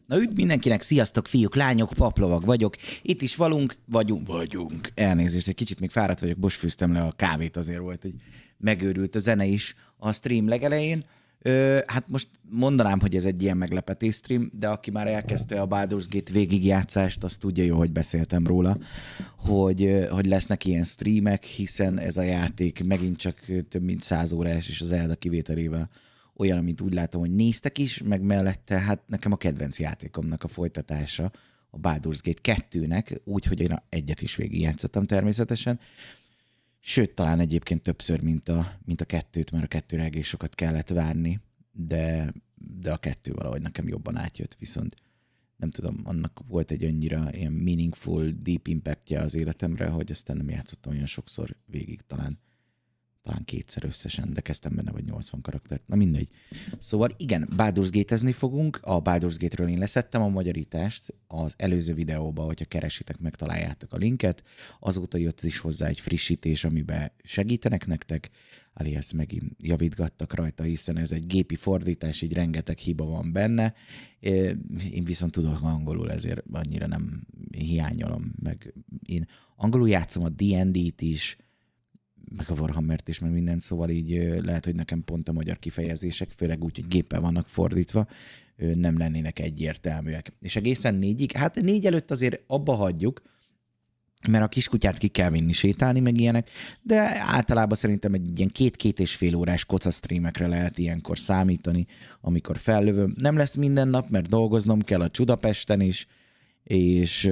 Na üdv mindenkinek, sziasztok fiúk, lányok, Paplovag vagyok. Itt is vagyunk. Elnézést, egy kicsit még fáradt vagyok, most fűztem le a kávét, azért volt, hogy megőrült a zene is a stream legelején. Hát most mondanám, hogy ez egy ilyen meglepetés stream, de aki már elkezdte a Baldur's Gate végigjátszást, azt tudja jó, hogy beszéltem róla, hogy lesznek ilyen streamek, hiszen ez a játék megint csak több mint 100 órás, és az Zelda kivételével olyan, amit úgy látom, hogy néztek is, meg mellette hát nekem a kedvenc játékomnak a folytatása, a Baldur's Gate 2-nek, úgyhogy én egyet is végigjátszottam természetesen. Sőt, talán egyébként többször, mint a kettőt, mert a kettőre egész sokat kellett várni, de a kettő valahogy nekem jobban átjött, viszont nem tudom, annak volt egy annyira ilyen meaningful, deep impactja az életemre, hogy aztán nem játszottam olyan sokszor végig, talán kétszer összesen, de kezdtem benne vagy 80 karaktert. Na mindegy. Szóval igen, Baldur's Gate-ezni fogunk. A Baldur's Gate-ről én leszettem a magyarítást az előző videóban, hogyha keresitek, megtaláljátok a linket. Azóta jött is hozzá egy frissítés, amiben segítenek nektek. Alias megint javítgattak rajta, hiszen ez egy gépi fordítás, így rengeteg hiba van benne. Én viszont tudok angolul, ezért annyira nem hiányolom. Meg én angolul játszom a D&D-t is, meg a Warhammert is, meg mindent, szóval így lehet, hogy nekem pont a magyar kifejezések, főleg úgy, hogy géppel vannak fordítva, nem lennének egyértelműek. És egészen 4-ig, hát 4 előtt azért abba hagyjuk, mert a kiskutyát ki kell vinni sétálni, meg ilyenek, de általában szerintem egy ilyen 2-2,5 órás kocasztreamekre lehet ilyenkor számítani, amikor fellövöm. Nem lesz minden nap, mert dolgoznom kell a Budapesten is, és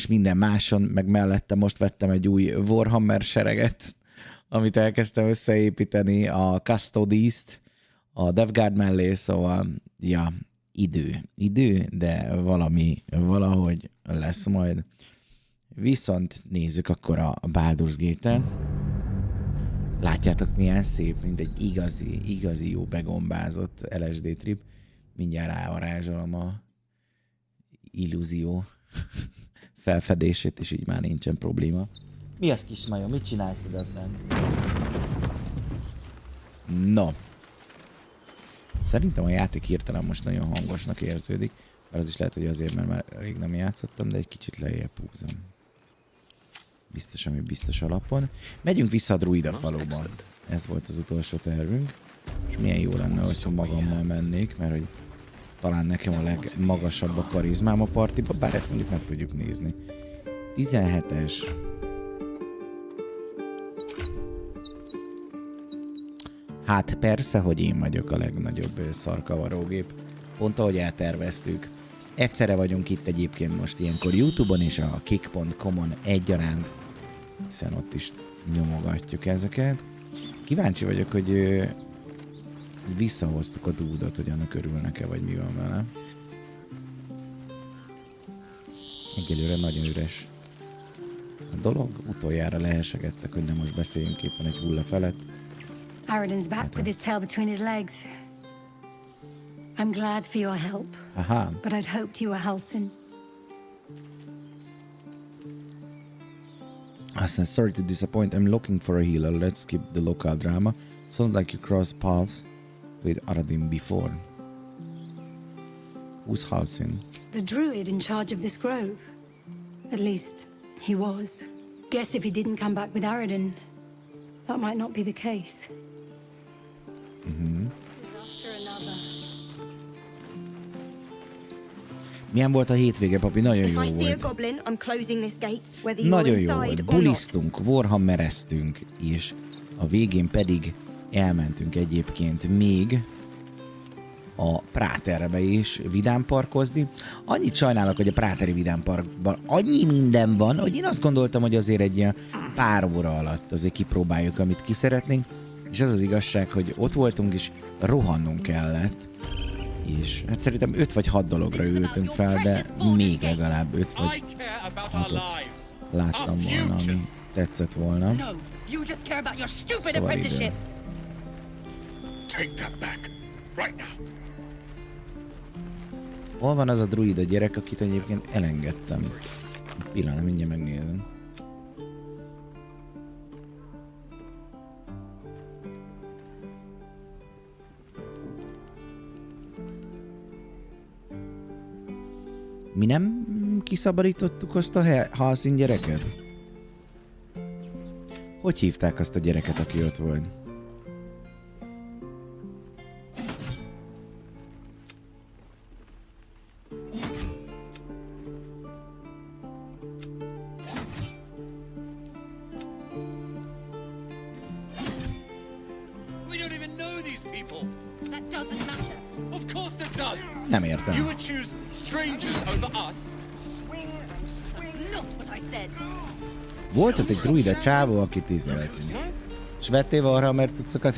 minden máson, meg mellette most vettem egy új Warhammer sereget, amit elkezdtem összeépíteni, a Custodes-t, a DevGuard mellé, szóval, ja, idő, de valahogy lesz majd. Viszont nézzük akkor a Baldur's Gate-en. Látjátok, milyen szép, mint egy igazi jó begombázott LSD trip. Mindjárt rávarázsolom a illúzió felfedését, és így már nincsen probléma. Mi az, kismajom? Mit csinálsz idebben? No. Szerintem a játék hirtelen most nagyon hangosnak érződik. Bár az is lehet, hogy azért, mert már rég nem játszottam, de egy kicsit lejjebb húzom. Biztos, ami biztos alapon. Megyünk vissza a druida faluban. Ez volt az utolsó tervünk. És milyen jó lenne, hogyha magammal mennék, mert hogy talán nekem a legmagasabb a karizmám a partiba, bár ezt mondjuk meg tudjuk nézni. 17-es. Hát persze, hogy én vagyok a legnagyobb szarkavarógép. Pont ahogy elterveztük. Egyszerre vagyunk itt egyébként most ilyenkor YouTube-on és a kick.com-on egyaránt, hiszen ott is nyomogatjuk ezeket. Kíváncsi vagyok, hogy visszahoztuk a dúdot, hogy annak örülnek-e, vagy mi van vele. Egyelőre nagyon üres a dolog. Utoljára lehesegettek, hogy nem most beszéljünk éppen egy hulla felett. Aradin's back with his tail between his legs. I'm glad for your help, but I'd hoped you were Halsin. Awesome, sorry to disappoint. I'm looking for a healer. Let's skip the local drama. Sounds like you crossed paths with Aradin before. Who's Halsin? The druid in charge of this grove. At least, he was. Guess if he didn't come back with Aradin, that might not be the case. After another. Milyen volt a hétvége, papi? Nagyon jó volt. Nagyon jó volt. Bulisztunk, warhammereztünk, és a végén pedig elmentünk egyébként még a Práterbe is vidámparkozni. Annyit sajnálok, hogy a Práteri vidámparkban annyi minden van, hogy én azt gondoltam, hogy azért egy ilyen pár óra alatt azért kipróbáljuk, amit ki szeretnénk. És az az igazság, hogy ott voltunk, és rohannunk kellett. És hát szerintem 5 vagy 6 dologra ültünk fel, de még legalább 5 vagy 6-ot láttam volna, ami tetszett volna. Szóval idő. Hol van az a druida gyerek, akit egyébként elengedtem? Pillanat, mindjárt megnézem. Mi nem kiszabadítottuk azt a halszín gyereket? Hogy hívták azt a gyereket, aki ott volt? Nem értem. Volt ott egy druida csávó, aki 15. És vettél Warhammer cuccokat?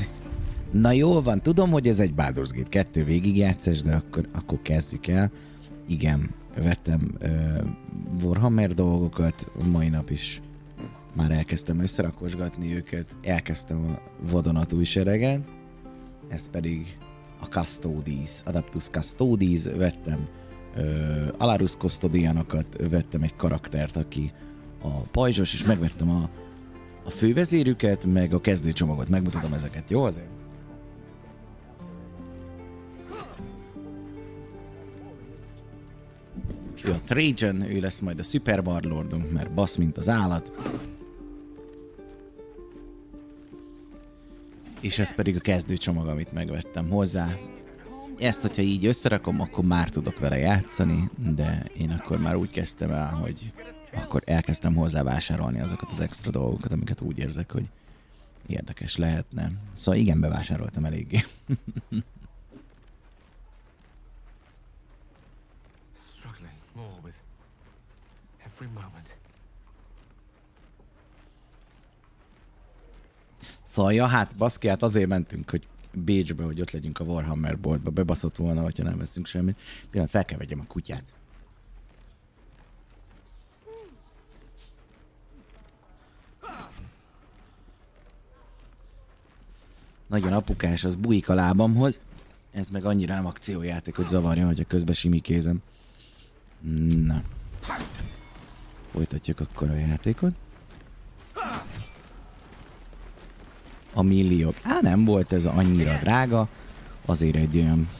Na jól van, tudom, hogy ez egy Baldur's Gate 2 végigjátszás, de akkor kezdjük el. Igen, vettem Warhammer dolgokat, mai nap is már elkezdtem összerakosgatni őket, elkezdtem a vadonatúj sereget, ez pedig a Custodes, Adaptus Custodes, vettem Alarus Custodianokat, vettem egy karaktert, aki a pajzsos, és megvettem a fővezérüket, meg a kezdőcsomagot, megmutatom ezeket, jó azért? Jó, a Trajan, ő lesz majd a Super Warlordunk, mert basz, mint az állat. És ez pedig a kezdőcsomag, amit megvettem hozzá. Ezt, hogyha így összerakom, akkor már tudok vele játszani, de én akkor már úgy kezdtem el, hogy akkor elkezdtem hozzá vásárolni azokat az extra dolgokat, amiket úgy érzek, hogy érdekes lehetne. Szóval igen, bevásároltam eléggé. Szóval, ja, hát baszki, hát azért mentünk, hogy Bécsbe, hogy ott legyünk a Warhammer boltba. Bebaszott volna, hogyha nem veszünk semmit. Pillanat, fel kell vegyem a kutyát. Nagyon apukás, az bújik a lábamhoz. Ez meg annyira nem akciójáték, hogy zavarja, hogy a közben simikézem. Na. Folytatjuk akkor a játékot. A millió. Nem volt ez annyira drága. Azért egy olyan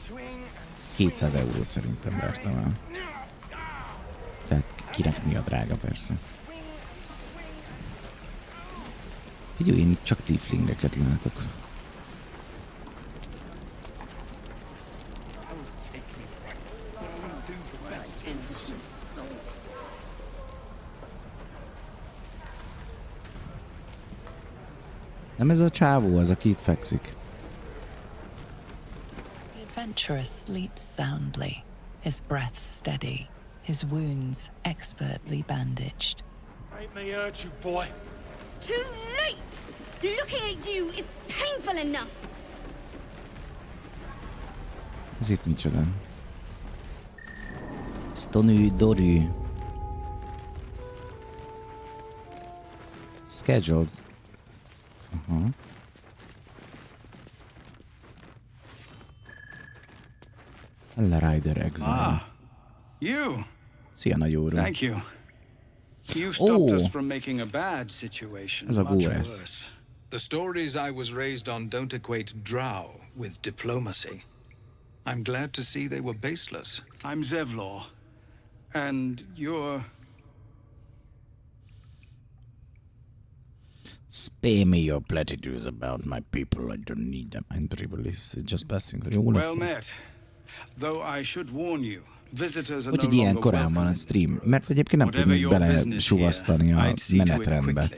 200 eurót szerintem vertem el. Tehát kinek mi a drága, persze. Figyelj, én csak tieflingeket látok. Nem ez a csávó, az, aki itt fekszik. The adventurer sleeps soundly, his breath steady, his wounds expertly bandaged. Ain't me hurt you, boy. Too late! Looking at you is painful enough. Ez itt micsoda? Stonű Dorű. Scheduled. Rider Exile. You. Szia, nagy úr. Thank you. You stopped us from making a bad situation much worse. The stories I was raised on don't equate drow with diplomacy. I'm glad to see they were baseless. I'm Zevlor, and you're... Spare me your platitudes about my people. I don't need them. I'm privileged. Just passing. Well met. Though I should warn you, visitors are no longer ilyen welcome korán van a in this stream, grove. mert egyébként nem tudnék bele suvasztani a menetrendbe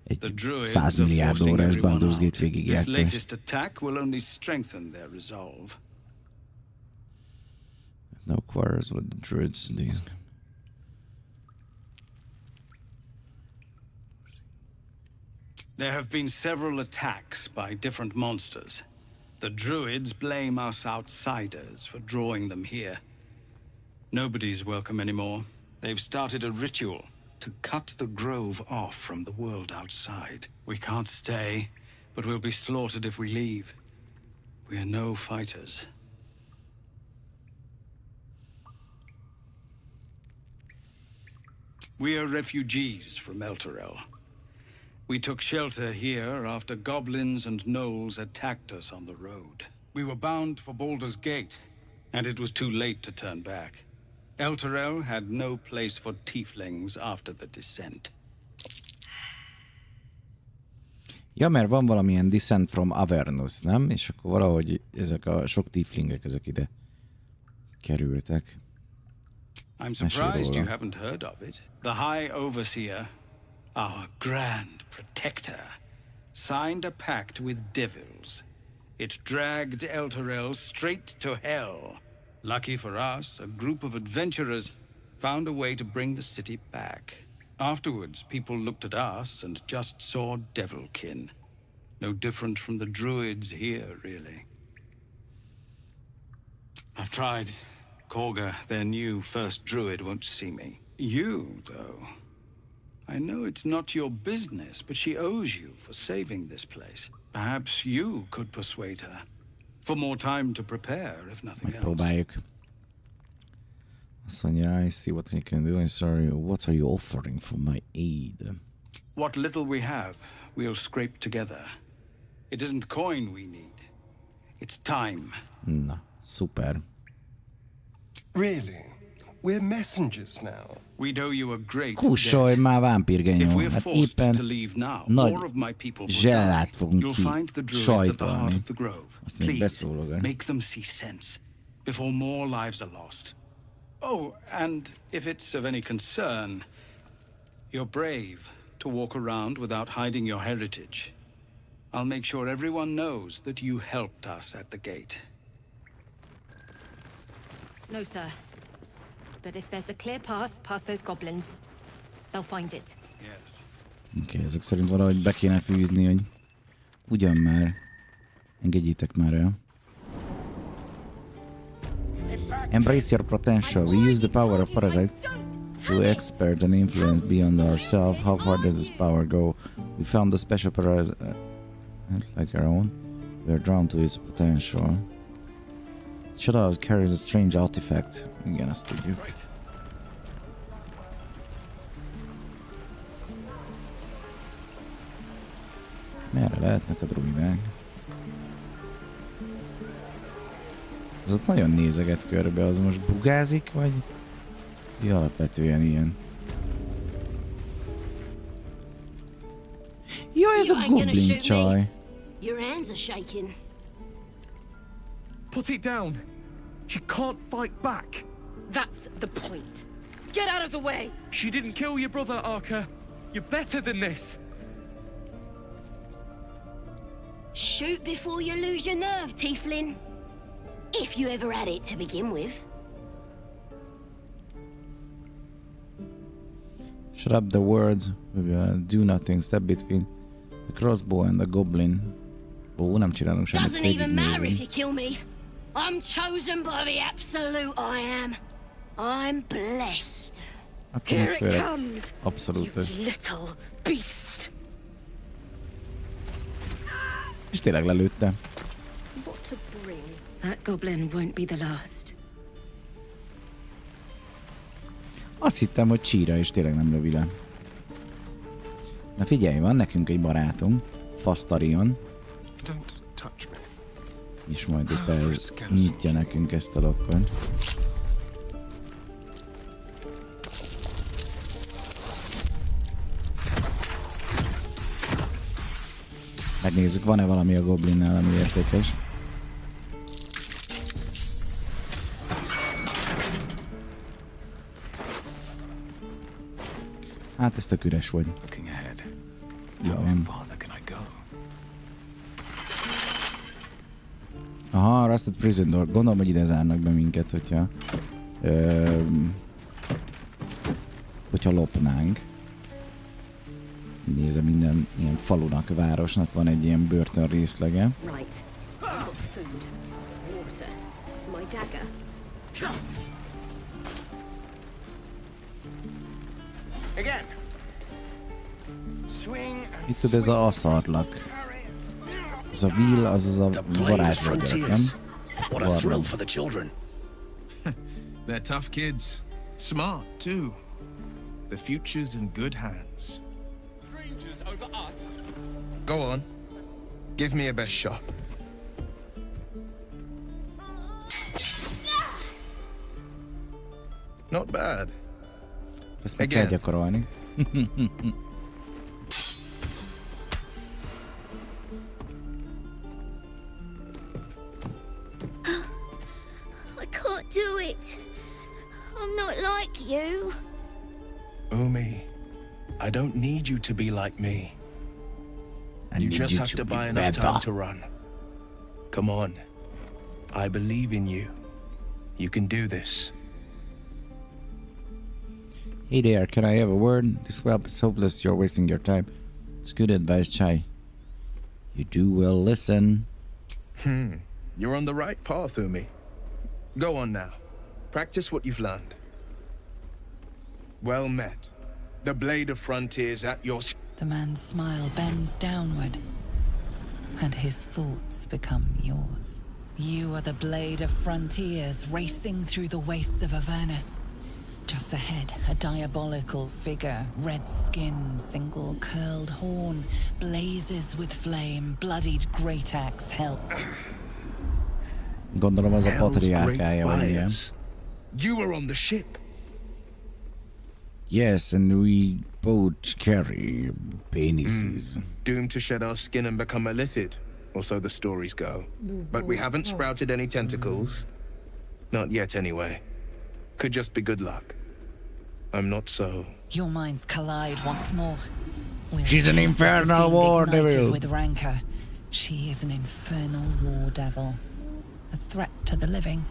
egy 100 milliárd órás Baldur's Gate végigjátszást. This latest attack will only strengthen their resolve. No quarrels with the druids. There have been several attacks by different monsters. The druids blame us outsiders for drawing them here. Nobody's welcome anymore. They've started a ritual to cut the grove off from the world outside. We can't stay, but we'll be slaughtered if we leave. We are no fighters. We are refugees from Elturel. We took shelter here after goblins and gnolls attacked us on the road. We were bound for Baldur's Gate, and it was too late to turn back. Elturel had no place for tieflings after the descent. Ja, mert van valamilyen Descent from Avernus, nem? És akkor valahogy ezek a sok tieflingek ezek ide kerültek. I'm surprised you haven't heard of it. The High Overseer, our grand protector, signed a pact with devils. It dragged Elturel straight to hell. Lucky for us, a group of adventurers found a way to bring the city back. Afterwards, people looked at us and just saw devilkin. No different from the druids here, really. I've tried. Korga, their new first druid, won't see me. You, though. I know it's not your business, but she owes you for saving this place. Perhaps you could persuade her. For more time to prepare, if nothing else. Próbáljuk. Azt mondja, I see what we can do. I'm sorry, what are you offering for my aid? What little we have, we'll scrape together. It isn't coin we need. It's time. Na, szuper. Really? We're messengers now. We owe you a great Kussolj debt. már vámpírgenyó. If we're Hát forced éppen to leave now, nagy more of my people will zsellát die. fogunk You'll find the druids at the heart sajtolni. of the grove. Azt még Please, beszólogat. make them see sense before more lives are lost. Oh, and if it's of any concern, you're brave to walk around without hiding your heritage. I'll make sure everyone knows that you helped us at the gate. No, sir. But if there's a clear path past those goblins, they'll find it. Yes. Oké, ezek szerint valahogy be kéne fűzni, hogy ugyan már. Engedjétek már el. Embrace your potential. We use the power of parasite to expert and influence beyond ourselves. How far does this power go? We found a special parasite like our own. We are drawn to its potential. Shadow carries a strange artifact. Igen, azt tudjuk. Merre lehetnek a druidák? Az ott nagyon nézeget körbe, az most bugázik, vagy alapvetően ilyen? Jó, ez a goblin csaj. Your hands are shaking. Put it down. She can't fight back. That's the point. Get out of the way! She didn't kill your brother, Arca. You're better than this. Shoot before you lose your nerve, tiefling. If you ever had it to begin with. Shut up the words. Do nothing. Step between the crossbow and the goblin. Ó, nem csinálunk semmit. Doesn't even matter if you kill me. I'm chosen by the absolute I am. I'm blessed. Here it comes, Abszolútos. you little beast. És tényleg lelőtte. What to bring? That goblin won't be the last. Azt hittem, hogy csíra, és tényleg nem lövi le. Na figyelj, van nekünk egy barátunk, Fastarion. És majd itt nyitja nekünk ezt a lokkot. Megnézzük, van-e valami a goblinnál, ami értékes. Hát ez tök üres vagy. Jó van. Aha, Rusted Prison Door. Gondolom, hogy ide zárnak be minket, hogyha lopnánk. Nézze, minden ilyen falunak, városnak van egy ilyen börtön részlege. Right. I've got food, water, my dagger. Again. Swing and Itt ez a aszarlak. Ez a Will, az a varázsvegyek, nem? What a thrill for the children. They're tough kids. Smart, too. The future's in good hands. Strangers over us. Go on. Give me a best shot. Not bad. Ezt meg kell gyakorolni. I can't do it. I'm not like you. Umi, I don't need you to be like me. You just have to buy enough time to run. Come on. I believe in you. You can do this. Hey there, can I have a word? This web is hopeless, you're wasting your time. It's good advice, Chai. You do well listen. You're on the right path, Umi. Go on now. Practice what you've learned. Well met. The blade of frontiers at your... The man's smile bends downward, and his thoughts become yours. You are the blade of frontiers racing through the wastes of Avernus. Just ahead, a diabolical figure, red skin, single curled horn, blazes with flame, bloodied great axe held. Gondolom az a patriárkája, vagy ilyen. You were on the ship. Yes, and we both carry penises. Doomed to shed our skin and become a lithid, or so the stories go. But we haven't sprouted any tentacles. Not yet, anyway. Could just be good luck. I'm not so... Your minds collide once more. She's an infernal war devil. With rancor. She is an infernal war devil. A threat to the living.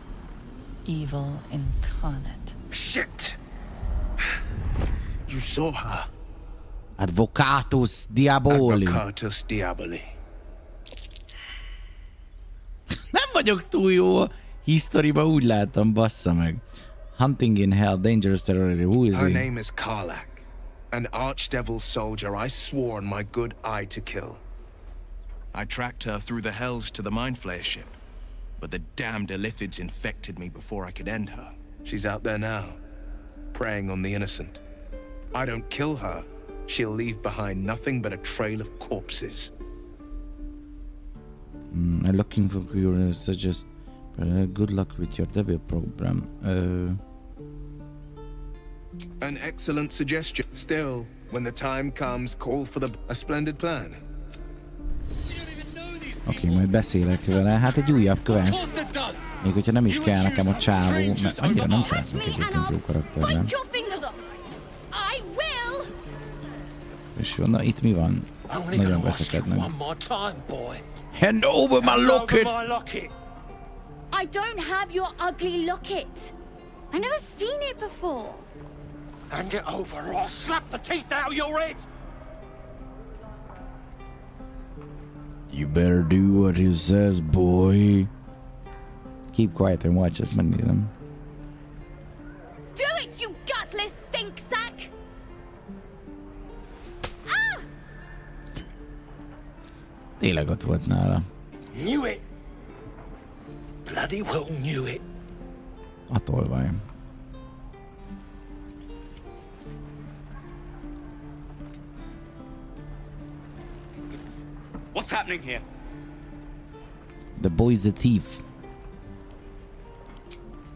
Evil incarnate. Shit! You saw her. Advocatus Diaboli. Advocatus Diaboli. Nem vagyok túl jó a historyba, úgy látom, bassza meg. Hunting in hell, dangerous territory, who is Her he? name is Karlach, an archdevil soldier I swore on my good eye to kill. I tracked her through the hells to the Mind Flayer ship, but the damned Illithids infected me before I could end her. She's out there now, preying on the innocent. I don't kill her, she'll leave behind nothing but a trail of corpses. I'm looking for curious, suggest good luck with your devil program. An excellent suggestion. Still, when the time comes, call for a splendid plan. Oké, majd beszélek vele. Hát egy újabb köves. Még hogyha nem is kell nekem a csávó, mert annyira nem szeretnék egyébként jó karakterben. És jó, na itt mi van? Nagyon veszekednek. Hand over my locket! I don't have your ugly locket. I've never seen it before. Hand it over or I'll slap the teeth out of your head! You better do what he says, boy. Keep quiet and watch, ezt megnézem. Do it, you gutless stink sack! Ah! Tényleg ott volt nála. Knew it. Bloody well knew it. A tolvaj. What's happening here? The boy's a thief.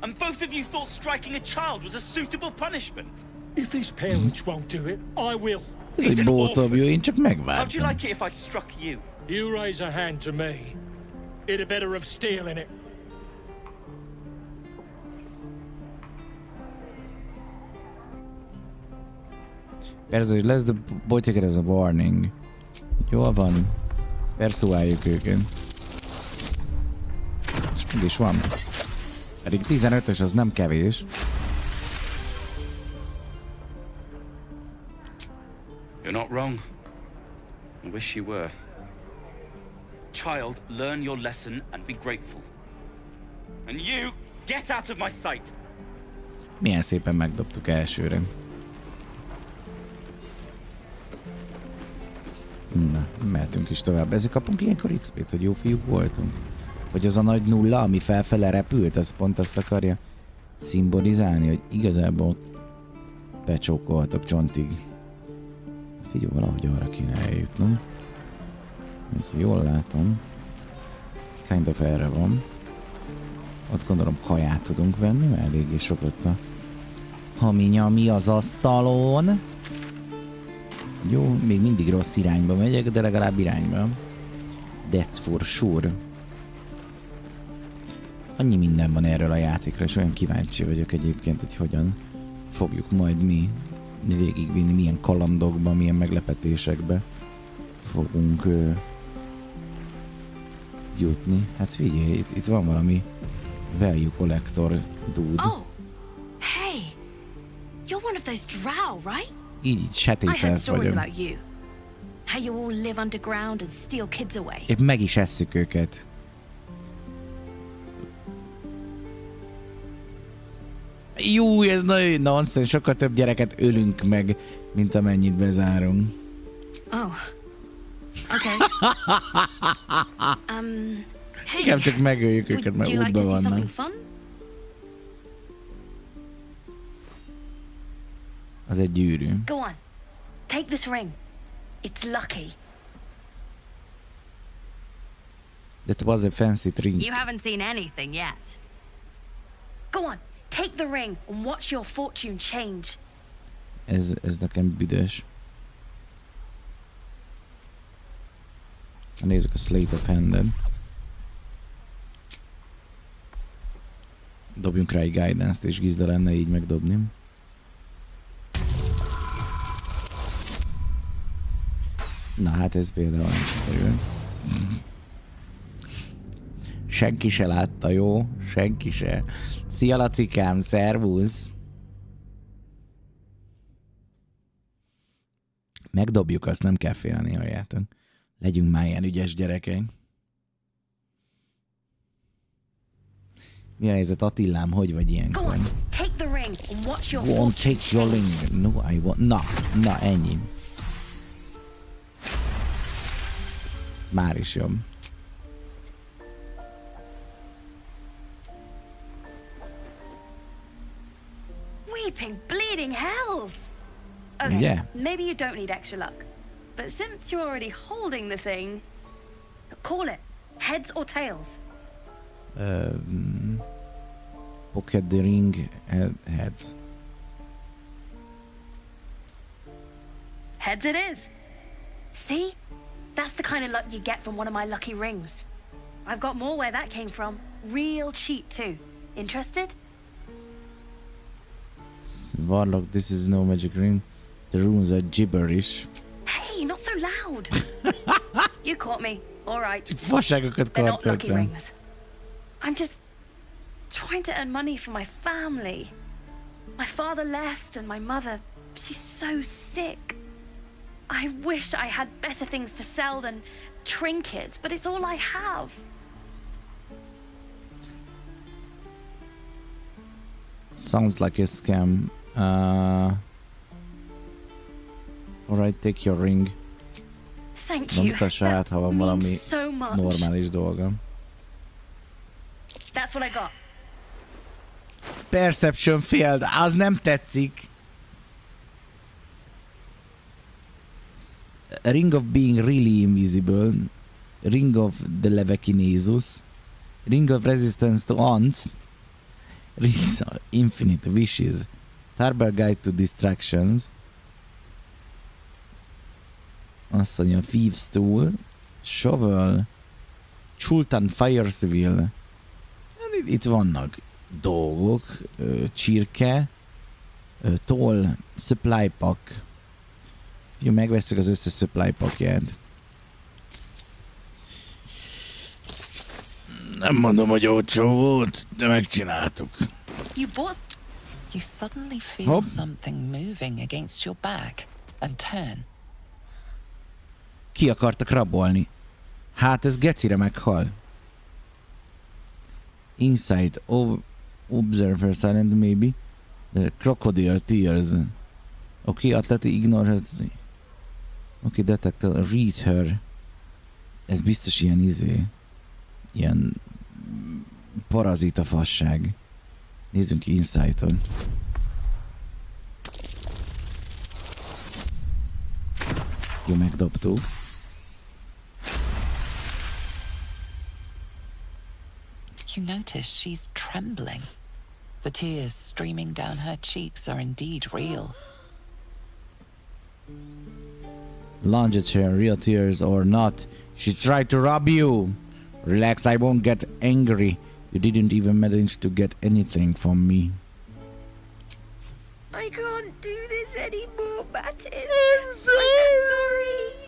And both of you thought striking a child was a suitable punishment? If his parents won't do it, I will. Ez egy bótobjú, én csak How'd you megvártam. like it if I struck you? You raise a hand to me. It'd better have steel in it. Persze, hogy lesz, de boy take it as a warning. Jól van. Persuáljuk őket. És meg is van. Pedig 15-ös az nem kevés. You're not wrong. I wish you were. Child, learn your lesson and be grateful. And you, get out of my sight! Milyen szépen megdobtuk elsőre. Na, mehetünk is tovább. Ezért kapunk ilyenkor XP-t, hogy jó fiúk voltunk. Hogy az a nagy nulla, ami felfele repült, az pont azt akarja szimbolizálni, hogy igazából becsókoltak csontig. Figyelj, valahogy arra kéne eljutnom. Úgyhogy jól látom. Kind of erre van. Ott gondolom kaját tudunk venni, mert eléggé sok ott a Hami-nyami az asztalon. Jó, még mindig rossz irányba megyek, de legalább irányba. That's for sure. Annyi minden van erről a játékra, és olyan kíváncsi vagyok egyébként, hogy hogyan fogjuk majd mi végigvinni, milyen kalandokba, milyen meglepetésekbe fogunk jutni. Hát figyelj, itt van valami value collector dude. Oh, hey, you're one of those drow, right? Így I heard setételt stories vagyok. about you. How you all live underground and steal kids away. Épp meg is esszük őket. Jú, ez nagyon nonsense, sokkal több gyereket ölünk meg, mint amennyit bezárunk. Oh, okay. Hey, Inkább csak megöljük őket, would mert you like to útban see vannak. something fun? Az egy gyűrű. Go on, take this ring. It's lucky. That was a fancy ring. You haven't seen anything yet. Go on, take the ring and watch your fortune change. Ez nekem büdös. Nézzük a Slate of Hand-et. Dobjunk rá egy guidance-t, és gizda lenne így megdobni. Na hát ez például nem sikerül. Senki se látta, jó? Senki se. Szia Lacikám, szervusz! Megdobjuk, azt nem kell félni, halljátok. Legyünk már ilyen ügyes gyerekek. Mi a helyzet, Attillám? Hogy vagy ilyenkor? Go on, take the ring and watch your Won't fortune take your change. ring. No, I won't. Na, ennyi. Már is jobb. Weeping, bleeding hells! Okay, Yeah. maybe you don't need extra luck. But since you're already holding the thing, call it. Heads or tails? Pocket the ring, heads. Heads it is. See? That's the kind of luck you get from one of my lucky rings. I've got more where that came from. Real cheap too. Interested? Warlock, this is no magic ring. The runes are gibberish. Hey, not so loud. You caught me. All right. Fasságokat They're not lucky karcoltam. rings. I'm just trying to earn money for my family. My father left and my mother, she's so sick. I wish I had better things to sell than trinkets, but it's all I have. Sounds like a scam. Alright, take your ring. Thank you. Mutassa át, ha van valami means so much. normális dolga. That's what I got. Perception failed, az nem tetszik. Ring of being really invisible. Ring of the Levekinesus. Ring of resistance to ants. Ring of infinite wishes. Tarbell guide to distractions. Azt mondja, Thieves Tool. Shovel. Chultan Fires Wheel. Itt vannak dolgok. Csirke. Toll. Supply pack. Jó, megveszük az összes supply packját. Nem mondom, hogy olcsó volt, de megcsináltuk. You suddenly feel Hopp. something moving against your back and turn. Ki akartak rabolni? Hát ez gecire meghal. Inside, observer silent maybe. The crocodile tears. Okay, atleti ignore. Okay, detect, read her. Ez biztos ilyen ilyen parazita fasság. Nézzünk Insight-on. Jó, megdobtuk. You notice she's trembling. The tears streaming down her cheeks are indeed real. Longitude, real tears or not, she tried to rob you. Relax, I won't get angry. You didn't even manage to get anything from me. I can't do this anymore, Mattis. I'm sorry.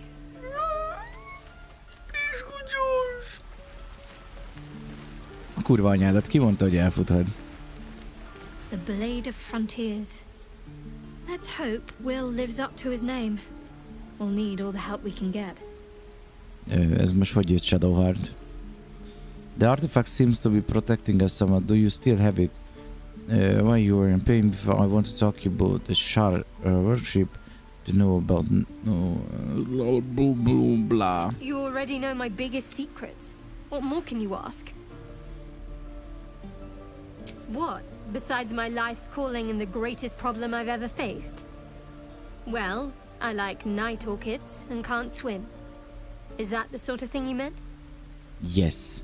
A kurva anyádat ki mondta, hogy elfuthat? The Blade of Frontiers. Let's hope Will lives up to his name. We'll need all the help we can get. Ez most hogy jött Shadowheart? The artifact seems to be protecting us somewhat. Do you still have it? While you were in pain before, I want to talk about the Shard worship. To know about blah blah blah blah. You already know my biggest secrets. What more can you ask? What, besides my life's calling and the greatest problem I've ever faced? Well, I like night orchids and can't swim. Is that the sort of thing you meant? Yes.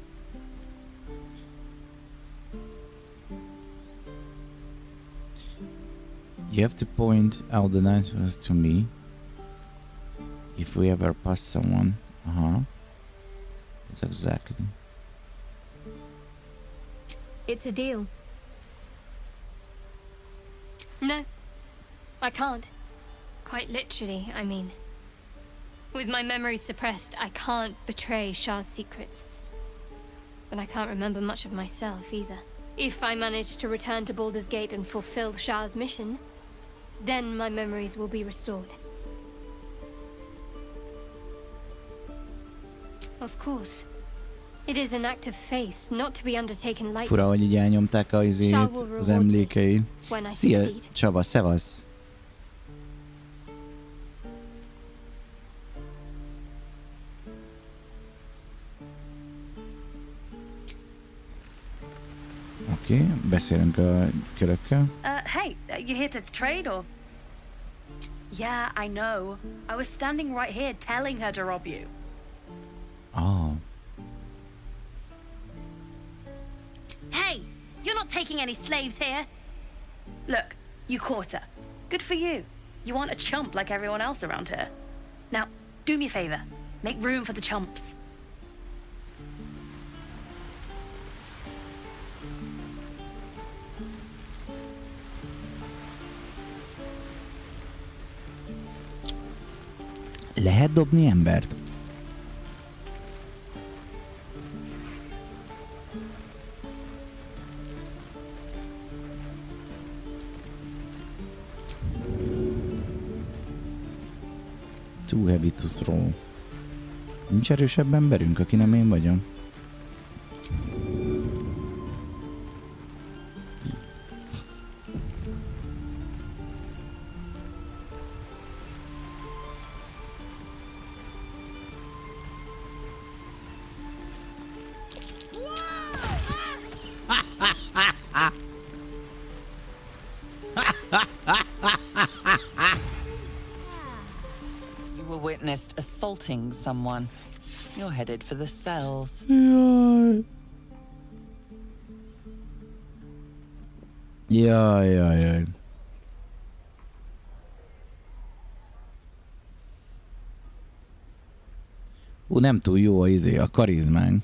You have to point out the night to me if we ever pass someone. That's exactly. It's a deal. No, I can't. Quite literally, I mean. With my memories suppressed, I can't betray Shah's secrets. But I can't remember much of myself either. If I manage to return to Baldur's Gate and fulfill Shah's mission, then my memories will be restored. Of course. It is an act of faith, not to be undertaken lightly. Fura, hogy így elnyomták az emlékeit. Szia, Csaba, szevasz! Oké, beszélünk a körökkel. Hey, you here to trade or? Yeah, I know. I was standing right here telling her to rob you. Oh. Hey, you're not taking any slaves here. Look, you caught her. Good for you. You aren't a chump like everyone else around here. Now, do me a favor. Make room for the chumps. Lehet dobni embert? Too heavy to throw. Nincs erősebb emberünk, aki nem én vagyok? Assaulting someone. You're headed for the cells. Jaj. Nem túl jó a karizmánk.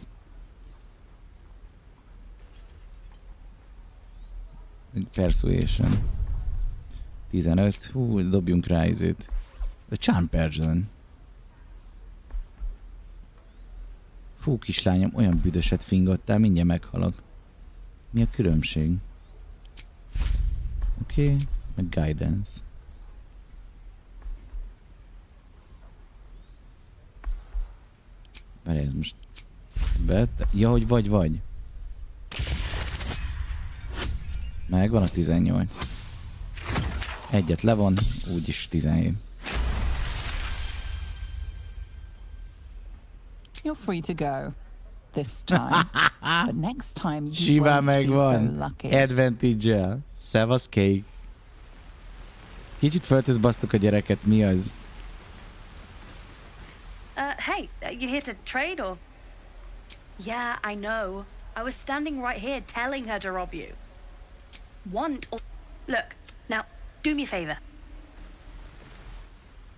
Persuasion. 15. Dobjunk rá izét. A charm person. Fú, kislányom, olyan büdöset fingottál, mindjárt meghalok. Mi a különbség? Oké, meg guidance. Várj, ez most... Ja, hogy vagy. Megvan a 18. Egyet levon, úgyis 17. You're free to go this time, but next time you Simán won't be so megvan. lucky. Advantage-el. Szevasz, Cake. Kicsit föltözbasztuk a gyereket, mi az? Hey, you here to trade or? Yeah, I know. I was standing right here telling her to rob you. want or... Look, now, do me a favor.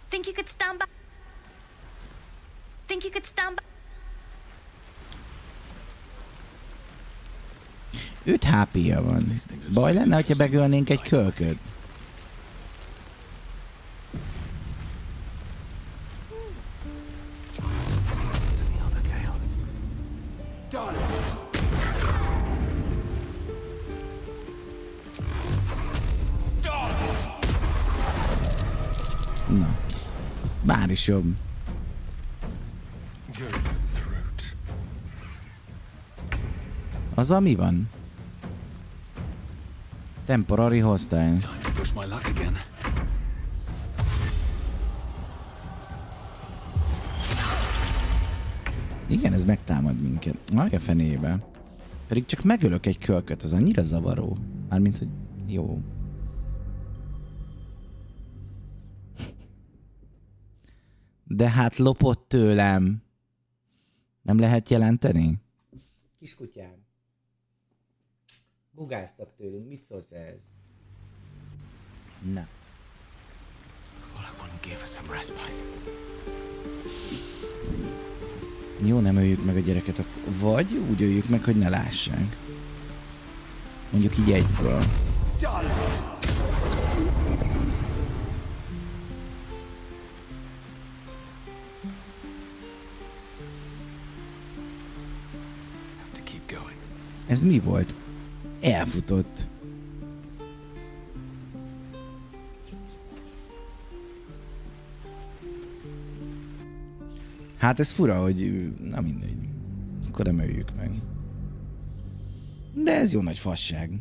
Think you could stand back? Think you could stand back? 5 HP-ja van. Baj lenne, hogyha begölnénk egy kölköt. Na, bár is jobb. Az ami van? Temporary hostile. Igen, ez megtámad minket. Aj, a fenébe. Pedig csak megölök egy kölköt, az annyira zavaró. Mármint, hogy jó. De hát lopott tőlem. Nem lehet jelenteni? Kiskutyám. Bugáztak tőlünk, mit szólsz ehhez? Na. Jó, nem öljük meg a gyereket, vagy úgy öljük meg, hogy ne lássák. Mondjuk így egyből. Ez mi volt? Elfutott. Hát ez fura, hogy... Na mindegy. Akkor nem öljük meg. De ez jó nagy fasság.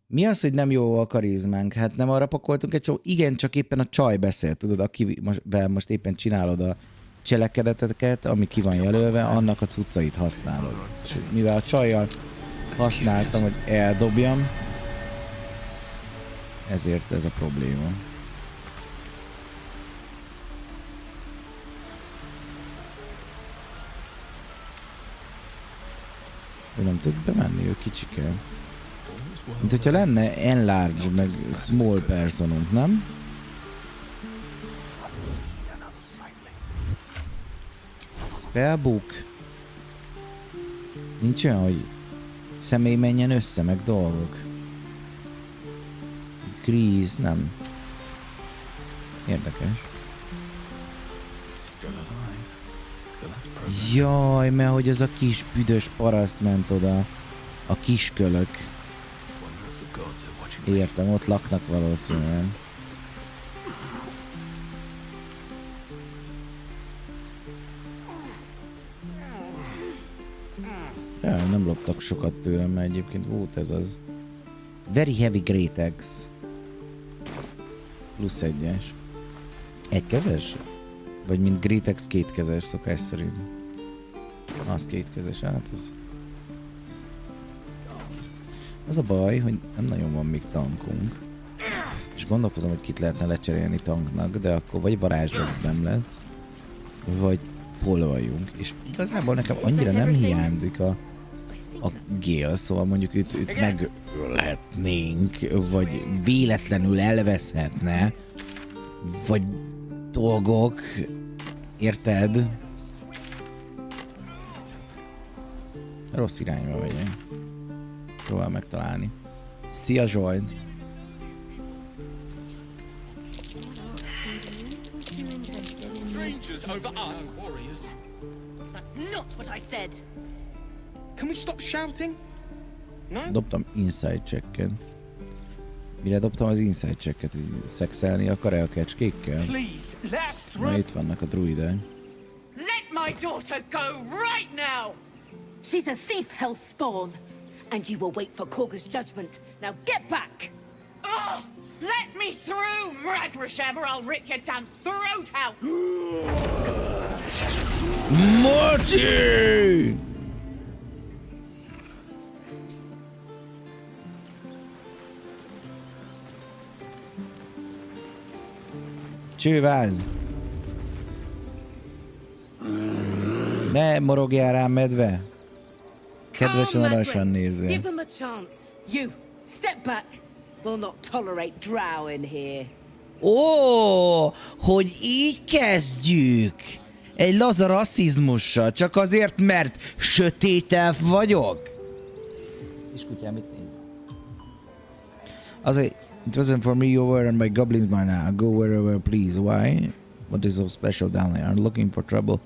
Mi az, hogy nem jó a karizmánk? Hát nem arra pakoltunk egy csomó... Igen, csak éppen a csaj beszélt, tudod, akivel most éppen csinálod a cselekedeteket, ami ki van jelölve, annak a cuccait használod. És mivel a csajjal használtam, hogy eldobjam, ezért ez a probléma. Ő nem tud bemenni, ő kicsike. Mint hogyha lenne enlarge, meg small personunk, nem? Spellbook. Nincs olyan, hogy személy menjen össze, meg dolgok. Grease, nem. Érdekes. Jaj, mert hogy az a kis büdös paraszt ment oda. A kiskölök. Értem, ott laknak valószínűleg. Ja, nem loptak sokat tőlem, mert egyébként volt ez az. Very heavy great axe. Plusz 1-es. Egykezes? Vagy mint great axe kétkezes szokás szerint. Az kétkezes, hát az... Az a baj, hogy nem nagyon van még tankunk. És gondolkozom, hogy kit lehetne lecserélni tanknak, de akkor vagy varázslat nem lesz, vagy polvaljunk. És igazából nekem annyira nem hiányzik a Gale, szóval mondjuk őt megölhetnénk, vagy véletlenül elveszhetne, vagy dolgok, érted? Rossz irányba vagyok. Próbál megtalálni. Szia Zsolt! Strangers over us, warriors. That's not what I said. Can we stop shouting? No? Dobtam inside checket. Mire dobtam az inside checket, hogy szexelni akar-e a kecskékkel? Na itt vannak a druidek. Let my daughter go right now! She's a thief, hell spawn. And you will wait for Korga's judgment. Now get back! Oh, let me through, Mragrasham, or I'll rip your damn throat out! Morty! Csőváz! Ne morogjál rám, medve! Kedvesen Come, aranysan Medwin. nézzél. Give them a chance. You, step back. We'll not tolerate drow in here. Ó, hogy így kezdjük! Egy laza rasszizmussal, csak azért, mert sötét elf vagyok? És kutyám, mit néz? Az, it wasn't for me, you were my goblins by now. Go wherever please. Why? What is so special down there? I'm looking for trouble.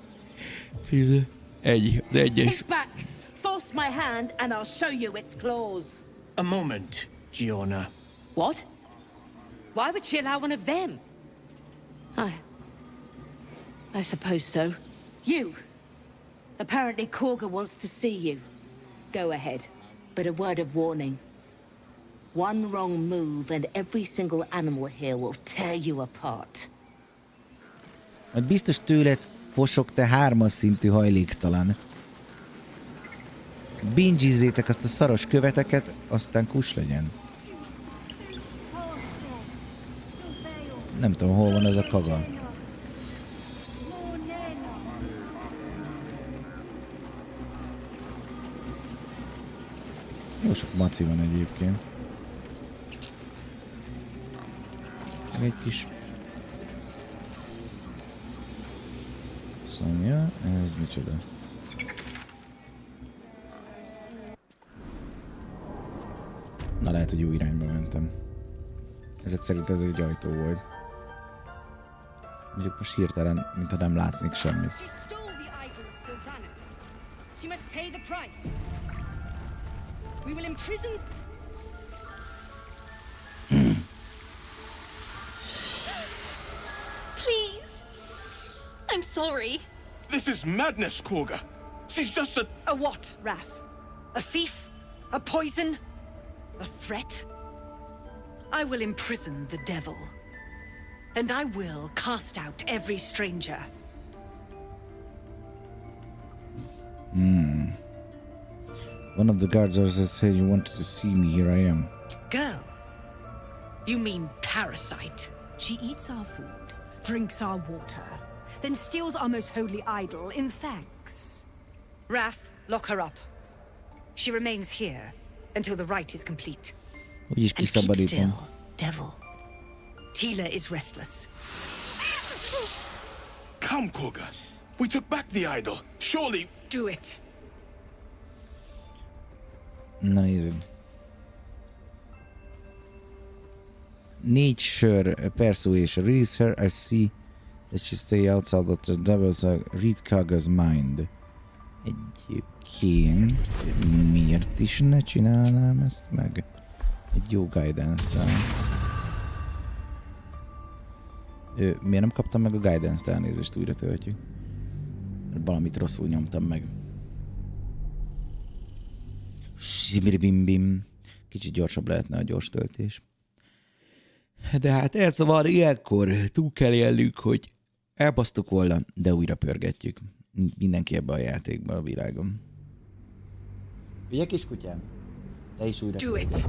Egy, az egyes. Kick back. Force my hand and I'll show you its claws. A moment, Giona. What? Why would she allow one of them? I suppose so. You. Apparently Korga wants to see you. Go ahead. But a word of warning. One wrong move and every single animal here will tear you apart. Hát biztos tőled fosok, te 3-as szintű hajléktalan. Bingizzétek azt a szaros követeket, aztán kus legyen. Nem tudom, hol van ez a kaza. Jó sok maci van egyébként. Egy kis... Szonya, ez micsoda? Na lehet, hogy jó irányba mentem. Ezek szerint ez egy ajtó volt. Mondjuk most hirtelen, mintha nem látnék semmit. Please. I'm sorry. This is madness, Korga. She's just a... A what, Wrath? A thief? A poison? A threat? I will imprison the devil. And I will cast out every stranger. One of the guards also said you wanted to see me. Here I am. Girl? You mean parasite? She eats our food, drinks our water, then steals our most holy idol in thanks. Wrath, lock her up. She remains here until the rite is complete. Úgyis And keep kiszabadítom. still, devil. Tila is restless. Come, Korga. We took back the idol. Surely... Do it. Na nézzük. 4 sör persuasion. Release her. I see that she stay outside of the devil's read Kaga's mind. Egyébként miért is ne csinálnám ezt meg? Egy jó guidance-szel. Miért nem kaptam meg a guidance-t? Elnézést, újra töltjük. Valamit rosszul nyomtam meg. Bim. Kicsit gyorsabb lehetne a gyors töltés. De hát ez van, ilyenkor túl kell élnünk, hogy elbasztuk volna, de újra pörgetjük. Mindenki ebbe a játékba a világon. Ugye, kiskutyám? Te is újra pörgetjük.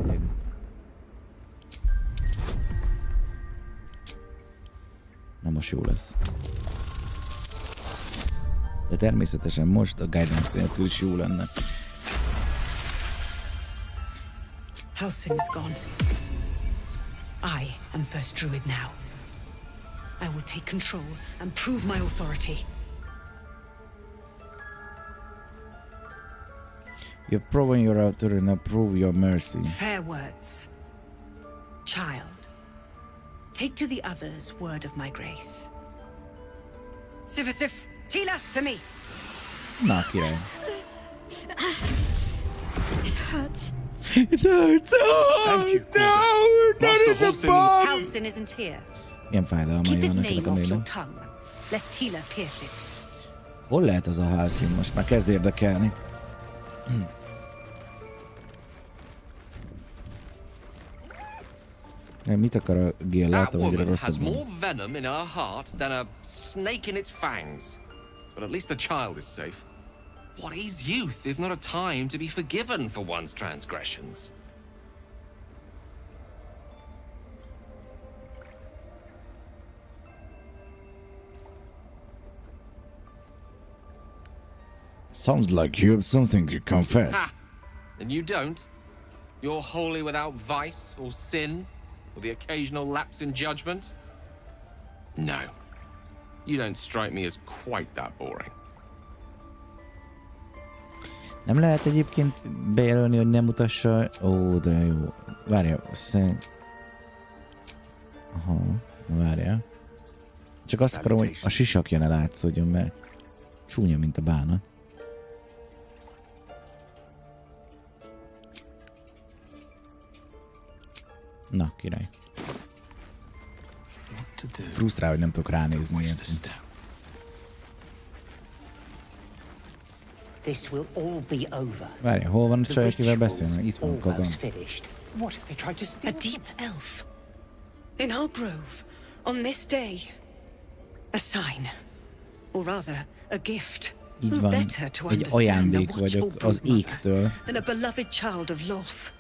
Na most jó lesz. De természetesen most a guidance nélkül is jó lenne. Halsin is gone. I am first druid now. I will take control and prove my authority. You have proven your authority, now prove your mercy. Fair words. Child, take to the others word of my grace. Sifisif, Tila, to me! Na, király. It hurts. It hurts. Oh, Thank you, no, Master that is a Halsin. bomb. Halsin isn't here. Ilyen fájdalmai Keep his vannak ennek name a off your nőnek. tongue, lest Tila pierce it. Hol lehet az a Halsin? Most már kezd érdekelni. Mit akar a Gél? That Látom, hogy woman has rosszabban. more venom in her heart than a snake in its fangs. But at least the child is safe. What is youth if not a time to be forgiven for one's transgressions? Sounds like you have something to confess. Ha! And you don't? You're wholly without vice or sin, or the occasional lapse in judgment? No. You don't strike me as quite that boring. Nem lehet egyébként bejelölni, hogy nem mutassa... Ó, de jó. Várjál, Aha, na várjál. Csak azt akarom, hogy a sisakja ne látszódjon, mert csúnya, mint a bánat. Na, király. Frusztrál, hogy nem tudok ránézni ilyet. Várjál, hol van a csaj, akivel beszélnek? Itt van Kagan. A deep elf. In our grove, on this day. A sign. Or rather, a gift. Így van, egy ajándék vagyok az égtől. Than a beloved child of Loth.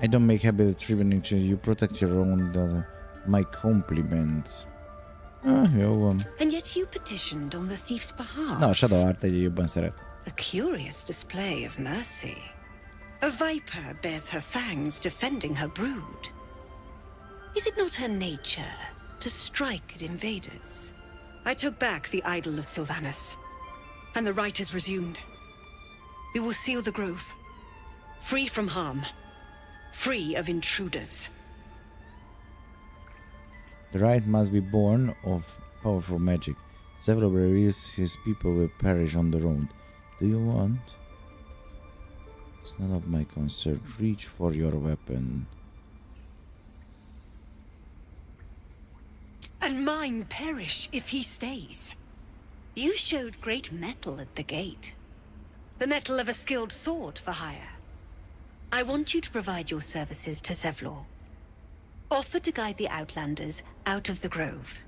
I don't make habits driven into you protect your own my compliments. Jó van. And yet you petitioned on the thief's behalf. Na, a Shadowheart egyre jobban szeret. A curious display of mercy. A viper bears her fangs defending her brood. Is it not her nature to strike at invaders? I took back the idol of Sylvanus, and the rite is resumed. We will seal the grove, free from harm. Free of intruders. The rite must be born of powerful magic. Several reveals his people will perish on the road. Do you want? It's none of my concern. Reach for your weapon. And mine perish if he stays. You showed great mettle at the gate. The mettle of a skilled sword for hire. I want you to provide your services to Zevlor. Offer to guide the Outlanders out of the grove.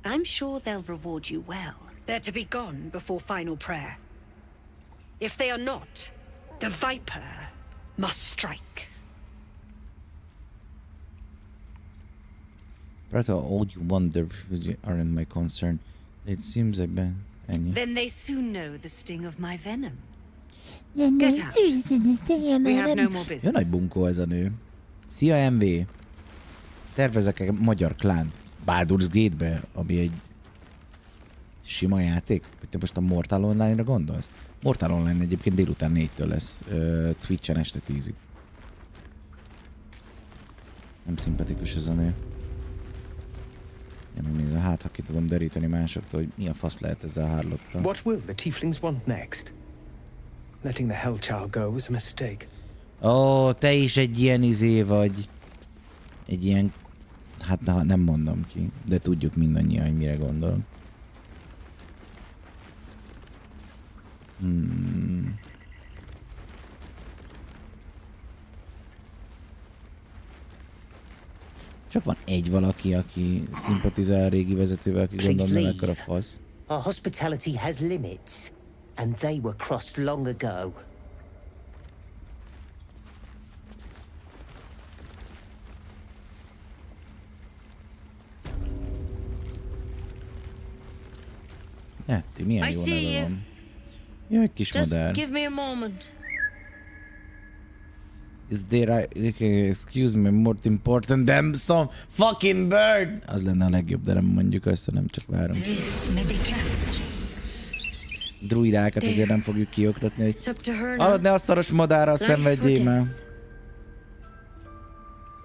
I'm sure they'll reward you well. They're to be gone before final prayer. If they are not, the Viper must strike. Brother, all you want, the refugees aren't my concern. It seems I've been... Then they soon know the sting of my venom. Get out. We have no more business. Jó nagy bunkó ez a nő. Szia MV! Tervezek egy magyar klánt Baldur's Gate-be, ami egy sima játék. Te most a Mortal Online-ra gondolsz? Mortal Online egyébként délután 4-től lesz, Twitch-en este 10-ig. Nem szimpatikus ez a nő. Én megnézem, hát ha ki tudom deríteni másoktól, hogy milyen fasz lehet ezzel a Harlottal. What will the tieflings want next? Letting the Hellchild go was a mistake. Ó, te is egy ilyen izé vagy. Egy ilyen... Hát nem mondom ki, de tudjuk mindannyian, hogy mire gondolok. Csak van egy valaki, aki szimpatizál a régi vezetővel, aki gondolom nem ekkora fasz. Our hospitality has limits, and they were crossed long ago. Ne, ti milyen jó neve van. Jaj, kis madár. Give me a moment. Is there excuse me, more important than some fucking bird? Az lenne a legjobb, de nem mondjuk össze, nem csak várom. Druidákat azért nem fogjuk kioktatni, hogy hallod, ne a szaros madárral szenvedjél már.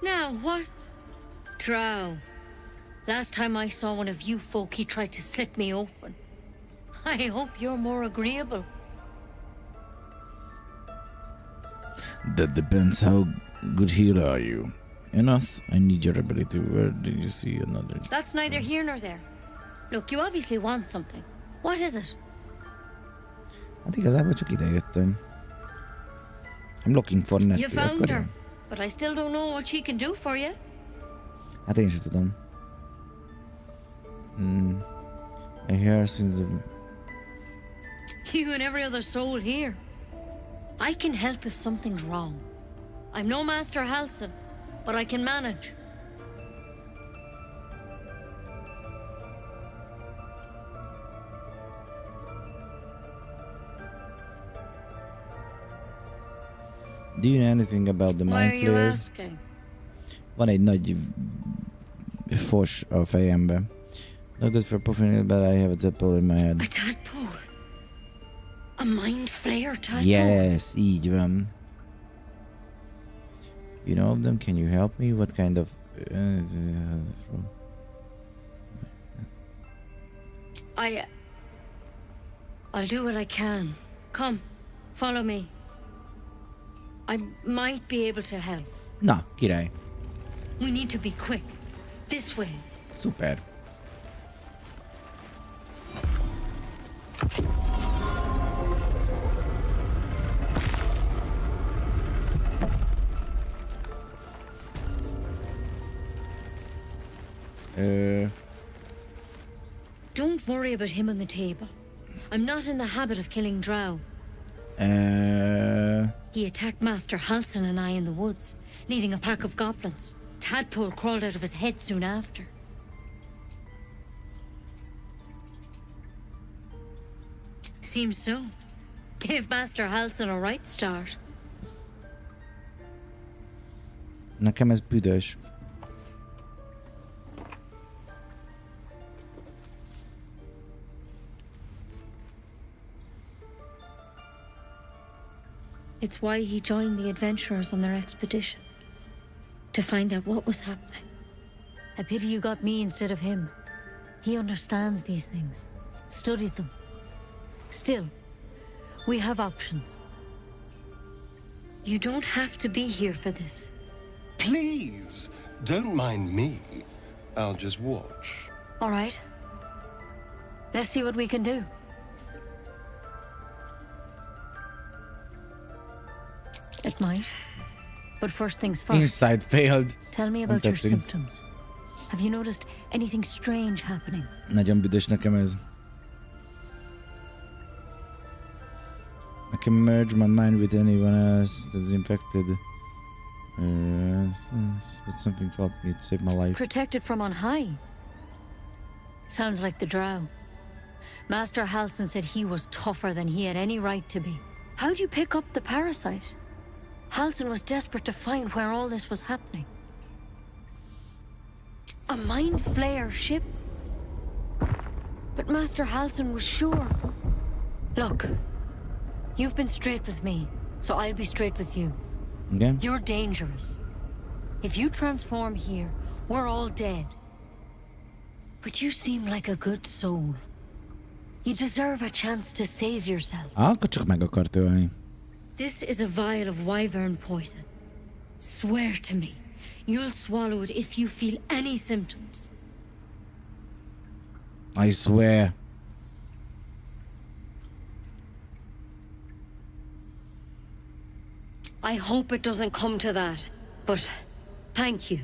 Now what? Drow. Last time I saw one of you folk, he tried to slit me open. I hope you're more agreeable. That depends how good healer are you. Enough? I need your ability. Where did you see another? That's neither here nor there. Look, you obviously want something. What is it? Hát igazából csak ide jöttem. I'm looking for Netflix. You found her, but I still don't know what she can do for you. Hát én sem tudom. I hear since the... You and every other soul here. I can help if something's wrong. I'm no Master Halsin, but I can manage. Do you know anything about the Why mind are you flayers? asking? Van egy nagy fos a fejembe. No good for puffing it, but I have a tadpole in my head. A tadpole? A mind flayer tadpole? Yes, így van. You know of them? Can you help me? What kind of... I'll do what I can. Come, follow me. I might be able to help. Na, király. We need to be quick. This way. Szuper. Don't worry about him on the table. I'm not in the habit of killing drow. He attacked Master Halsin and I in the woods, leading a pack of goblins. Tadpole crawled out of his head soon after. Seems so. Gave Master Halsin a right start. Nekem ez büdös. It's why he joined the adventurers on their expedition. To find out what was happening. I pity you got me instead of him. He understands these things. Studied them. Still, we have options. You don't have to be here for this. Please, don't mind me. I'll just watch. All right. Let's see what we can do. It might. But first things first. Inside failed. Tell me about your symptoms. Have you noticed anything strange happening? Nagyon büdös nekem ez. I can merge my mind with anyone else that's infected. But something called me to save my life. Protected from on high. Sounds like the drow. Master Halsin said he was tougher than he had any right to be. How'd you pick up the parasite? Halsin was desperate to find where all this was happening. A mind flayer ship? But Master Halsin was sure. Look, you've been straight with me, so I'll be straight with you. Okay. You're dangerous. If you transform here, we're all dead. But you seem like a good soul. You deserve a chance to save yourself. Akkor csak meg akart ölni. This is a vial of wyvern poison. Swear to me, you'll swallow it if you feel any symptoms. I swear. I hope it doesn't come to that, but thank you.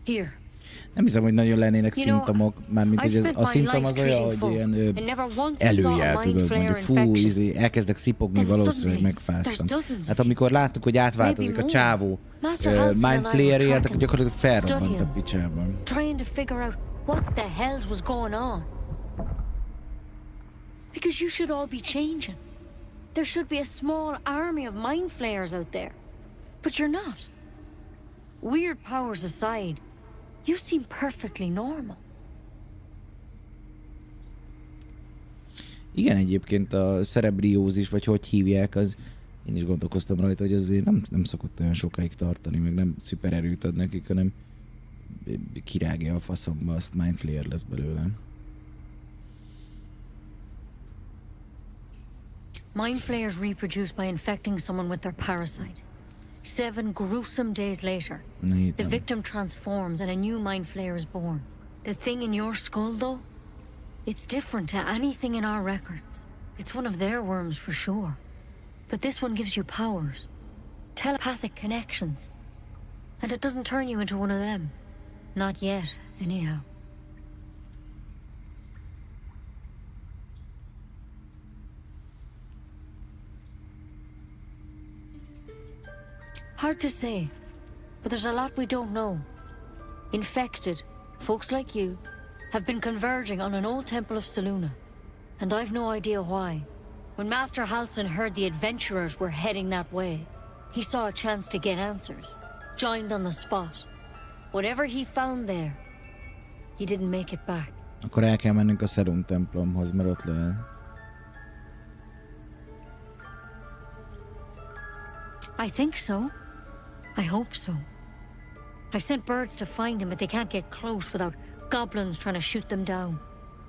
Here. Nem hiszem, hogy nagyon lennének szimptomok, mármint hogy a szimptom az olyan, hogy ilyen előjel, tudod, mondjuk fú, elkezdek szipogni, valószínűleg megfáztam. Hát amikor láttuk, hogy átváltozik a csávó mind flayer-ért, akkor gyakorlatilag felrobbant a picsában. Trying to figure out what the hell was going on. Because you should all be changing. There should be a small army of mind flayers out there. But you're not. Weird powers aside, you seem perfectly normal. Igen, egyébként a cerebriózis, vagy hogy hívják, az én is gondolkoztam rajta, hogy azért nem szokott olyan sokáig tartani, meg nem szuper erőt ad nekik, hanem kirágja a faszomba, azt mind flayer lesz belőle. Mind flayers reproduce by infecting someone with their parasite. 7 gruesome days later, the victim transforms and a new mind flayer is born. The thing in your skull, though, it's different to anything in our records. It's one of their worms for sure. But this one gives you powers, telepathic connections. And it doesn't turn you into one of them. Not yet, anyhow. Hard to say, but there's a lot we don't know. Infected, folks like you, have been converging on an old temple of Selûne, and I've no idea why. When Master Halsin heard the adventurers were heading that way, he saw a chance to get answers, joined on the spot. Whatever he found there, he didn't make it back. Akkor el kell mennünk a Selûne templomhoz, mert ott lehet. I think so. I hope so. I've sent birds to find him, but they can't get close without goblins trying to shoot them down.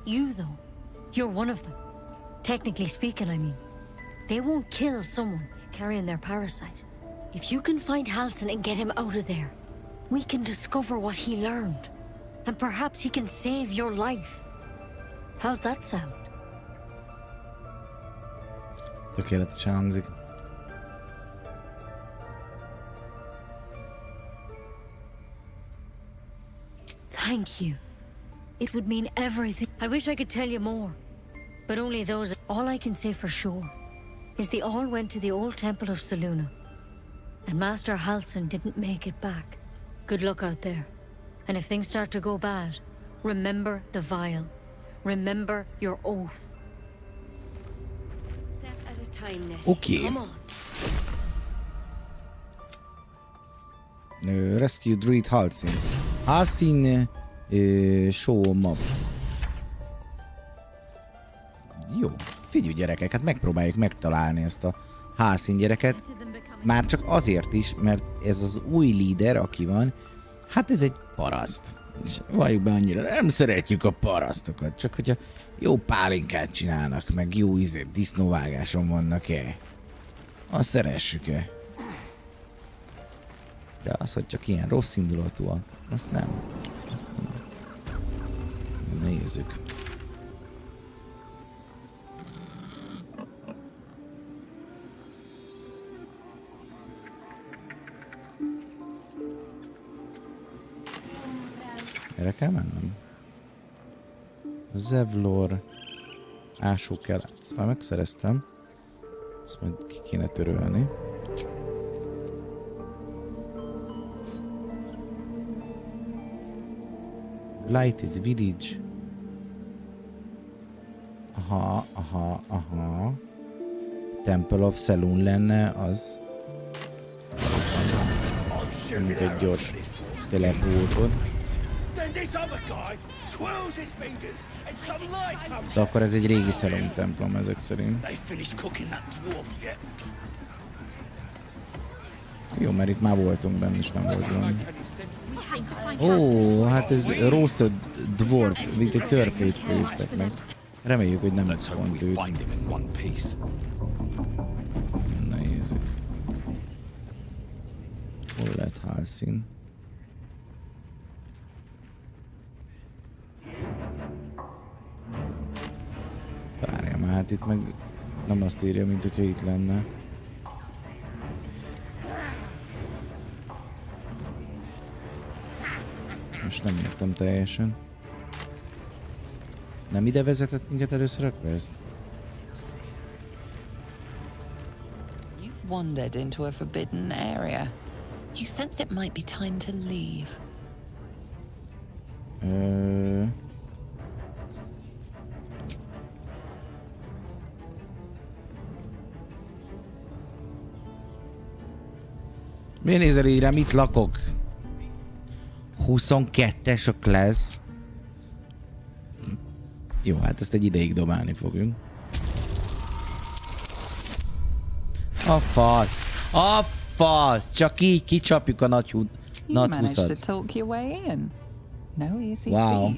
You, though, you're one of them. Technically speaking, I mean. They won't kill someone carrying their parasite. If you can find Halsin and get him out of there, we can discover what he learned. And perhaps he can save your life. How's that sound? Tökéletesen hangzik. Thank you. It would mean everything. I wish I could tell you more, but only those. All I can say for sure is they all went to the old temple of Selûne, and Master Halsin didn't make it back. Good luck out there. And if things start to go bad, remember the vial. Remember your oath. Step at a time, Nettie. Okay. Come on. Rescue Druid Halsin. Halsin show map. Jó. Figyelj gyerekek, hát megpróbáljuk megtalálni ezt a Halsin gyereket. Már csak azért is, mert ez az új líder, aki van, hát ez egy paraszt. És valljuk be, annyira nem szeretjük a parasztokat, csak hogyha jó pálinkát csinálnak, meg jó disznóvágáson vannak-e, azt szeressük-e. De az, hogy csak ilyen rossz indulatúak, azt nem. Nézzük. Erre kell mennem? Zevlor. Ásó kell. Ezt már megszereztem. Ezt majd ki kéne törölni. Blighted Village. Aha. Temple of Selûne lenne, az... Mint egy gyors telepultot. Szóval akkor ez egy régi Selûne templom ezek szerint. Jó, mert itt már voltunk benne, és nem volt valami. Ó, hát ez roasted dwarf, mint egy törpét főztek meg. Reméljük, hogy nem pont őt. Na nézzük. Hol lehet Halsin? Várjál már, hát itt meg nem azt írja, mint hogyha itt lenne. Most nem értem teljesen. Nem ide vezetett minket először a quest? You've wandered into a forbidden area. You sense it might be time to leave. Miért nézel így rám? Itt lakok. 22-es a class. Jó, hát ezt egy ideig dobálni fogunk. A fasz! A fasz! Csak így kicsapjuk a nagy húszat. Wow.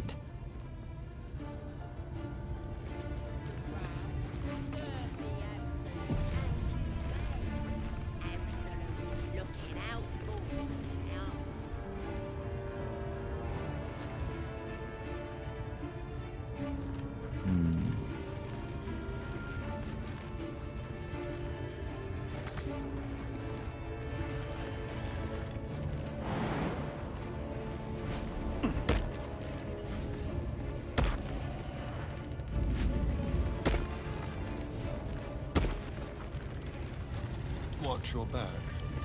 Watch your back.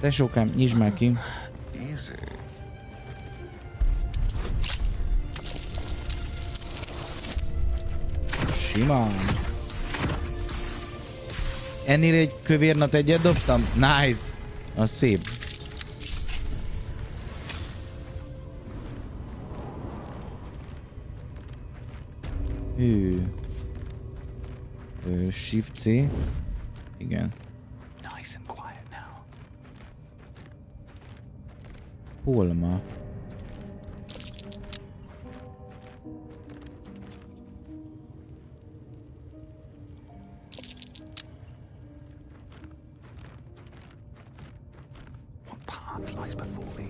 Tesókám, nyisd már ki. Simán. Ennél egy kövérnat egyet dobtam? Nice. Az szép. Hű. Shift C. Igen. Nice and quiet now. Polma. What path lies before me?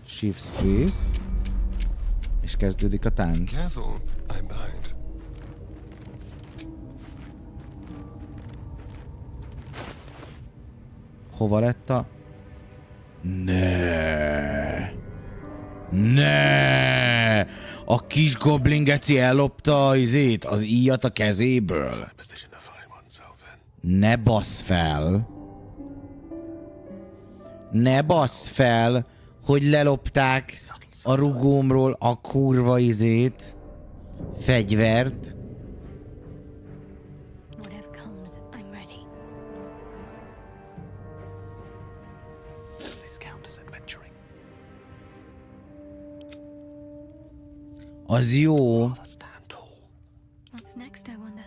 Shift Space. És kezdődik a tánc. Careful, I bite. Hova lett a... Ne! Ne! A kis goblin geci ellopta az íjat a kezéből. Ne bassz fel! Ne bassz fel, hogy lelopták a rugómról a kurva fegyvert. Whatever comes, I'm ready. Does this count as adventuring? Az jó. What's next, I wonder?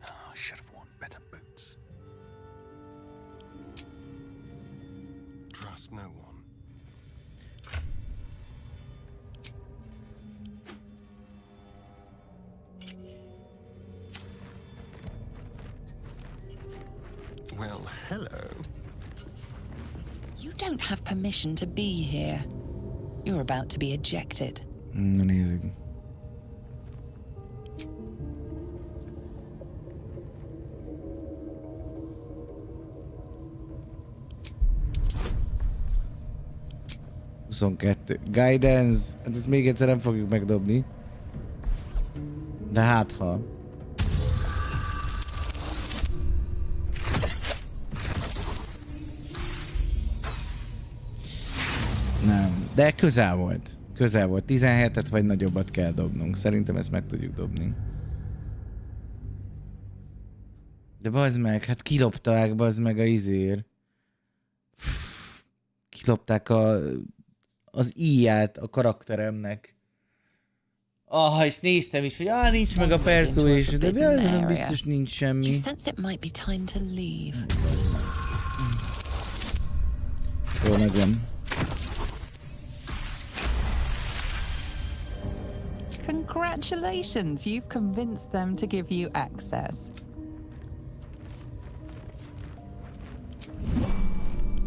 I should have worn better boots. Trust no one. Well, hello. You don't have permission to be here. You're about to be ejected. Na nézzük. Guidance. Hát ezt még egyszer nem fogjuk megdobni. De hát ha. Nem. De közel volt. Közel volt. 17-et vagy nagyobbat kell dobnunk. Szerintem ezt meg tudjuk dobni. De bazd meg, hát kilopták bazd meg a izér. Kilopták az íját a karakteremnek. És néztem is, hogy nincs meg a persuasion, de nem biztos nincs semmi. Jó, megvan. Congratulations, you've convinced them to give you access.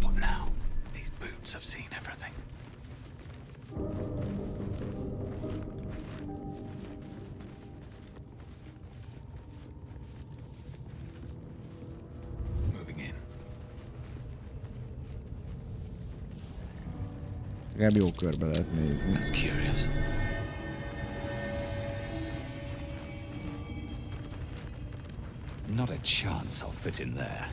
What now? These boots have seen everything. Moving in. Legalább jó körbe lehet nézni. That's curious. Not a chance I'll fit in there.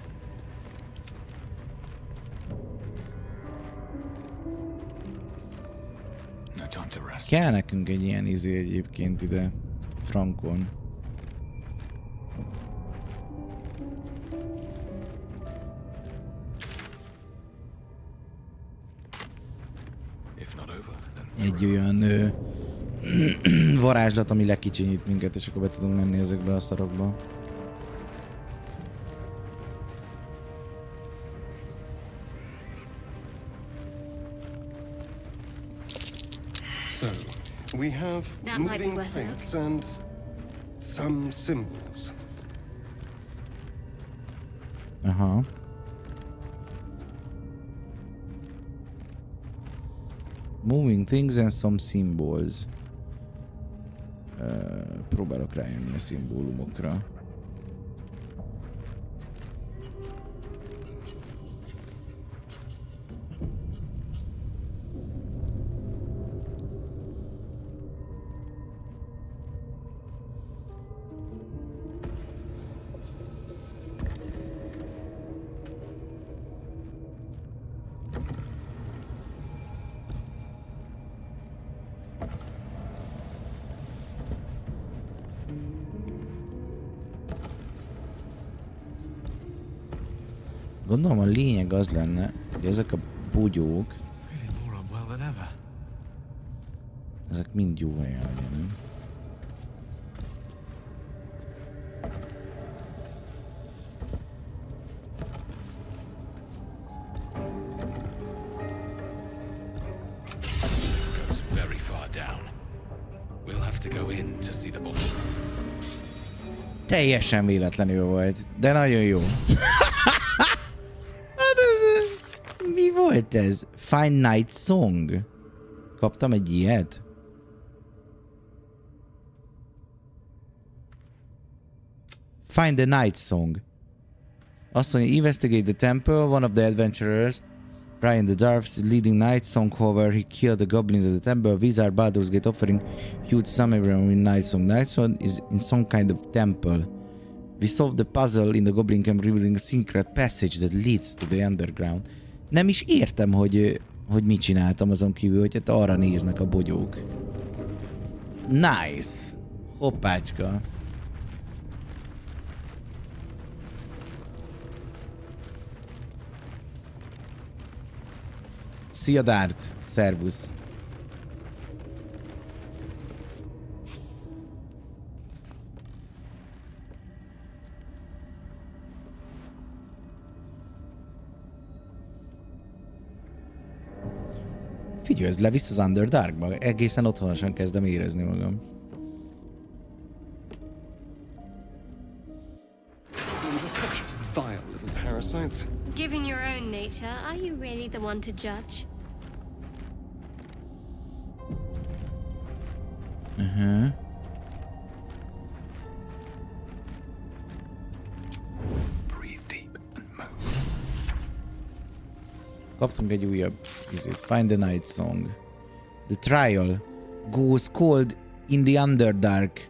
No time to rest. Kell nekünk egy ilyen izé egyébként ide, frankon. If not over, then Egy olyan varázslat, ami lekicsinyít minket, és akkor be tudunk menni ezekbe a szarokba. So, we have That might be moving worth a look. things and some symbols. Aha. Moving things and some symbols. Próbálok rájönni a szimbólumokra. Gondolom a lényeg az lenne, hogy ezek a bogyók... Ezek mind jó helyen legyenek. Very far down. We'll have to go in to see the boss. Teljesen véletlenül volt, de nagyon jó. Hát ez, mi volt ez? Fine Night Song? Kaptam egy ilyet? Find the Night Song. Azt mondja, investigate the temple, one of the adventurers, Brian the Dwarf's leading Night Song, however, he killed the goblins at the temple. A wizard Baldur's Gate offering huge sum everyone with Night Song. Night Song is in some kind of temple. We solved the puzzle in the goblin camp, revealing a secret passage that leads to the underground. Nem is értem, hogy mit csináltam azon kívül, hogy hát arra néznek a bogyók. Nice! Hoppácska! Szia Dart! Szervusz! Figyelj, ez levisz az Underdarkba. Egészen otthonosan kezdem érezni magam. Vile little parasites. Given your own nature, are you really the one to judge? Breathe deep and move. Kaptunk egy újabb izét. Find the Night Song. The trial goes cold in the Underdark.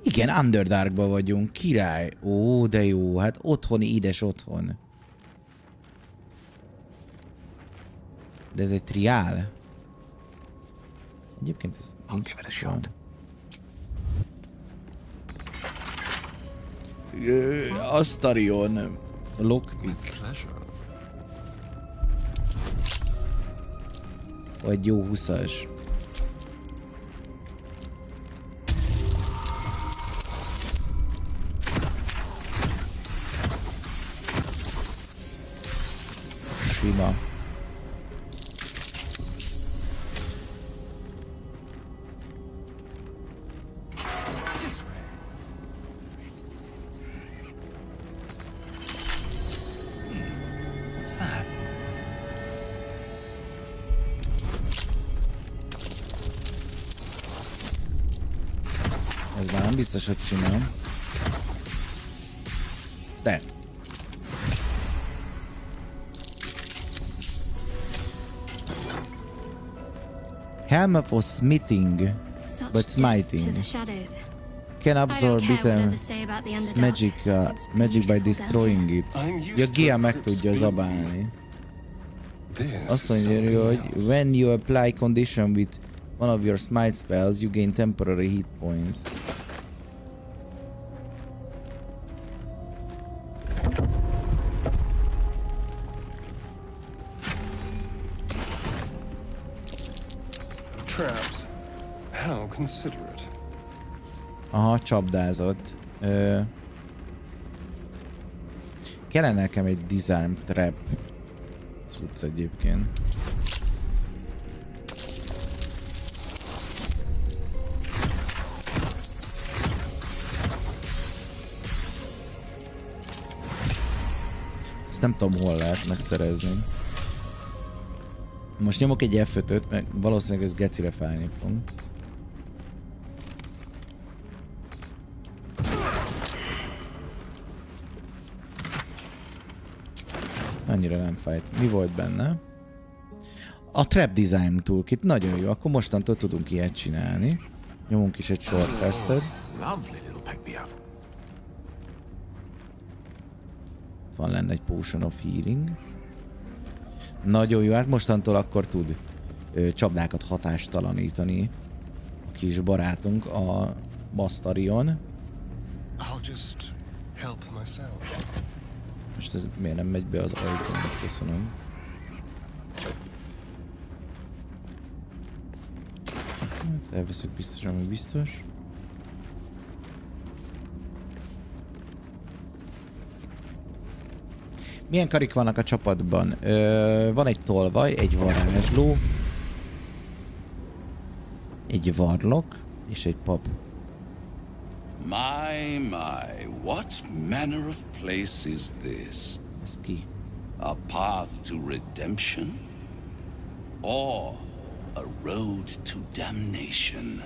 Igen, Underdarkba vagyunk. Király. Ó, de jó. Hát otthoni, édes otthon. De ez egy triál? Egyébként ez nincs shot. Astarion. Lockpick. Vagy jó 20-as. Sima. Ez már nem biztos, hogy csinál. De. Helm for smithing, but smiting. Can absorb it magic by destroying it. Ja, Gia meg tudja zabálni. Azt mondja, hogy when you apply condition with one of your smite spells, you gain temporary hit points. Traps. How considerate. Aha, csapdázott. Kellene nekem egy disarm trap cucc egyébként. Ezt nem tudom, hol lehet megszerezni. Most nyomok egy F5-öt, mert valószínűleg ez gecire fájni fog. Annyira nem fájt. Mi volt benne? A Trap Design Toolkit nagyon jó, akkor mostantól tudunk ilyet csinálni. Nyomunk is egy short testet. Van lenne egy Potion of Healing. Nagyon jó, hát mostantól akkor tud csapdákat hatástalanítani a kis barátunk, a Bastarion. I'll just help myself. Most ez miért nem megy be az ajtónak? Köszönöm. Hát elveszünk biztos, ami biztos. Milyen karik vannak a csapatban? Van egy tolvaj, egy varázsló, egy varlok és egy pap. My, what manner of place is this? Ez ki? A path to redemption? Or a road to damnation?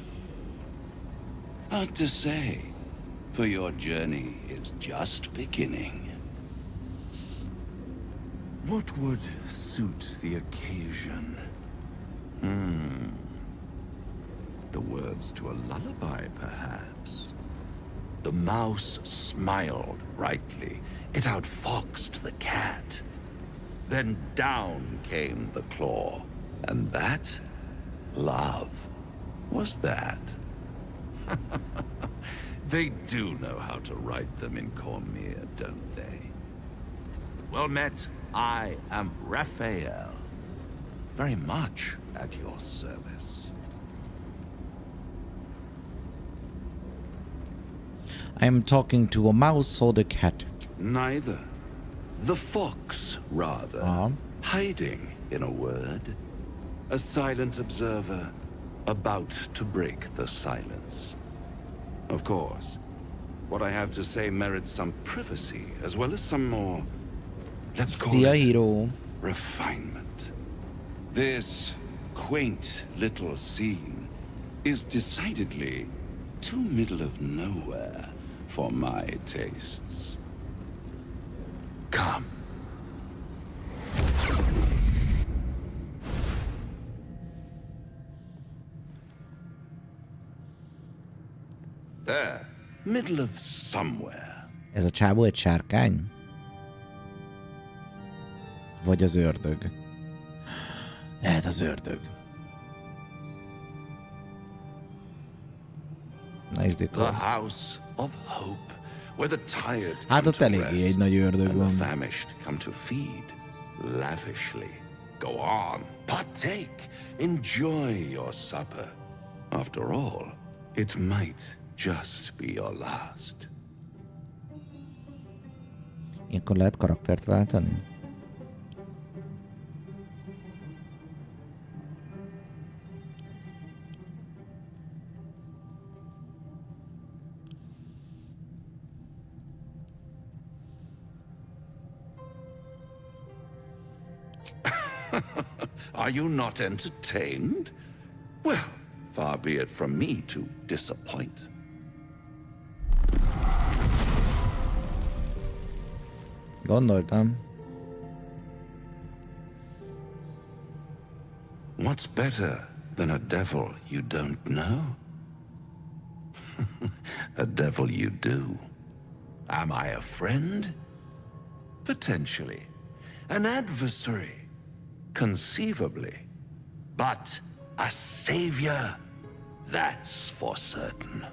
Hard to say, for your journey is just beginning. What would suit the occasion? The words to a lullaby, perhaps? The mouse smiled brightly. It outfoxed the cat. Then down came the claw. And that, love, was that. They do know how to write them in Cormier, don't they? Well met. I am Raphael. Very much at your service. I am talking to a mouse or the cat? Neither. The fox, rather. Hiding, in a word. A silent observer, about to break the silence. Of course, what I have to say merits some privacy, as well as some more, let's call it refinement. This quaint little scene is decidedly too middle of nowhere for my tastes. Come. There, middle of somewhere. Ez a csávó egy sárkány? Vagy az ördög? Lehet az ördög. The house of hope, where the tired hát ott eléggé egy nagy ördög van. and the famished come to feed lavishly. Go on, partake, enjoy your supper. After all, it might just be your last. Ilyenkor lehet karaktert váltani? Are you not entertained? Well, far be it from me to disappoint. Gondoltam. What's better than a devil you don't know? A devil you do. Am I a friend? Potentially. An adversary? Conceivably. But a savior? That's for certain.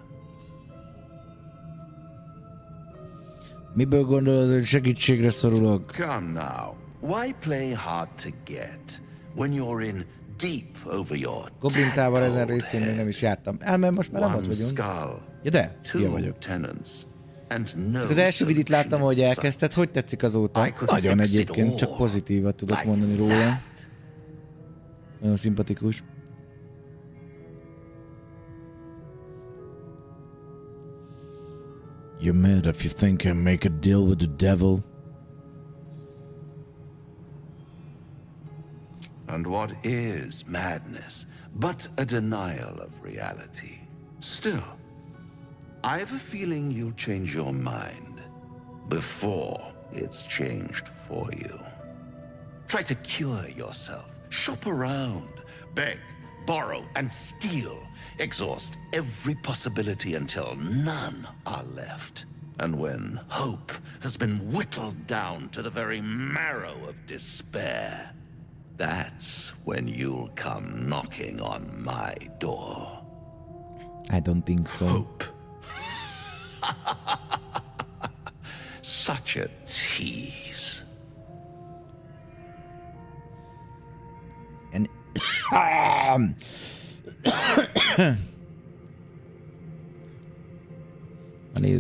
Miből gondolod, hogy segítségre szorulok? Come now. Why play hard to get when you're in deep over your Goblintával ezen részén még nem is jártam. Mert most már nem ott vagyunk. Ja de, ilyen vagyok. Csak az első videót láttam, hogy elkezdted. Hogy tetszik azóta? Nagyon egyébként, csak pozitívat tudok mondani róla. Nagyon szimpatikus. You're mad if you think I make a deal with the devil. And what is madness but a denial of reality? Still, I have a feeling you'll change your mind before it's changed for you. Try to cure yourself. Shop around. Beg, borrow, and steal. Exhaust every possibility until none are left. And when hope has been whittled down to the very marrow of despair, that's when you'll come knocking on my door. I don't think so. Hope. Such a tease.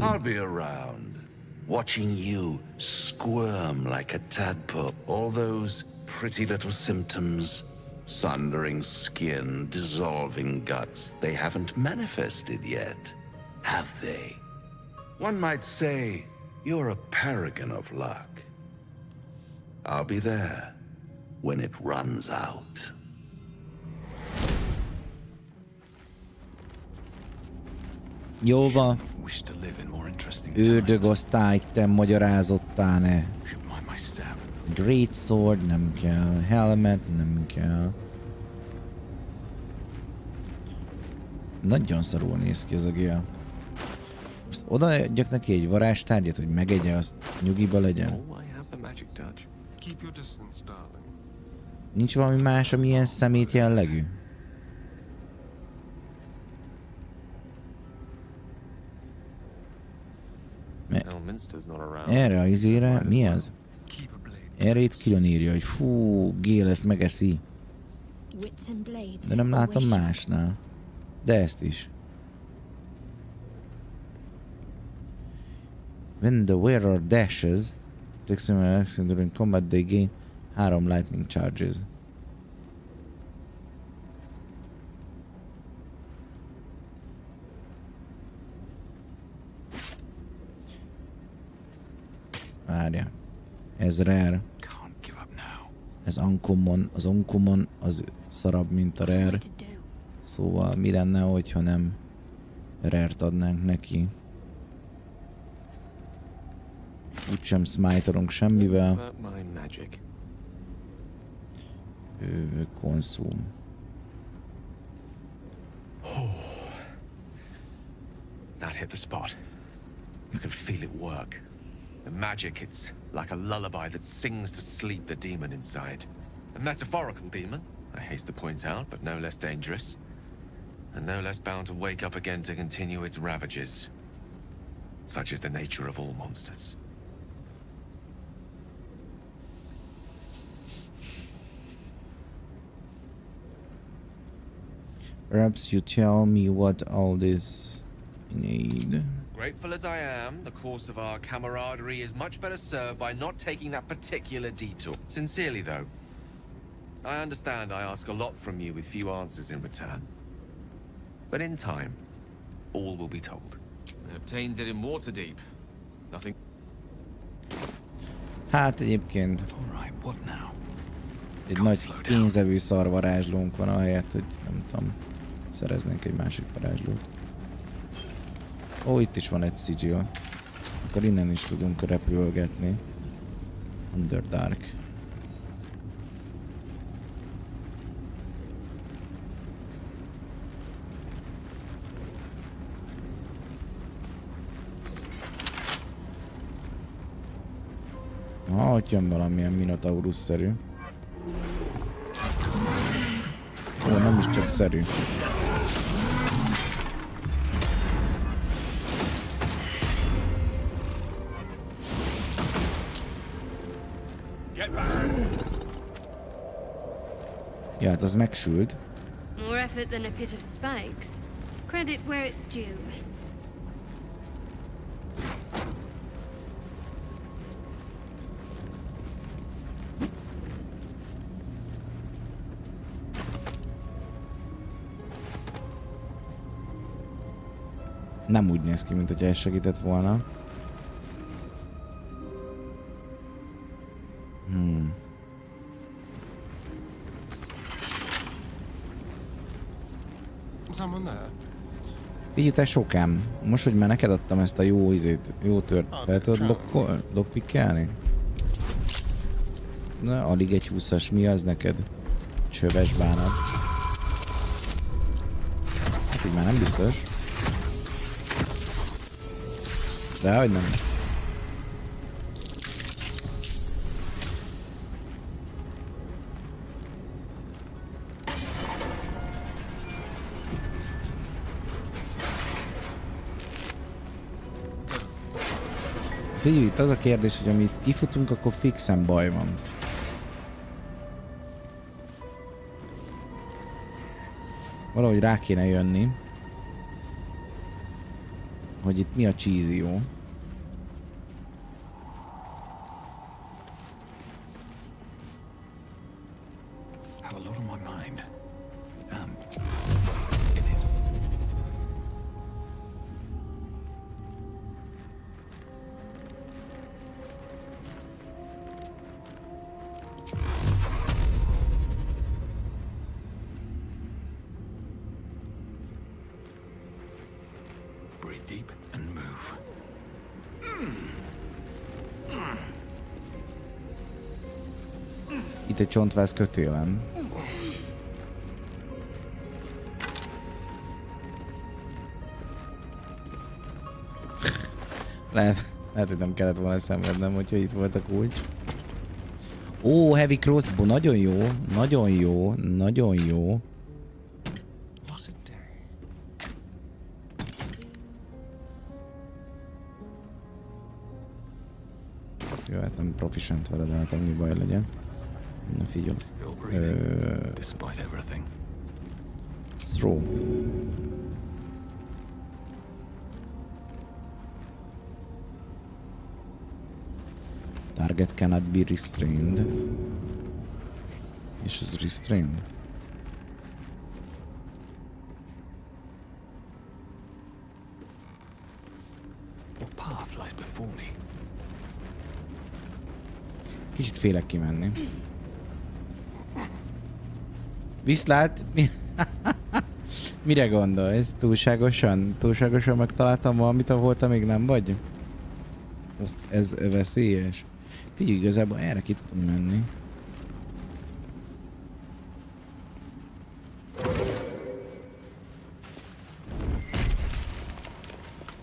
I'll be around, watching you squirm like a tadpole. All those pretty little symptoms, sundering skin, dissolving guts, they haven't manifested yet, have they? One might say you're a paragon of luck. I'll be there when it runs out. Jó van. Ördögosztály, te magyarázottál ne. Great sword nem kell. Helmet nem kell. Nagyon szarul néz ki ez a gél. Most odaadjak neki egy varázstárgyat, hogy megegye, azt nyugiba legyen. Nincs valami más, ami ilyen szemét jellegű? Erre a izére, mi ez? Erre itt külön írja, hogy fú, Gél ezt megeszi. De nem látom másnál. De ezt is. When the wearer dashes, takes an action during combat, they gain 3 lightning charges. Várja. Ez rare. Ez uncommon. Az uncommon az szarabb, mint a rare. Szóval mi lenne, hogyha nem rare-t adnánk neki? Úgysem smite-olunk semmivel. Consume. That hit the spot. You can feel it work. The magic, it's like a lullaby that sings to sleep the demon inside. A metaphorical demon, I haste to point out, but no less dangerous. And no less bound to wake up again to continue its ravages. Such is the nature of all monsters. Perhaps you tell me what all this need. Grateful as I am, the course of our camaraderie is much better served by not taking that particular detour. Sincerely, though, I understand I ask a lot from you with few answers in return. But in time, all will be told. I obtained it in Waterdeep. Nothing. Hát egyébként egy nagy pénzevű szar varázslónk van, ahelyett, hogy nem tudom, szereznénk egy másik varázslót. Ó, itt is van egy sigil. Akkor innen is tudunk repülgetni. Underdark. Ott jön valamilyen minotaurus-szerű. Ó, nem is csak szerű. Ja, hát az megsült. More effort than a pit of spikes. Credit where it's due. Nem úgy néz ki, mint hogy elsegített volna. Figyelj, te sokám. Most, hogy már neked adtam ezt a jó izét, jó tört, fel tudod lockpickelni? Na, alig egy 20-as, mi az neked? Csöves bánat. Hát így már nem biztos. Dehogy nem. Figyelj, itt az a kérdés, hogy amit kifutunk, akkor fixen baj van. Valahogy rá kéne jönni, hogy itt mi a cheesy-jó. Itt egy csontváz kötélem. Lehet, hogy nem kellett volna szenvednem, hogyha itt volt a kulcs. Ó, heavy crossbow, nagyon jó, nagyon jó, nagyon jó. Jó, hát nem proficient vele, de hát annyi baj legyen. Na figyelj. Throw. Target cannot be restrained. És ez restrained. What path lies before me? Kicsit félek kimenni. Viszlát? Mire gondolsz? Túlságosan megtaláltam valamit, ahol te még nem vagy? Azt ez veszélyes. Figyelj, igazából erre ki tudunk menni.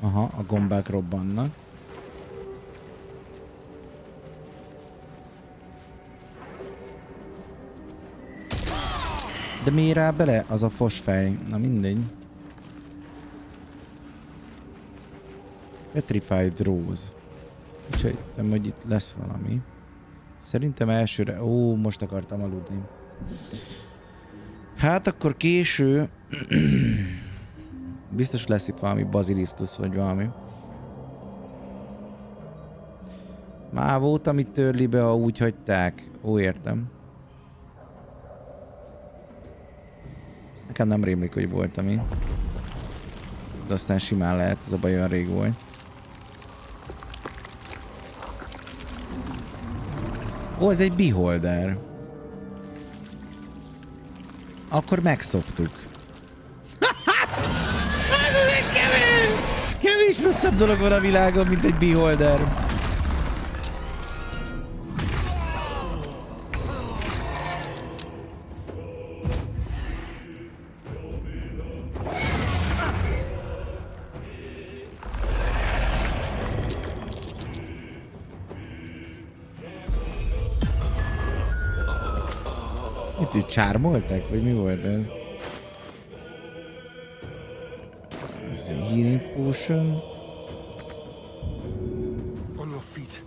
Aha, a gombák robbannak. De miért rá bele az a fosfej? Na mindegy. Petrified Rose. Úgyhogy nem, hogy itt lesz valami. Szerintem elsőre... Ó, most akartam aludni. Hát akkor késő... Biztos lesz itt valami baziliszkusz vagy valami. Már volt, amit törli be, ha úgy hagyták. Ó, értem. Nekem nem rémlik, hogy voltam én. De aztán simán lehet, ez a baj olyan rég volt. Ó, ez egy beholder. Akkor megszoktuk. Hát ez egy kevés rosszabb dolog van a világon, mint egy beholder. Itt csármoltak? Vagy mi volt ez? Ez healing potion. On your feet.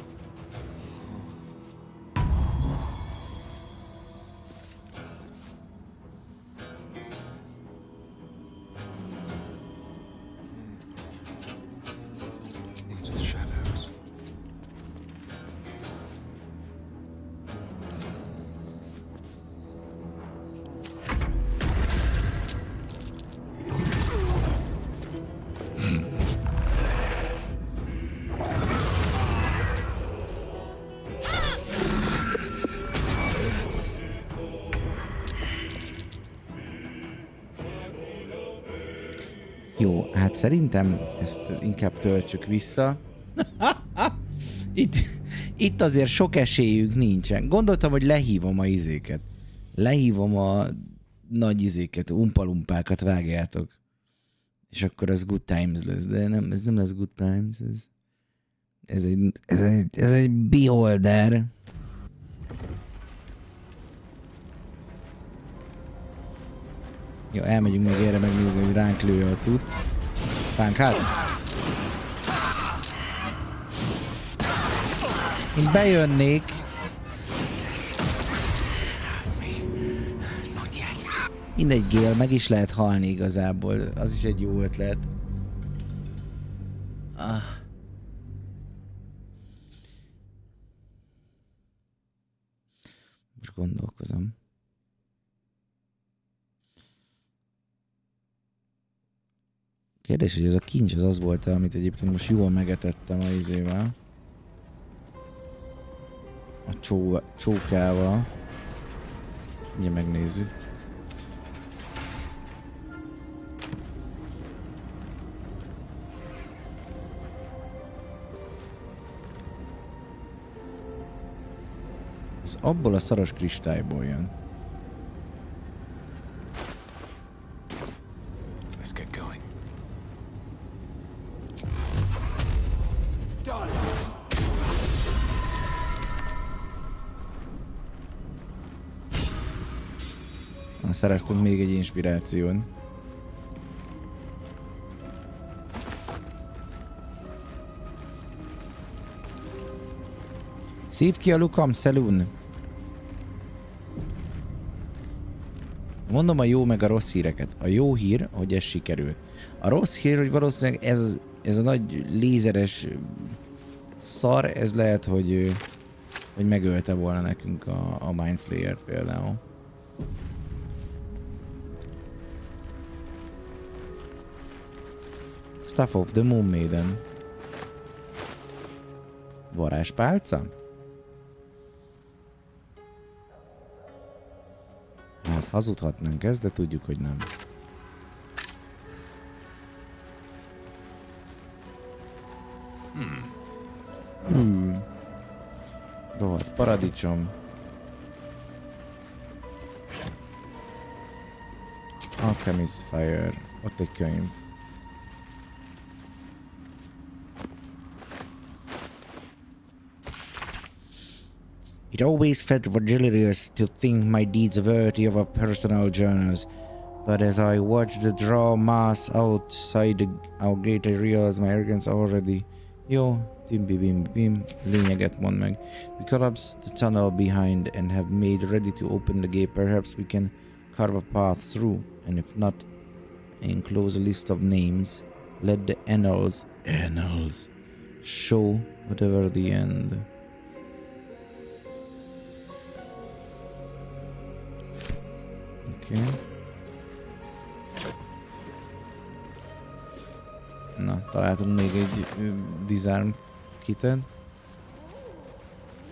Into the shadows. Jó, hát szerintem ezt inkább töltsük vissza. Itt azért sok esélyünk nincsen. Gondoltam, hogy lehívom a izéket. Lehívom a nagy izéket, umpalumpákat vágjátok. És akkor az good times lesz, de nem, ez nem lesz good times. Ez egy beholder. Jó, elmegyünk még erre megnézni, hogy ránk lője a cucc. Ránk hát? Én bejönnék. Mindegy, Gél, meg is lehet halni igazából. Az is egy jó ötlet. Most gondolkozom. Kérdés, hogy ez a kincs az volt, amit egyébként most jól megetettem a izével. A csókával. Ugye megnézzük. Ez abból a szaros kristályból jön. Let's get going. Szereztünk még egy inspiráción. Szívd ki a lukam, Szelun! Mondom a jó meg a rossz híreket. A jó hír, hogy ez sikerült. A rossz hír, hogy valószínűleg ez a nagy lézeres szar, ez lehet, hogy megölte volna nekünk a Mind Flayer-t például. Stuff of the Moon Maiden. Varázspálca? Hát hazudhatnánk ezt, de tudjuk, hogy nem. Rohadt paradicsom. Alchemist Fire. Ott egy könyv. It always felt vigilarious to think my deeds worthy of a personal journals, but as I watched the draw mass outside our gate, I realized my arrogance already. Jó, bim, lényeget mond meg. We collapsed the tunnel behind and have made ready to open the gate. Perhaps we can carve a path through, and if not, enclose a list of names. Let the annals show whatever the end. Okay. Na, találtunk még egy design kitet.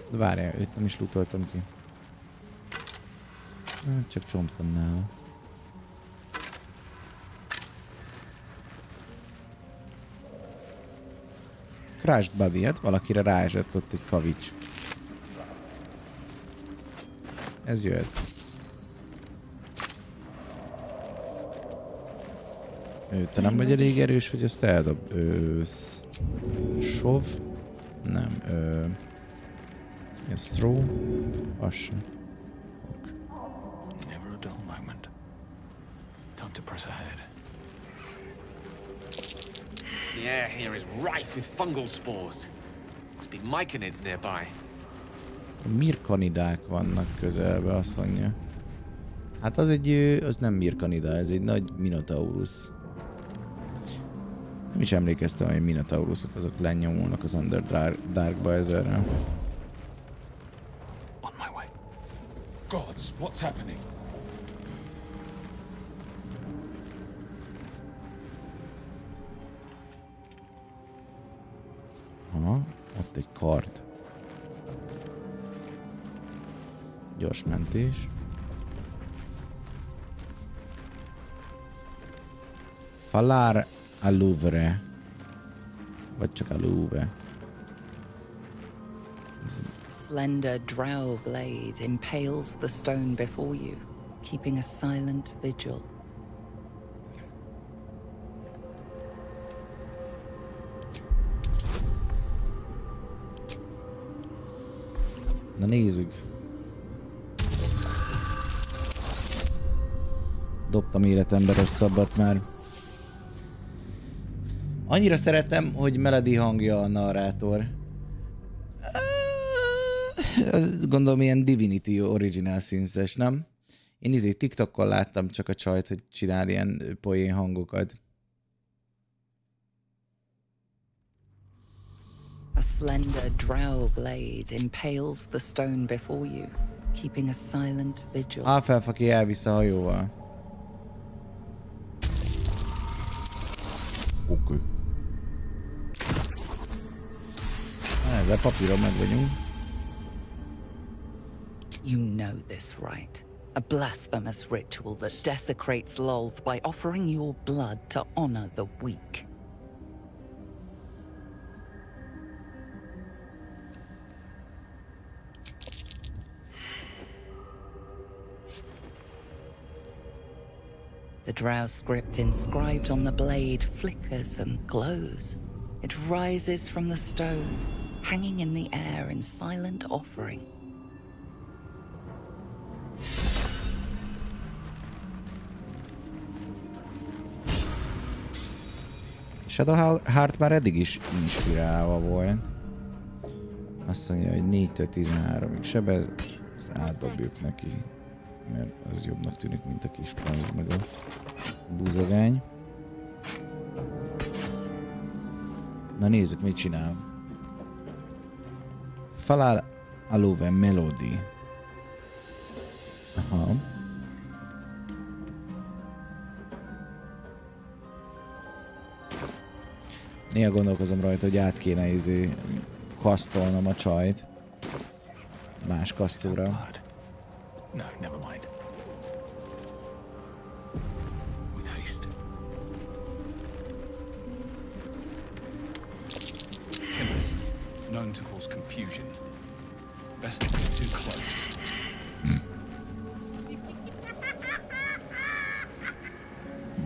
De várjál, őt nem is lootoltam ki. Csak csont van nála. Crashed Buddy, hát valakire ráesett ott egy kavics. Ez jöhet. Te nem vagy elég erős, hogy ezt eldob. Shove? Nem. Ez throw? Az sem. Never a dull moment. Time to press ahead. The air here is rife with fungal spores. Must be myconids nearby. Mirkanidák vannak közelbe, azt mondja. Hát az nem mirkanida, ez egy nagy minotaurus. Nem is emlékeztem, hogy minotaurusok azok lenyomulnak az Underdarkba ezerre. On my way. Gods, what's happening? Aha, ott egy kard. Gyors mentés. Falar a Louvre. Vagy csak a Louvre. Slender drow blade impales the stone before you, keeping a silent vigil. Na nézzük. Dobtam életembe rosszabbat már. Annyira szeretem, hogy Melody hangja a narrátor. Azt gondolom ilyen Divinity Original Sins-es, nem? Én TikTokon láttam csak a csajt, hogy csinál ilyen poén hangokat. A slender drow blade impales the stone before you, keeping a silent vigil. Felfaki elvisz a hajóval. Oké. Ezzel papíron meg vagyunk. You know this, right? A blasphemous ritual that desecrates Lolth by offering your blood to honor the weak. The drow script inscribed on the blade flickers and glows. It rises from the stone, hanging in the air in silent offering. Shadowheart már eddig is inspirálva volt. Azt mondja, hogy 4-től 13-ig sebez, ezt átdobjuk neki, mert az jobbnak tűnik, mint a kis panz meg a búzagány. Na nézzük, mit csinál. Falál alove melody. Aha. Néha gondolkozom rajta, hogy át kéne kasztolnom a csajt. Más kasztóra. No, never mind. With haste. Tempests, known to cause confusion. Best not get too close.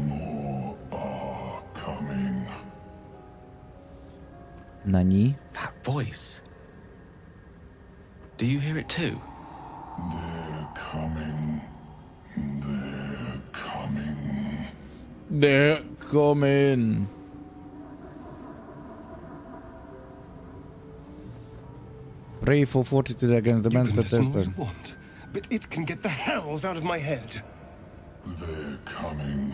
More are coming. Nani? That voice. Do you hear it too? They're coming. They're coming. They're coming. Pray for fortitude against the mental test. But it can get the hells out of my head. They're coming.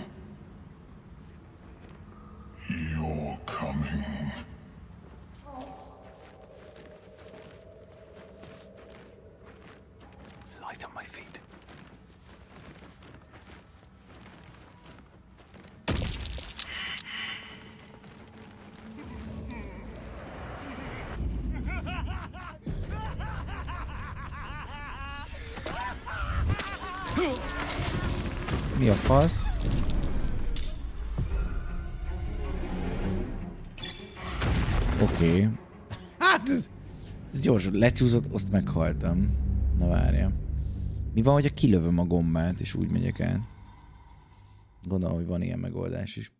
You're coming. Light on my feet. Mi a fasz? Oké. Hát ez gyors, lecsúszott, azt meghaltam. Na várjál. Mi van, hogyha kilövöm a gombát, és úgy megyek el? Gondolom, hogy van ilyen megoldás is.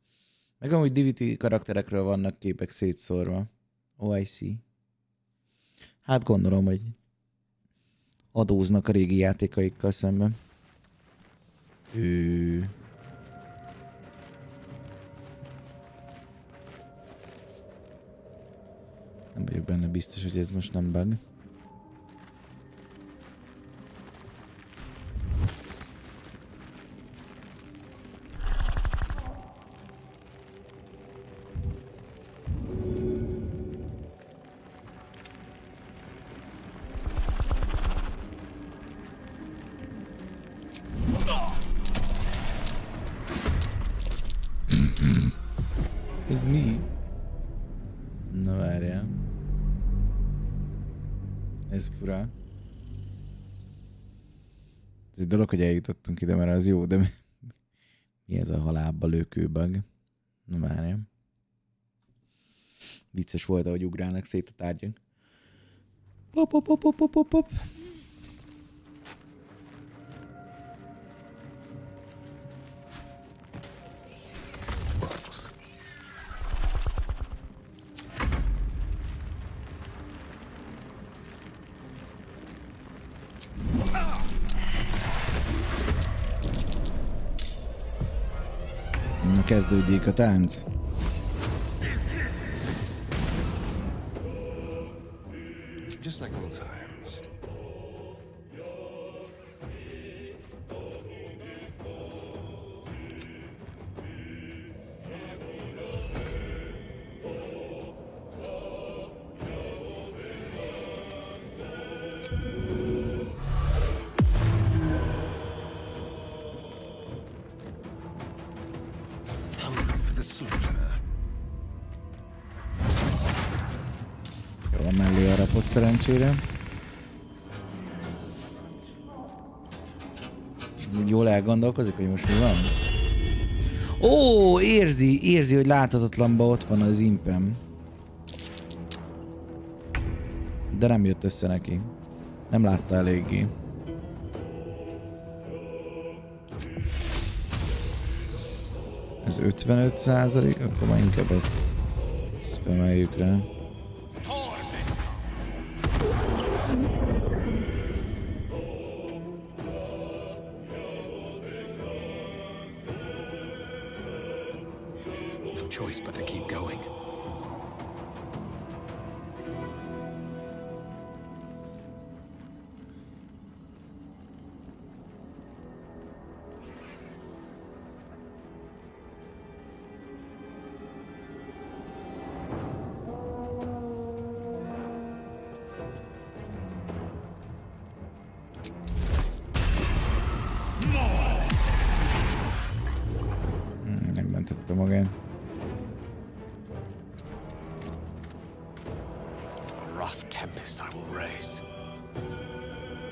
Meg amúgy DVT karakterekről vannak képek szétszórva. Oh, I see. Hát gondolom, hogy adóznak a régi játékaikkal szemben. Nem vagyok benne biztos, hogy ez most nem bug. Ez mi? Na várjál. Ez fura. Ez egy dolog, hogy eljutottunk ide, mert az jó, de mi ez a halálba lökő bug? Na várjál. Vicces volt, ahogy ugrálnak szét a tárgyak. Pop, pop, pop, pop, pop, pop. Na kezdődik a tánc. Just like old times. Jó, mellé harapott szerencsére. Jól elgondolkozik, hogy most mi van? Ó, érzi, hogy láthatatlanban ott van az impem. De nem jött össze neki. Nem látta eléggé. Ez 55%, akkor már inkább ezt spameljük rá. Choice but to keep going. Megmentette magát.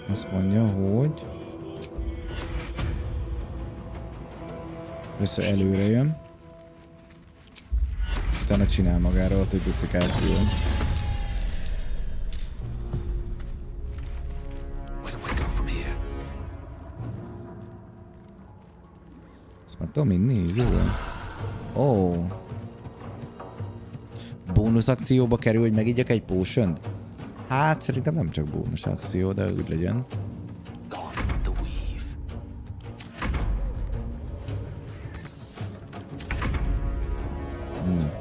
Azt mondja, hogy először előre jön, és utána csinál magára a duplikációt. Azt már tudom inni, így jó? Ó. Bónusz akcióba kerül, hogy megígyek egy potion-t? Hát szerintem nem csak bónusz akció, de úgy legyen. Na.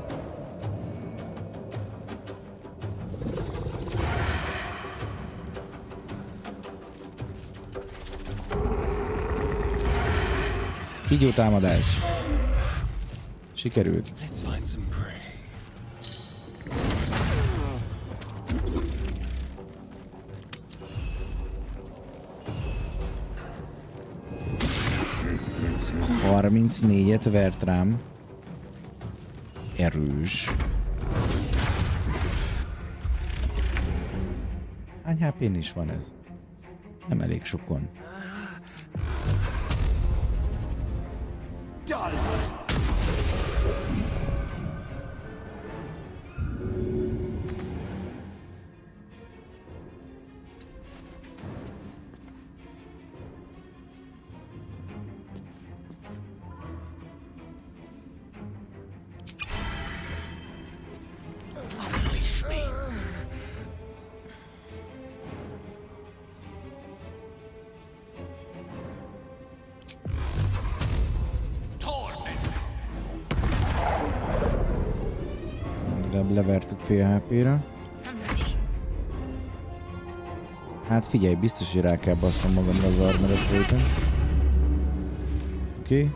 Kígyó támadás. Sikerült. Ez 34-et vert rám. Erős. Hány HP-n is van ez? Nem elég sokon. Levertük fél HP-re. Hát figyelj, biztos, hogy rá kell basszom magamra az armoret folyton. Oké.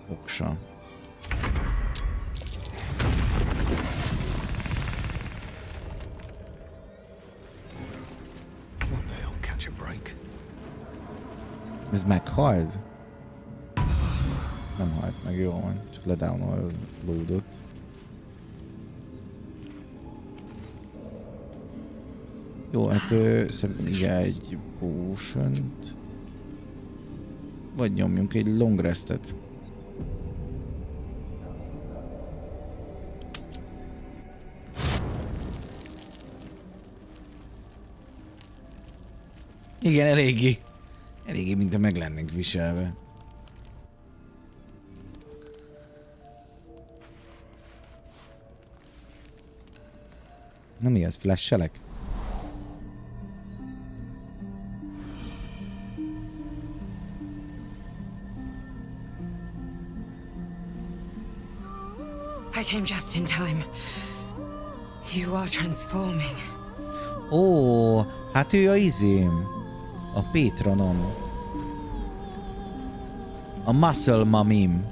Oksa. Ez meghalt? Nem halt meg, jó van. Csak ledownloadott. Jó, hát szerintem igen, egy potion-t. Vagy nyomjunk egy long restet. Igen, eléggé. Eléggé, mintha meg lennénk viselve. Na mi az? Flashelek? I came just in time. You are transforming. Ó, hát ő a izém. A Patronom. A Muscle Mamim.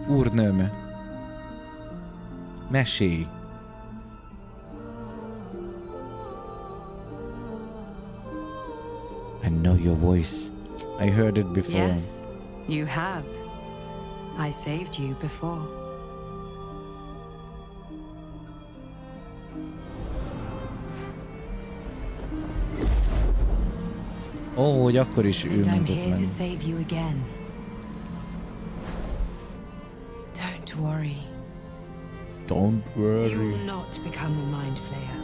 Úrnőm. Mesélj. I know your voice. I heard it before. Yes, you have. I saved you before. Ó, hogy akkor is ő And I'm mondott here meg. to save you again. Don't worry. Don't worry. You will not become a mind flayer.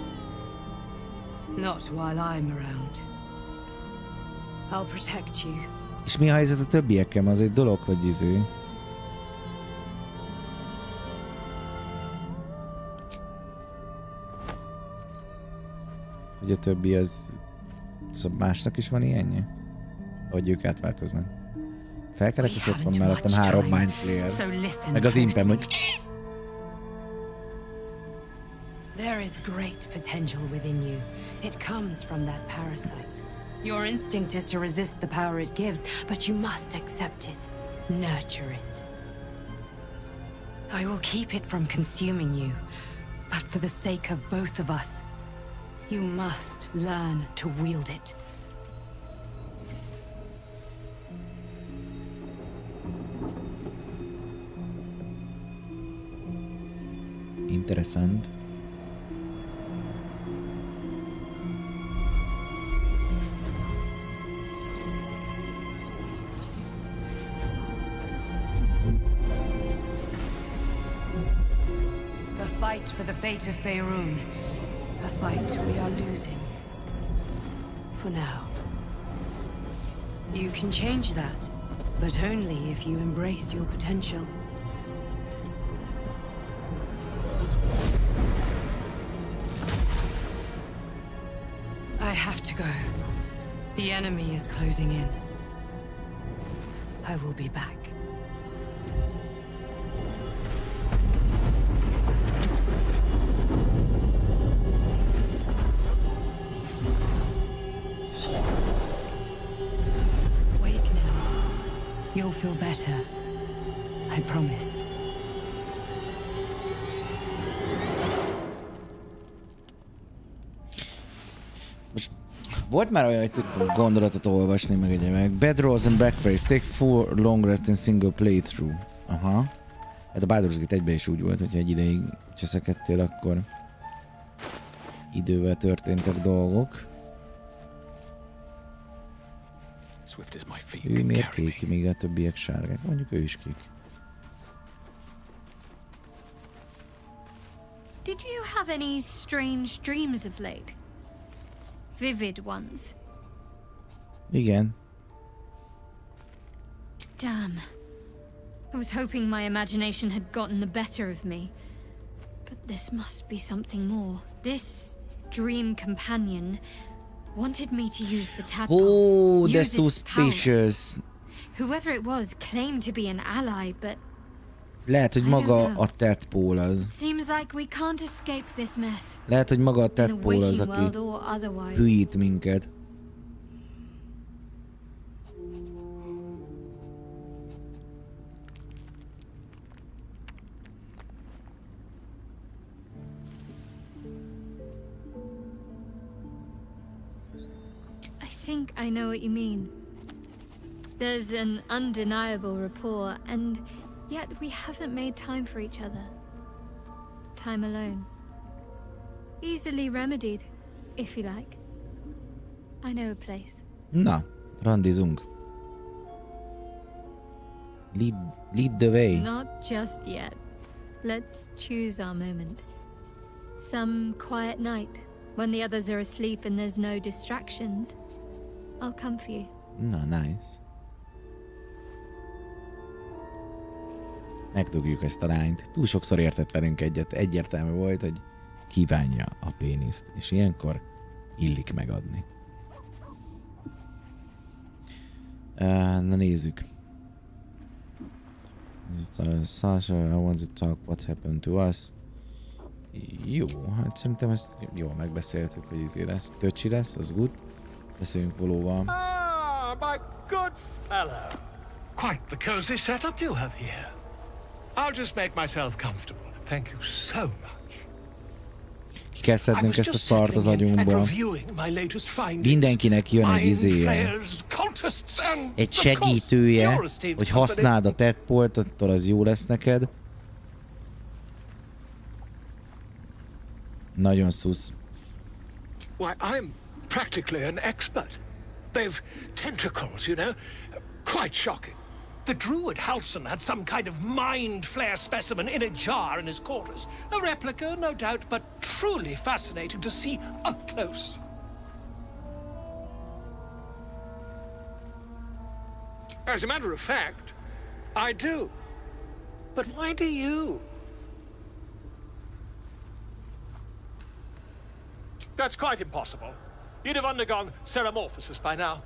Not while I'm around. I'll protect you. És mi a helyzet a többiekkel? Az egy dolog, hogy hogy a többi az... Szóval másnak is van ilyenje? Hogy ők átváltoznak. Felkelek, és ott van mellettem 3 mind flayer. Meg az impem, hogy... There is great potential within you. It comes from that parasite. Your instinct is to resist the power it gives, but you must accept it. Nurture it. I will keep it from consuming you, but for the sake of both of us, you must learn to wield it. Interessant. The fight for the fate of Faerun. A fight we are losing. For now. You can change that, but only if you embrace your potential. I have to go. The enemy is closing in. I will be back. You'll feel better. I promise. Most volt már olyan, hogy tudtunk gondolatot olvasni, meg egyébként. Bad rolls and backface. Take 4 long rest in single playthrough. Aha. Hát a Baldur's Gate 1-ben is úgy volt, hogyha egy ideig cseszekedtél, akkor idővel történtek dolgok. Ő miért kék, még a többiek sárgák? Mondjuk ő is kék. Did you have any strange dreams of late? Vivid ones? Igen. Damn. I was hoping my imagination had gotten the better of me. But this must be something more. This dream companion wanted me to use the tadpole. Oh, they're use its suspicious. power. Whoever it was claimed to be an ally, but Lehet, hogy maga a tadpole az. seems like we can't escape this mess. Lehet, hogy maga a In the tadpole az, waking world aki or otherwise. hülyít minket. I think I know what you mean. There's an undeniable rapport, and yet we haven't made time for each other. Time alone. Easily remedied, if you like. I know a place. Na, randizunk. Lead the way. Not just yet. Let's choose our moment. Some quiet night, when the others are asleep and there's no distractions. I'll come for you. Na, nice. Megdugjuk ezt a lányt. Túl sokszor értett velünk egyet. Egyértelmű volt, hogy kívánja a péniszt. És ilyenkor illik megadni. Na nézzük. Sasha, I want to talk what happened to us. Jó, hát szerintem ezt jól megbeszéltük, hogy izé lesz. Töcsi lesz, az good. Beszéljünk valóban. Ah, my good fellow. Quite the cozy setup you have here. I'll just make myself comfortable. Thank you so much. Ki kell szednünk ezt a szart az agyunkból. Mindenkinek jön egy izéje. Egy segítője, hogy használd a tedpolt, attól az jó lesz neked. Nagyon szusz. Why, I'm practically an expert. They've tentacles, you know? Quite shocking. The druid Halson had some kind of mind flare specimen in a jar in his quarters. A replica, no doubt, but truly fascinating to see up close. As a matter of fact, I do. But why do you? That's quite impossible. You'd have undergone ceramorphosis by now.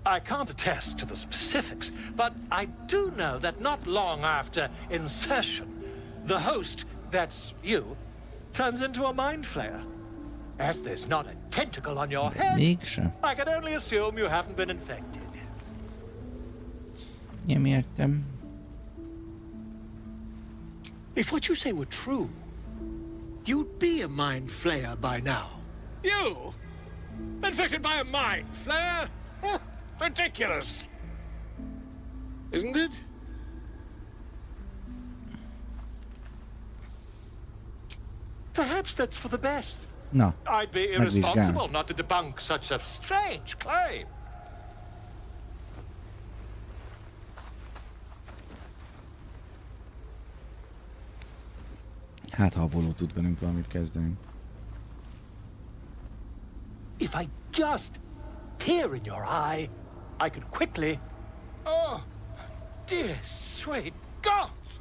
I can't attest to the specifics, but I do know that not long after insertion, the host, that's you, turns into a mind flayer. As there's not a tentacle on your head, I can only assume you haven't been infected. Nem értem. If what you say were true, you'd be a mind flayer by now. You? Infected by a mind flayer? Ridiculous. Isn't it? Perhaps that's for the best. Na, I'd be irresponsible not to debunk such a strange claim. Hát, ha a Voló tud velünk valamit kezdeni. If I just peer in your eye, I could quickly... Oh, dear sweet gods!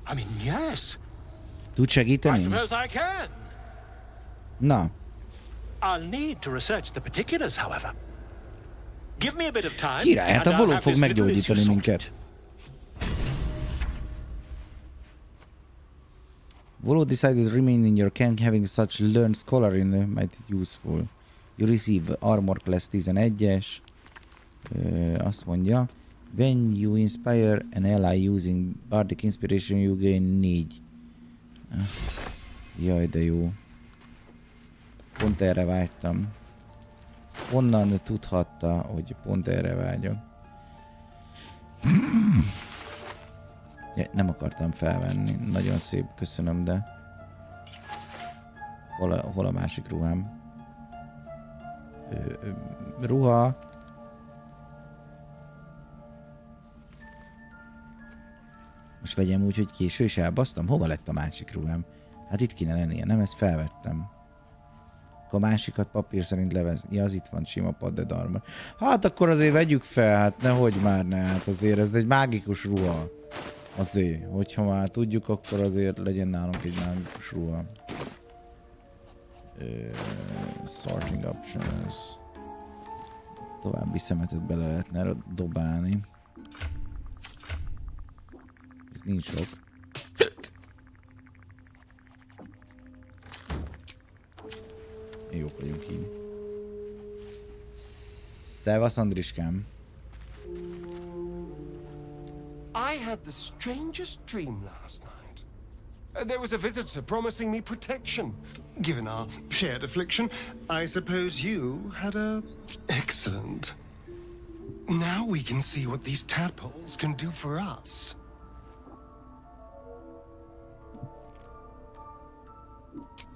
I mean, yes. Tud segíteni? I suppose I can. Na. I'll need to research the particulars, however. Give me a bit of time. Király, hát a Voló fog meggyógyítani minket. Volo decided to remain in your camp, having such learned scholar in might be useful. You receive armor class 11-es. Azt mondja, when you inspire an ally using bardic inspiration, you gain 4. Jaj, de jó. Pont erre vágytam. Honnan tudhatta, hogy pont erre vágyok? Ja, nem akartam felvenni. Nagyon szép, köszönöm, de... Hol a másik ruhám? Ruha... Most vegyem úgy, hogy késő is elbasztam? Hova lett a másik ruhám? Hát itt kéne lennie, nem? Ezt felvettem. Akkor a másikat papír szerint levez... Ja, az itt van, sima padded armor. Hát akkor azért vegyük fel, hát nehogy már ne, hát azért ez egy mágikus ruha. Azért, hogyha már tudjuk, akkor azért legyen nálunk egy mágikus ruha. Sorting options. További szemetet bele lehetne dobálni. Itt nincs sok. Jók vagyunk így. Szevasz, Andriskám. I had the strangest dream last night. There was a visitor promising me protection. Given our shared affliction, I suppose you had a... Excellent. Now we can see what these tadpoles can do for us.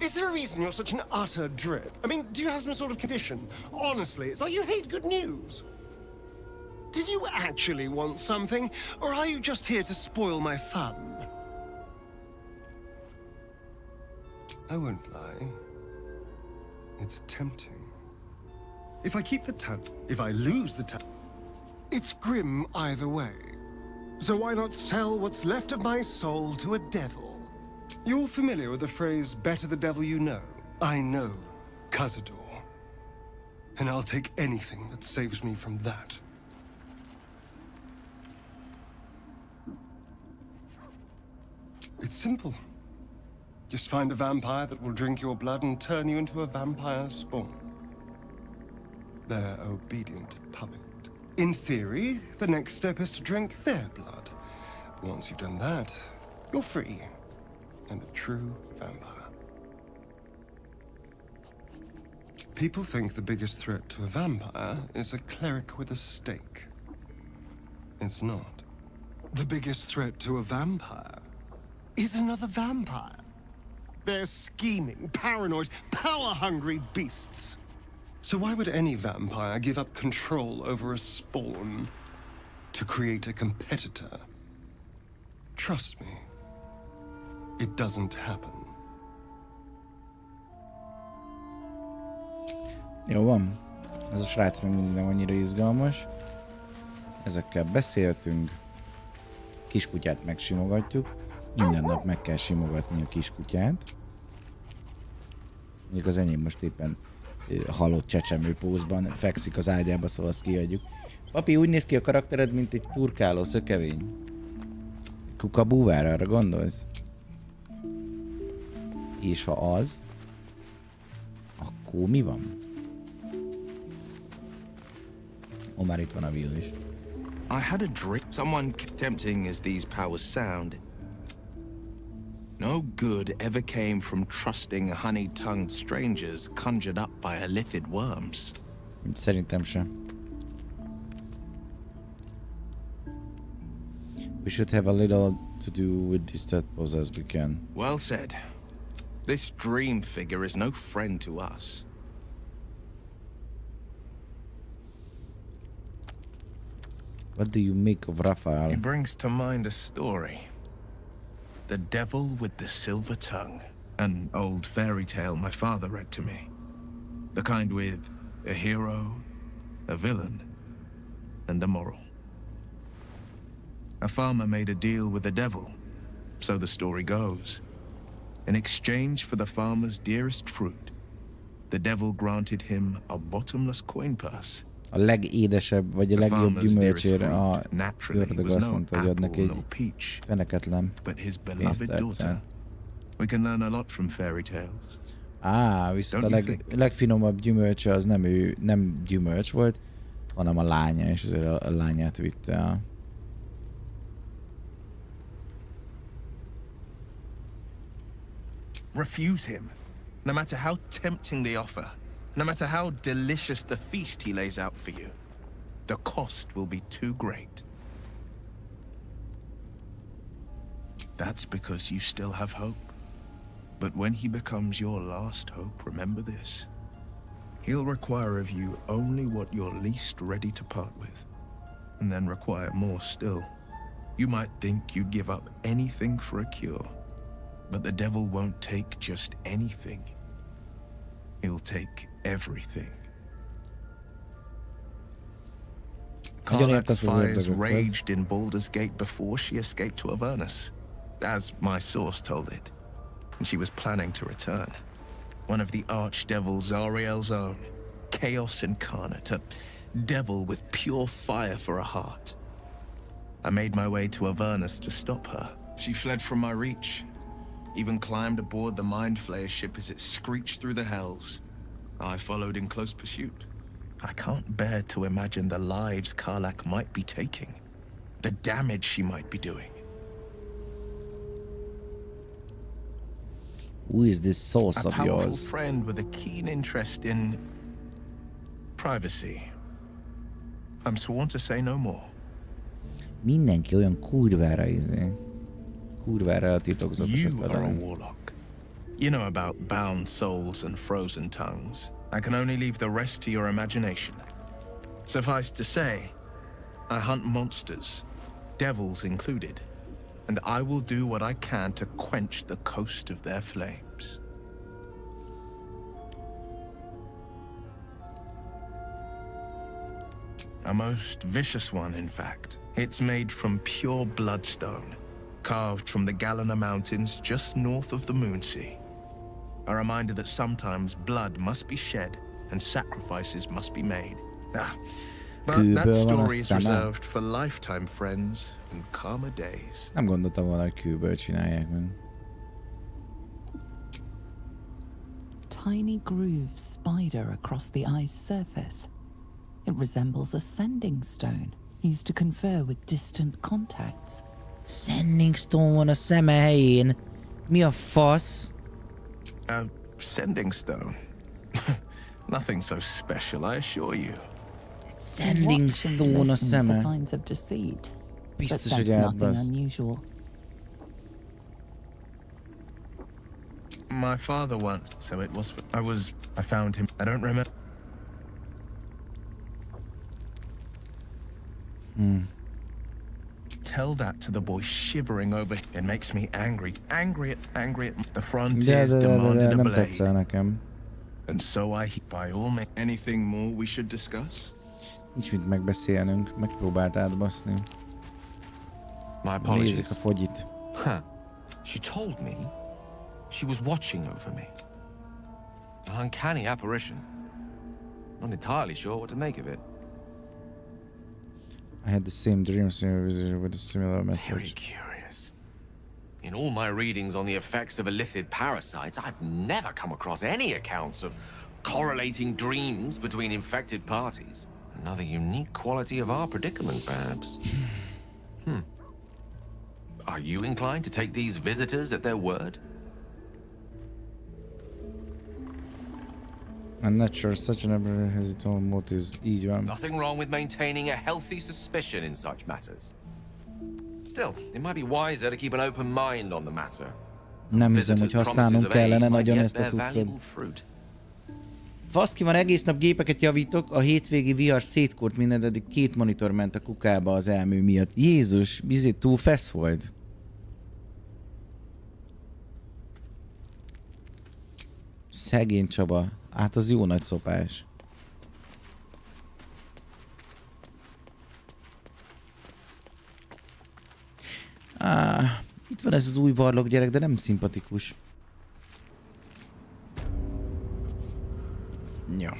Is there a reason you're such an utter drip? I mean, do you have some sort of condition? Honestly, it's like you hate good news. Did you actually want something, or are you just here to spoil my fun? I won't lie. It's tempting. If I keep the if I lose the it's grim either way. So why not sell what's left of my soul to a devil? You're familiar with the phrase, better the devil you know? I know, Cazador. And I'll take anything that saves me from that. It's simple. Just find a vampire that will drink your blood and turn you into a vampire spawn. their obedient puppet. In theory, the next step is to drink their blood. Once you've done that, you're free and a true vampire. People think the biggest threat to a vampire is a cleric with a stake. It's not. The biggest threat to a vampire is another vampire. They're scheming, paranoid, power-hungry beasts. So why would any vampire give up control over a spawn to create a competitor? Trust me, it doesn't happen. Jó van. Ez a srác még minden annyira izgalmas. Ezekkel beszéltünk. Kiskutyát megsimogatjuk. Minden nap meg kell simogatni a kiskutyát. Mondjuk az enyém most éppen halott csecsemő pózban fekszik az ágyába, szóval azt kiadjuk. Papi, úgy néz ki a karaktered, mint egy turkáló szökevény. Kukabúvár, arra gondolsz? És ha az, akkor mi van? Ó, már itt van a Will is. I had a dream. Someone tempting as these powers sound. No good ever came from trusting honey-tongued strangers conjured up by illithid worms. Szerintem sem. We should have a little to do with these tadpoles as we can. Well said. This dream figure is no friend to us. What do you make of Raphael? He brings to mind a story. The Devil with the Silver Tongue. An old fairy tale my father read to me. The kind with a hero, a villain, and a moral. A farmer made a deal with the devil, so the story goes. In exchange for the farmer's dearest fruit, the devil granted him a bottomless coin purse. A legédesebb, vagy a legjobb gyümölcsére a ördög azt mondta, hogy ad neki egy feneketlen pénztárcát. We can learn a lot from fairy tales. Viszont a legfinomabb gyümölcse az nem gyümölcs volt, hanem a lánya, és azért a lányát vitte el. Refuse him, no matter how tempting the offer. No matter how delicious the feast he lays out for you, the cost will be too great. That's because you still have hope. But when he becomes your last hope, remember this. He'll require of you only what you're least ready to part with, and then require more still. You might think you'd give up anything for a cure, but the devil won't take just anything. He'll take everything. Karlach's fires raged in Baldur's Gate before she escaped to Avernus, as my source told it, and she was planning to return. One of the archdevil Zariel's own, chaos incarnate, a devil with pure fire for a heart. I made my way to Avernus to stop her. She fled from my reach, even climbed aboard the Mind Flayer ship as it screeched through the hells. I followed in close pursuit. I can't bear to imagine the lives Karlach might be taking, the damage she might be doing. Who is this source of yours? A powerful friend with a keen interest in privacy. I'm sworn to say no more. Mindenki olyan kurvára kurvára titokzatosak. You are a warlock. You know about bound souls and frozen tongues. I can only leave the rest to your imagination. Suffice to say, I hunt monsters, devils included, and I will do what I can to quench the coast of their flames. A most vicious one, in fact. It's made from pure bloodstone, carved from the Galena Mountains just north of the Moonsea. A reminder that sometimes blood must be shed and sacrifices must be made. But that story is reserved for lifetime friends and calmer days. Nem gondoltam volna, hogy kőből csinálják meg. Tiny grooves spider across the ice surface. It resembles a sending stone used to confer with distant contacts. Sending stone van a szeme helyén. Mi a fasz? A sending stone? Nothing so special, I assure you. Sending stone a szeme. For signs of deceit. Biztos, but hogy that's nothing elbasz. unusual. My father once, so it was. I found him. I don't remember. Tell that to the boy shivering over. It makes me angry. Angry at the frontiers demanded a nem blade. tetszel nekem. And so by all means. Anything more we should discuss? Nincs mit megbeszélnünk. Megpróbált átbaszni. My apologies. Nézzük a fogyit. Huh. She told me she was watching over me. An uncanny apparition. Not entirely sure what to make of it. I had the same dreams with a similar message. Very curious. In all my readings on the effects of illithid parasites, I've never come across any accounts of correlating dreams between infected parties. Another unique quality of our predicament, perhaps. Are you inclined to take these visitors at their word? I'm not sure such a number has its own motives. Így van. Nothing wrong with maintaining a healthy suspicion in such matters. Still, it might be wiser to keep an open mind on the matter. Nem hiszem, hogy használnunk kellene nagyon ezt a cuccot. Faszki van, egész nap gépeket javítok, a hétvégi vihar szétkort mindent, eddig 2 monitor ment a kukába az elmű miatt. Jézus, túl fesz volt. Szegény Csaba. Hát az jó nagy szopás. Itt van ez az új varlok gyerek, de nem szimpatikus. Ja.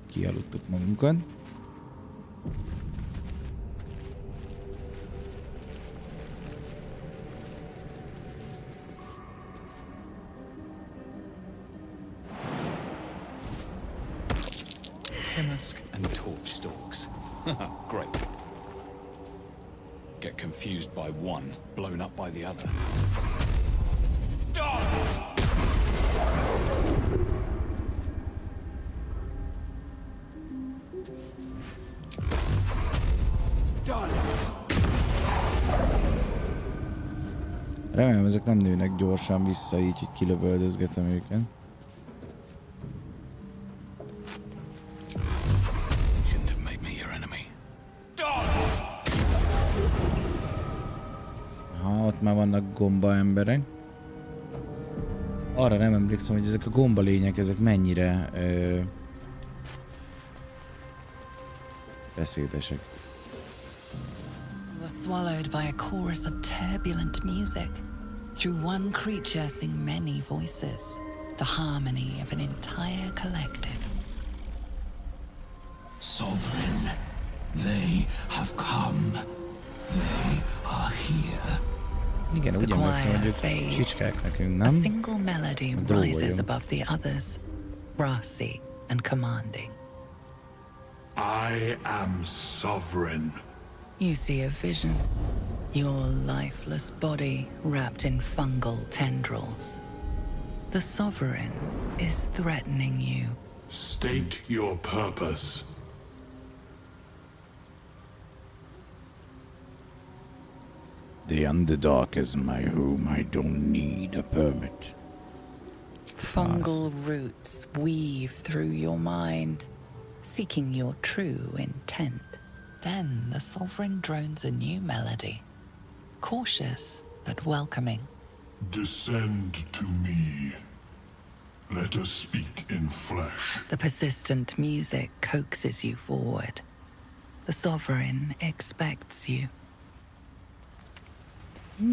Kialudtuk magunkat. Temask and torch stalks. Great. Get confused by one, blown up by the other. Remélem ezek nem nőnek gyorsan vissza így, hogy kilövöldözgetem őket. Ott már vannak gomba emberek. Arra nem emlékszem, hogy ezek a gomba lények, ezek mennyire beszédesek. You are swallowed by a chorus of turbulent music. Through one creature sing many voices. The harmony of an entire collective. Sovereign, they have come. They are here. Igen, úgy emlékszem, hogy ők csicskák nekünk, nem? A single melody rises above the others, brassy and commanding. I am sovereign. You see a vision. Your lifeless body wrapped in fungal tendrils. The sovereign is threatening you. State your purpose. The Underdark is my home. I don't need a permit. Fungal roots weave through your mind, seeking your true intent. Then the sovereign drones a new melody, cautious but welcoming. Descend to me. Let us speak in flesh. The persistent music coaxes you forward. The sovereign expects you.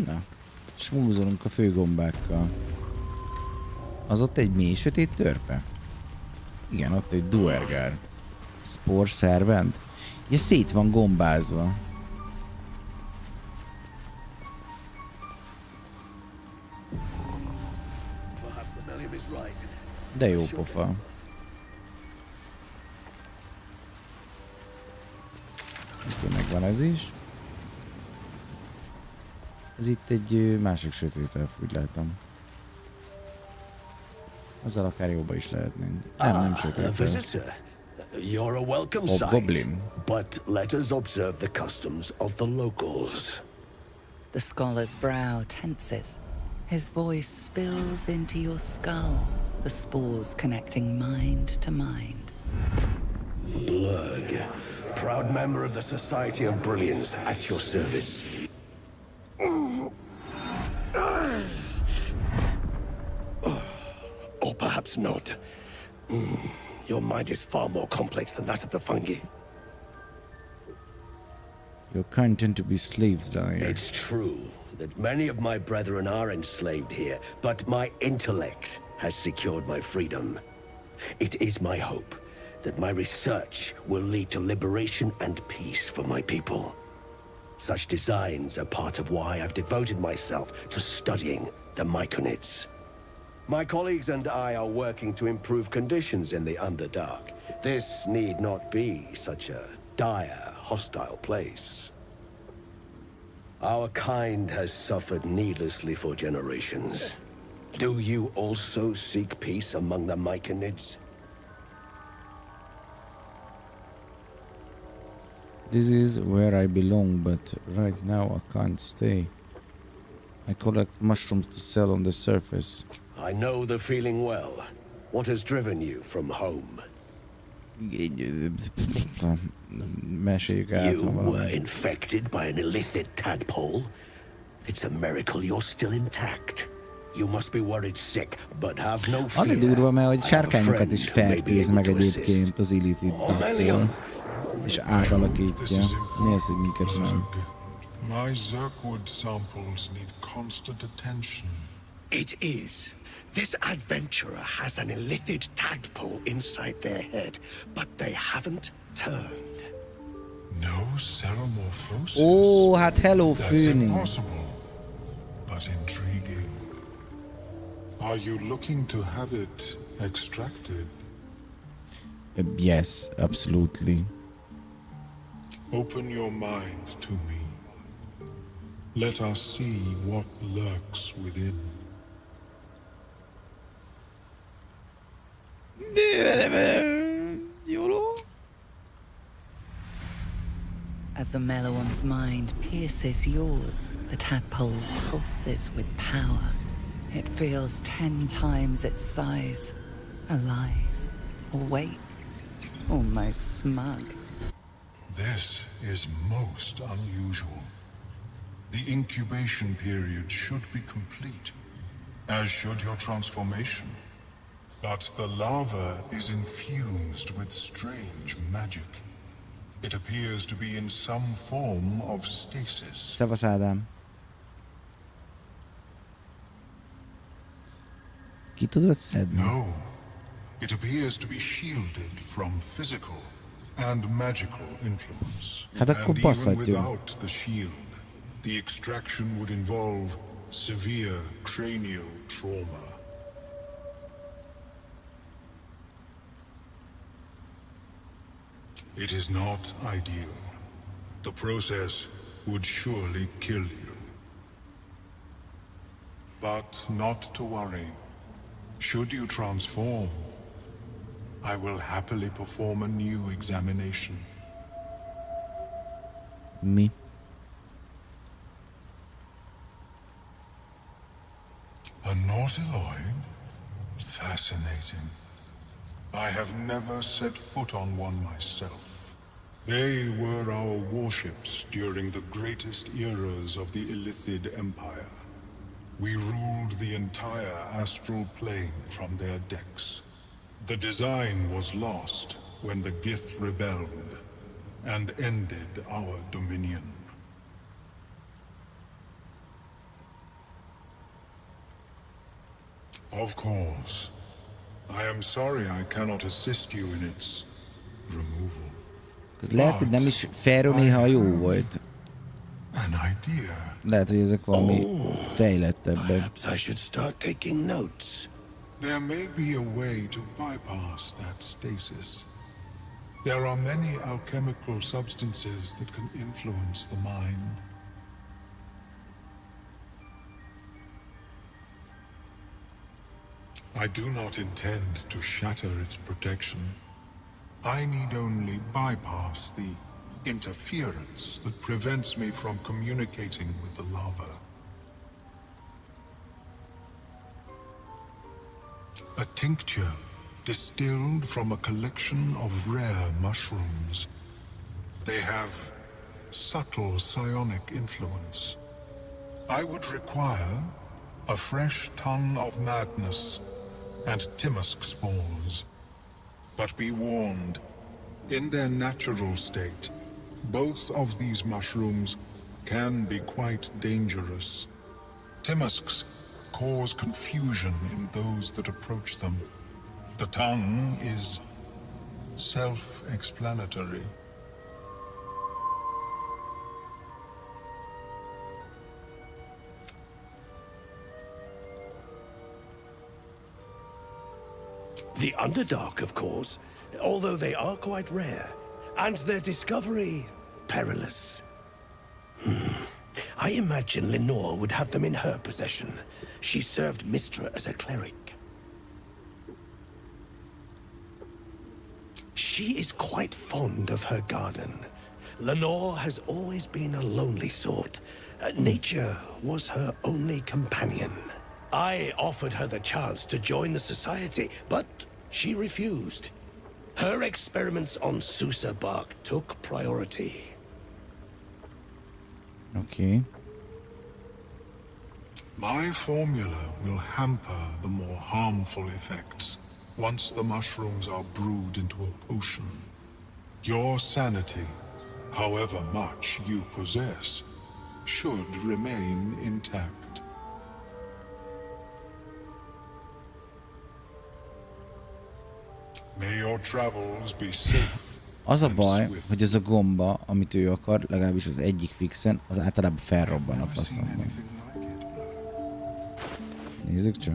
Na, smúzolunk a főgombákkal. Az ott egy mély sötét törpe? Igen, ott egy duergár. Spore szervent? Ja, szét van gombázva. De jó pofa. Oké, megvan ez is. Ez itt egy másik sötét elf, úgy látom. Azzal akár jóba is lehetnénk. Nem sötét visitor. You're a welcome sight. Goblin. But let us observe the customs of the locals. The scholar's brow tenses. His voice spills into your skull, the spores connecting mind to mind. Blurg, proud member of the Society of Brilliance, at your service. Or perhaps not. Your mind is far more complex than that of the fungi. Your kind tend to be slaves down here. It's true that many of my brethren are enslaved here, but my intellect has secured my freedom. It is my hope that my research will lead to liberation and peace for my people. Such designs are part of why I've devoted myself to studying the Myconids. My colleagues and I are working to improve conditions in the Underdark. This need not be such a dire, hostile place. Our kind has suffered needlessly for generations. Do you also seek peace among the Myconids? This is where I belong, but right now I can't stay. I collect mushrooms to sell on the surface. I know the feeling well. What has driven you from home? You were infected by an illithid tadpole? It's a miracle you're still intact. You must be worried sick, but have no fear. Az a durva, mert hogy sárkányokat is fertőz meg egyébként az illithid tadpole. És átalakítja. Mi az, hogy minket nem? My Zerkwood samples need constant attention. It is. This adventurer has an illithid tadpole inside their head, but they haven't turned. No ceremorphosis? Oh, hát hello, That's főni. impossible, but intriguing. Are you looking to have it extracted? Yes, absolutely. Open your mind to me. Let us see what lurks within. As the Meloan's mind pierces yours, the tadpole pulses with power. It feels 10 times its size, alive, awake, almost smug. This is most unusual. The incubation period should be complete, as should your transformation. But the larva is infused with strange magic. It appears to be in some form of stasis. Szevasz, Ádám. Ki tudod szedni? No. It appears to be shielded from physical and magical influence. Hát akkor And even baszhatjuk. without the shield, the extraction would involve severe cranial trauma. It is not ideal. The process would surely kill you. But not to worry. Should you transform, I will happily perform a new examination. Mi? A nautiloid? Fascinating. I have never set foot on one myself. They were our warships during the greatest eras of the Illithid Empire. We ruled the entire astral plane from their decks. The design was lost when the Gith rebelled and ended our dominion. Of course. I am sorry I cannot assist you in its removal. Ez lehet, hogy nem is Ferro néha jó volt. An idea. Lehet, hogy ezek valami fejlettebbek. Perhaps I should start taking notes. There may be a way to bypass that stasis. There are many alchemical substances that can influence the mind. I do not intend to shatter its protection. I need only bypass the interference that prevents me from communicating with the lava. A tincture distilled from a collection of rare mushrooms. They have subtle psionic influence. I would require a fresh tongue of madness and Timusk spores. But be warned, in their natural state, both of these mushrooms can be quite dangerous. Timusks cause confusion in those that approach them. The tongue is self-explanatory. The Underdark, of course, although they are quite rare, and their discovery perilous. I imagine Lenore would have them in her possession. She served Mistra as a cleric. She is quite fond of her garden. Lenore has always been a lonely sort. Nature was her only companion. I offered her the chance to join the society, but she refused. Her experiments on Susa bark took priority. Okay. My formula will hamper the more harmful effects once the mushrooms are brewed into a potion. Your sanity, however much you possess, should remain intact. May your travels be safe. Az a baj, hogy ez a gomba, amit ő akar, legalábbis az egyik fixen, az általában felrobban a faszomban. Nézzük csak.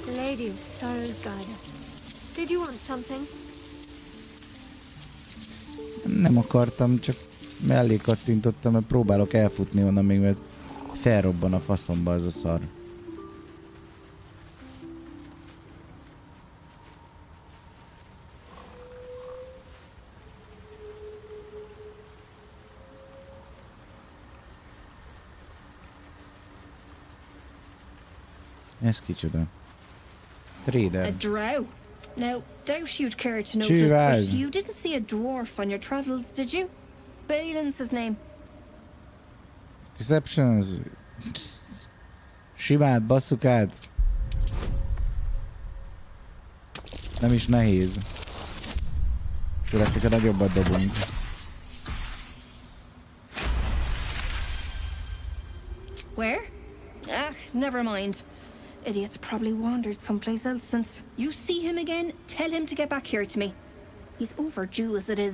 The Lady of Sorrows guide us. Did you want something? Nem akartam, csak mellé kattintottam, mert próbálok elfutni onnan még, mert felrobban a faszomba ez a szar. Ez kicsoda? Trader. A drow. Now, doubt you'd care to notice, Cheers. but you didn't see a dwarf on your travels, did you? Balin's his name. Deceptions. Simát, basszuk át. Nem is nehéz. Főleg, hogyha nagyobbat dobunk. Where? Ah, never mind. Idiot's probably wandered someplace else since. You see him again, tell him to get back here to me. He's overdue as it is.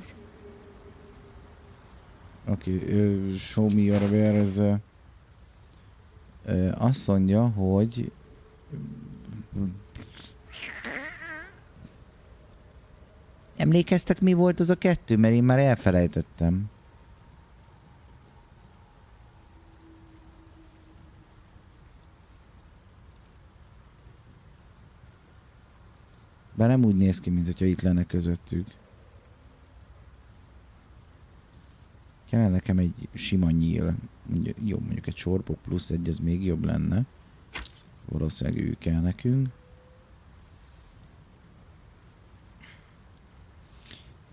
Okay, show me your where. Azt mondja, hogy emlékeztek, mi volt az a kettő? Mert én már elfelejtettem. Bár nem úgy néz ki, mint hogyha itt lenne közöttük. Kellene nekem egy sima nyíl. Jó, mondjuk egy sorbok plusz egy, ez még jobb lenne. Valószínűleg ő kell nekünk.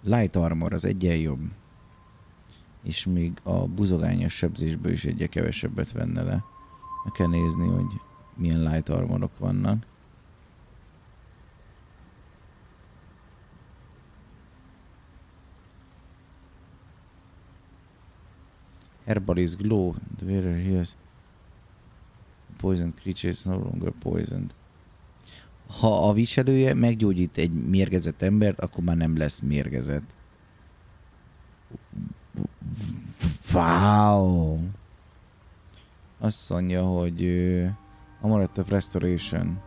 Light armor, az egyen jobb. És még a buzogányos sebzésből is egyre kevesebbet venne le. Meg kell nézni, hogy milyen light armorok vannak. Herbalist glow, the wearer heals poisoned creatures no longer poisoned. Ha a viselője meggyógyít egy mérgezett embert, akkor már nem lesz mérgezett. Wow! Azt mondja, hogy Hamaradt of Restoration.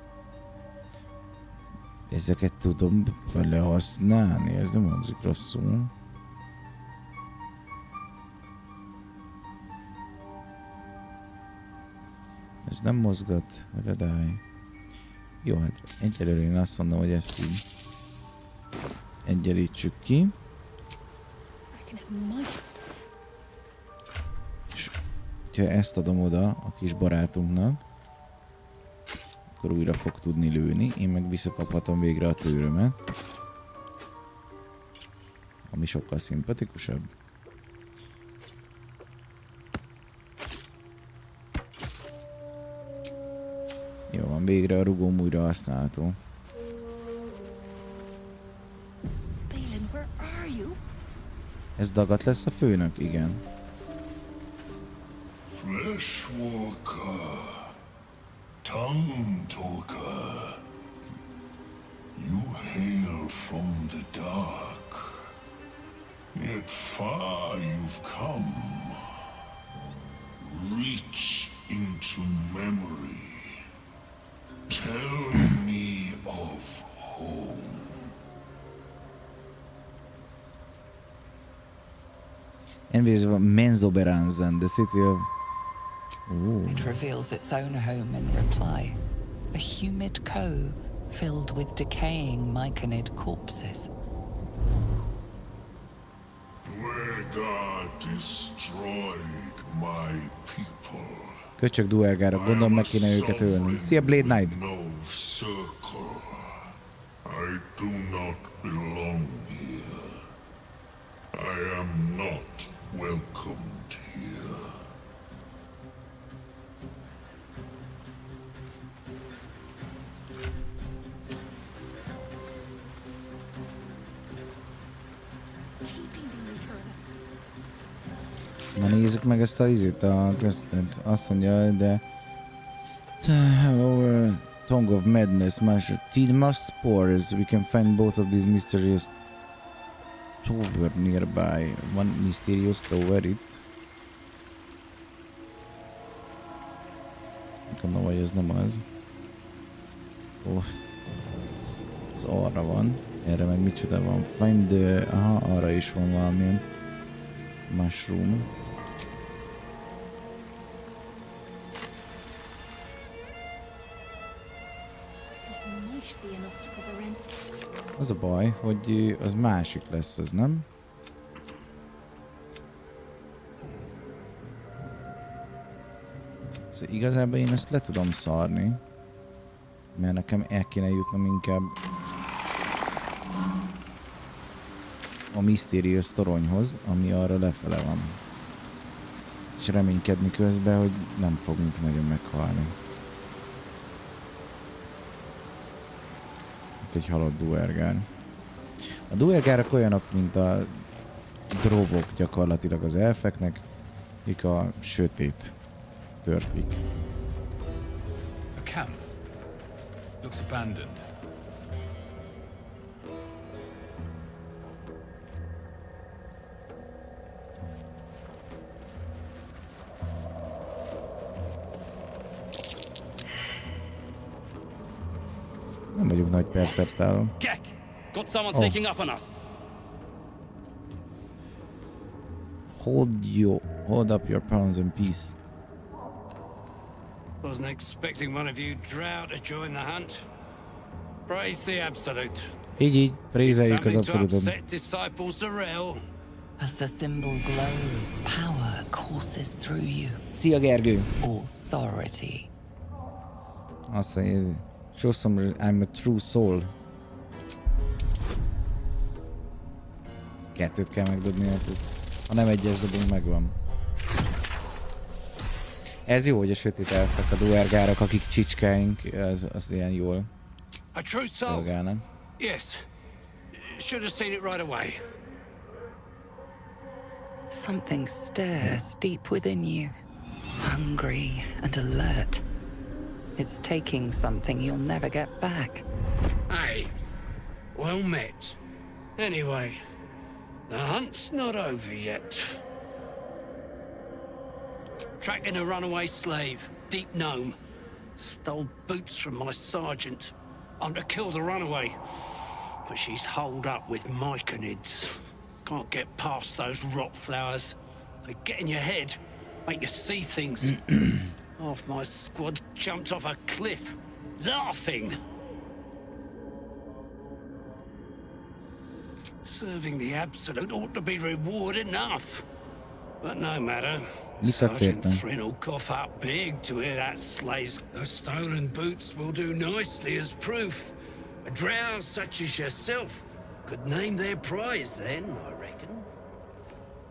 Ezeket tudom belehasználni, ez nem hangzik rosszul. Ez nem mozgat, redály. Jó, hát egyelőre én azt mondom, hogy ezt így egyenlítsük ki. És ha ezt adom oda a kis barátunknak, akkor újra fog tudni lőni. Én meg visszakaphatom végre a tőrömet. Ami sokkal szimpatikusabb. Jó van, végre a rugóm újra használható. Ez dagat lesz a főnök? Igen. Fleshwalker, tongue talker, you hail from the dark, yet far you've come. Reach into memory. Tell me of home. Envious of Menzoberranzan, the city of... Ooh. It reveals its own home in reply. A humid cove filled with decaying myconid corpses. Where God destroyed my people. Köcsög duelgárok, gondolom meg kéne őket ölni. Szia Blade Knight! No circle. I do not belong here. I am not welcomed here. Na nézzük meg ezt a izét, a köztet. Azt mondja, de... Our Tongue of Madness, Tilmas spores. We can find both of these mysterious tower nearby. One mysterious tower itt. Gondolom, hogy ez nem az. Ó. Ez arra van. Erre meg micsoda van? Find the... Aha, arra is van valamilyen mushroom. Az a baj, hogy az másik lesz, az nem? Szóval igazából én ezt le tudom szarni. Mert nekem el kéne jutnom inkább a Mysterious toronyhoz, ami arra lefele van. És reménykedni közben, hogy nem fogunk nagyon meghalni. Itt egy halott duergár. A duergárak olyanok, mint a dróbok gyakorlatilag az elfeknek, akik a sötét törpik. A camp. Looks abandoned. Nem vagyok nagy perceptálom. Gek! Got someone sneaking up on us. Hold up your palms and peace. Wasn't expecting one of you drow to join the hunt. Praise the absolute. Így, prézeljük az abszolútot. As the symbol glows, power courses through you. Szia Gergő! Authority. Azt mondja, show some I'm a true soul. Kettőt kell megdobni, hát ez, ha nem egyes dobunk, megvan. Ez jó, hogy a sötét elfek, a duergárok, akik csicskáink, az ilyen jól szolgálnak. Yes. Should have seen it right away. Something stirs deep within you, hungry and alert. It's taking something you'll never get back. Hey, well met. Anyway, the hunt's not over yet. Tracking a runaway slave, deep gnome. Stole boots from my sergeant. I'm to kill the runaway. But she's holed up with myconids. Can't get past those rot flowers. They get in your head, make you see things. Half my squad jumped off a cliff, laughing. Serving the Absolute ought to be reward enough. But no matter. Sergeant Thrin will cough up big to hear that slay's. The stolen boots will do nicely as proof. A drow such as yourself could name their prize then, I reckon.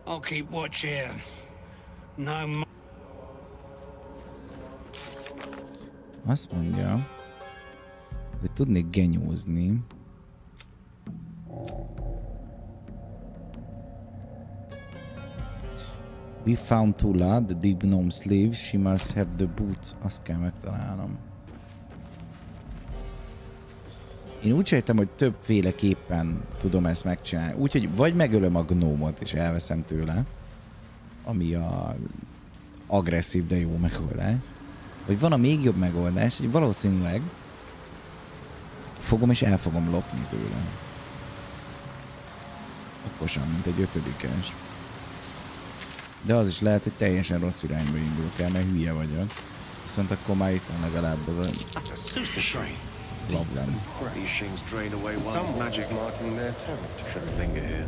I'll keep watch here. No. Azt mondja, hogy tudnék genyózni. We found Tula, the deep gnome slave. She must have the boots. Azt kell megtalálnom. Én úgy sejtem, hogy többféleképpen tudom ezt megcsinálni. Úgyhogy vagy megölöm a gnómot és elveszem tőle, ami a agresszív, de jó megoldás. Vagy van a még jobb megoldás, hogy valószínűleg fogom és el fogom lopni tőle. Okosan, mint egy ötödikes. De az is lehet, hogy teljesen rossz irányba indulok el, mert hülye vagyok. Viszont akkor már itt van legalább az a problem. These things drain away one's magic marking their territory. Should I linger here?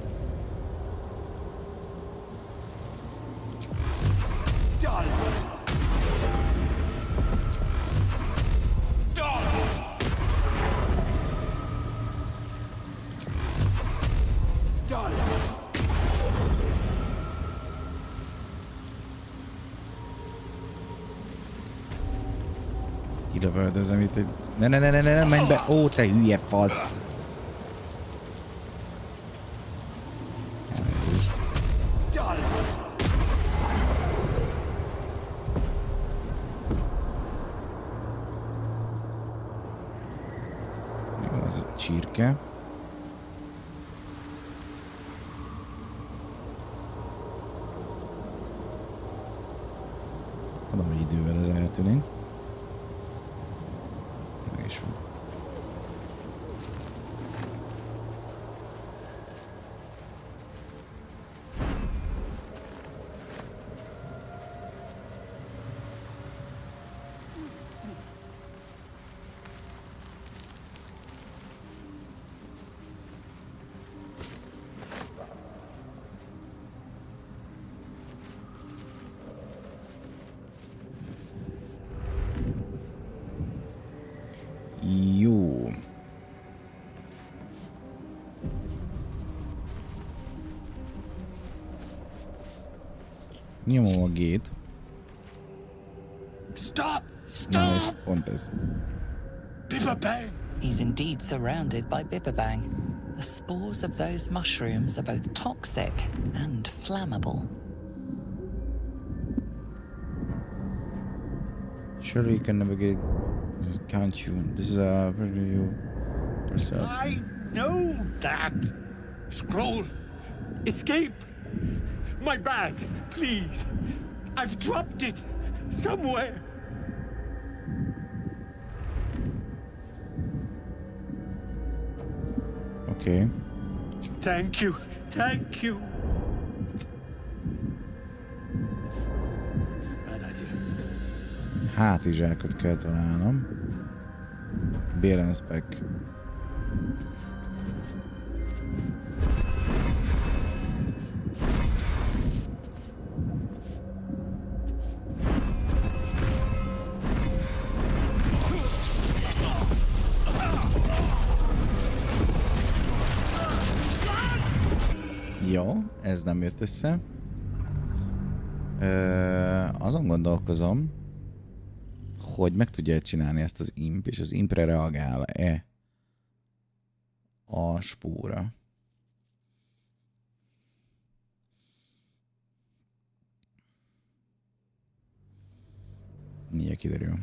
Kilövöldözöm itt, hogy ne, menj be! Ó, te hülye fasz! Elnézést. Jó, az a csirke. Mondom, hogy idővel ez eltűnik. Jó. Nyomom a G-t. Stop! Na, és pont ez. Bibabang! He's indeed surrounded by Bibabang. The spores of those mushrooms are both toxic and flammable. Surely you can navigate. Can't you? This is a you. I know that. Scroll. Escape. My bag, please. I've dropped it somewhere. Okay. Thank you. Thank you. Bad idea. Hátizsákot kell találnom. Balance pack. Jó, ez nem jött össze. Azon gondolkozom, hogy meg tudja csinálni ezt az imp, és az impre reagál-e a spóra. Mindjárt kiderül.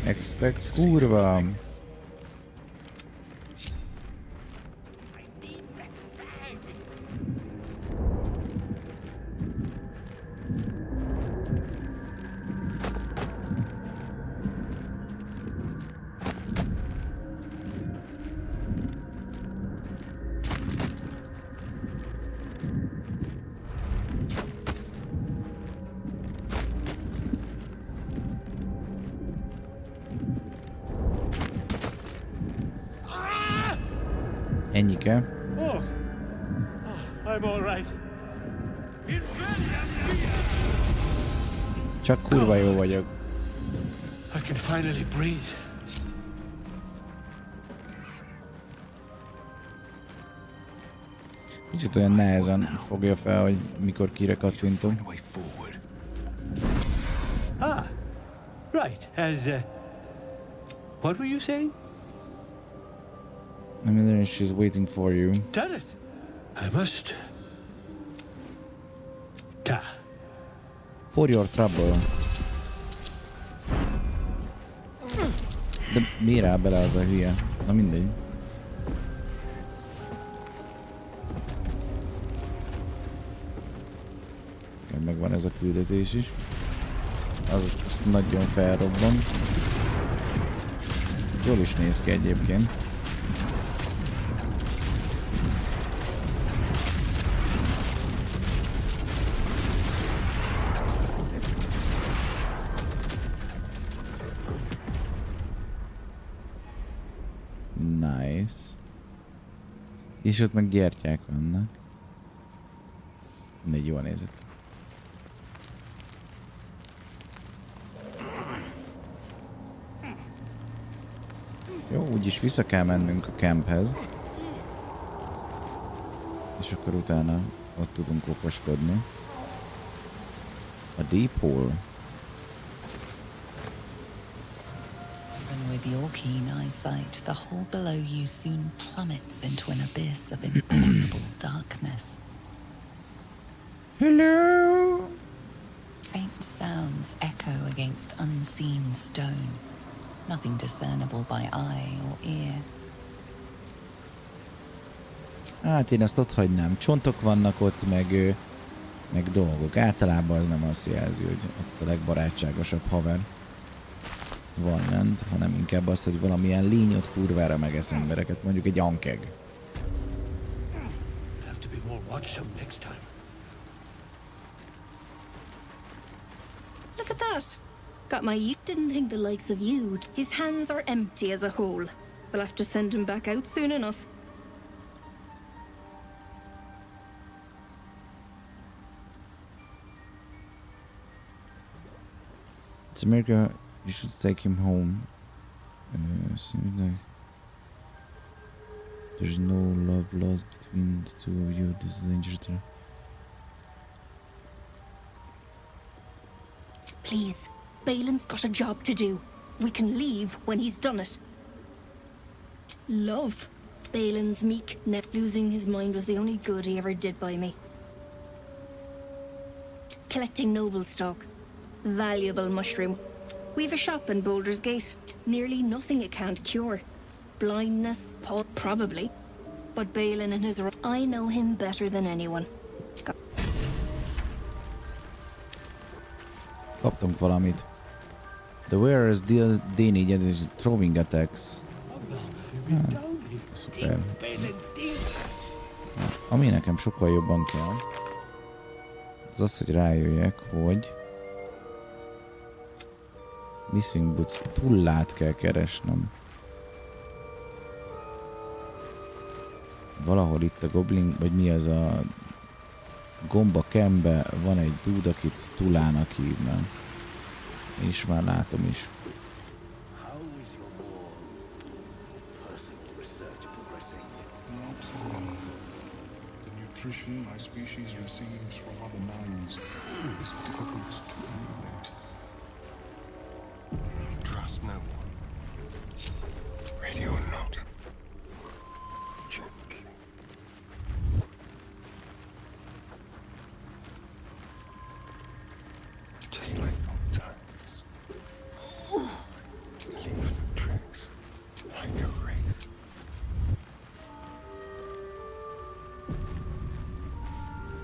Expect kurva. Ennyike. Oh, I'm all right. Csak kurva jó vagyok. I can finally breathe. Kicsit olyan nehezen fogja fel, hogy mikor kire kattintom. Ah, right. What were you saying? I mean, she's waiting for you. Done it. I must. Ta. For your trouble. De miért áll bele az a hülye? Na mindegy. Megvan ez a küldetés is. Az nagyon felrobban. Jól is néz ki egyébként. Nice. És ott meg gyertyák vannak. Mindegy, jól nézett ki. Jó, úgyis vissza kell mennünk a camphez. És akkor utána ott tudunk okoskodni. A deep hole. Even with your keen eyesight, the hole below you soon plummets into an abyss of impossible darkness. Hello! Faint sounds echo against unseen stone. Nothing discernible by eye or ear. Hát én azt ott hagynám. Csontok vannak ott, meg dolgok. Általában az nem azt jelzi, hogy ott a legbarátságosabb haver van lent, hanem inkább az, hogy valamilyen lény ott kurvára megesz embereket, mondjuk egy ankeg. Look at that! Got my youth. Didn't think the likes of you'd. His hands are empty as a whole. We'll have to send him back out soon enough. It's America, you should take him home. There's no love lost between the two of you. This is dangerous. Please, Balin's got a job to do. We can leave when he's done it. Love. Balin's meek. Losing his mind was the only good he ever did by me. Collecting noble stock. Valuable mushroom. We've a shop in Baldur's Gate. Nearly nothing it can't cure. Blindness, probably. But Balin and his... I know him better than anyone. Kaptunk valamit. The wearer's D4 is throwing attacks. Szuper. Ami nekem sokkal jobban kell, az, hogy rájöjjek, hogy Missing Boots Tullát kell keresnem. Valahol itt a Goblin, vagy mi ez a gomba kembe van egy dude, akit Tullának hívnak. És már látom is. The nutrition my species receives from other minds is difficult to emulate. Trust no one. Ready or not. Gently.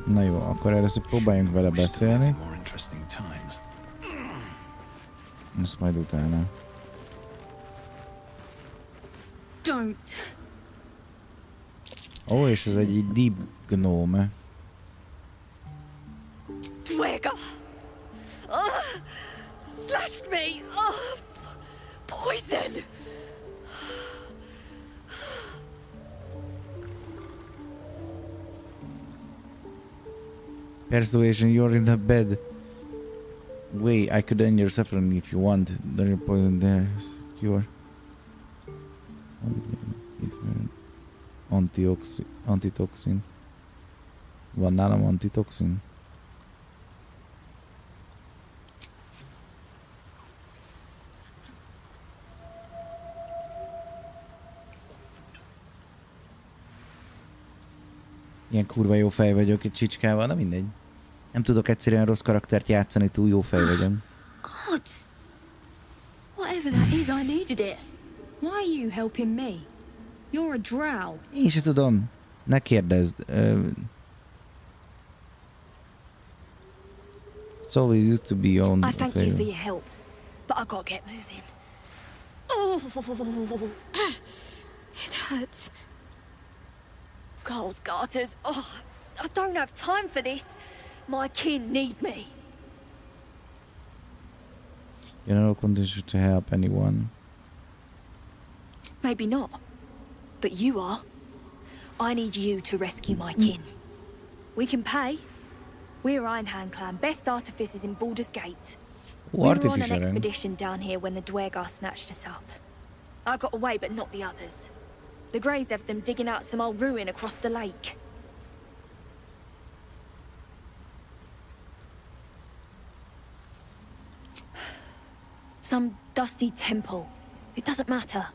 Na jó, akkor először próbáljunk vele beszélni. Ezt majd utána. Don't. Ó, és ez egy deep gnome. Dwega! Slashed me! Poison! Persuasion, you're in the bed. Way, I could end your suffering if you want. Don't poison there. Cure. Antitoxin. Van nálam antitoxin? Ilyen kurva jó fej vagyok egy csicskával, na mindegy. Nem tudok egyszerűen rossz karaktert játszani, túl jó fej vagyok. God! Whatever that is, I needed it. Why are you helping me? You're a drow. Én se tudom. Ne kérdezd. It's always used to be on. I thank you for your help, but I gotta get moving. Oh, it hurts. Girls, garters. Oh, I don't have time for this. My kin need me. You're in no condition to help anyone. Maybe not, but you are. I need you to rescue my kin. We can pay. We're Ironhand clan, best artificers in Baldur's Gate. We were on an expedition down here when the Dwergar snatched us up. I got away, but not the others. The Greys have them digging out some old ruin across the lake. Some dusty temple. It doesn't matter.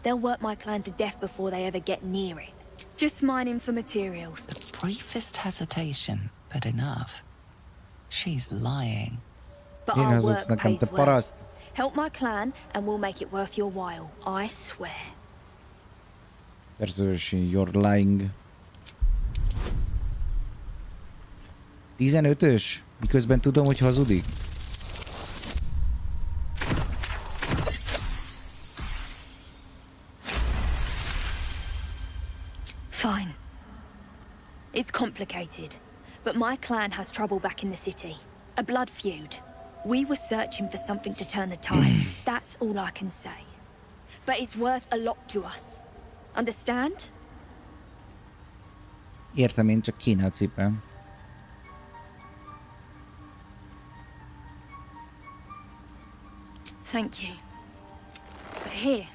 They'll work my clan to death before they ever get near it. Just mining for materials. The briefest hesitation, but enough. She's lying. But our work pays well. Help my clan and we'll make it worth your while. I swear. Persuasion, you're lying. 15-ös? Miközben tudom, hogy hazudik. Fine. It's complicated, but my clan has trouble back in the city. A blood feud. We were searching for something to turn the tide. That's all I can say. But it's worth a lot to us. Understand? Értem, én csak Kínát cipem. Thank you. But here.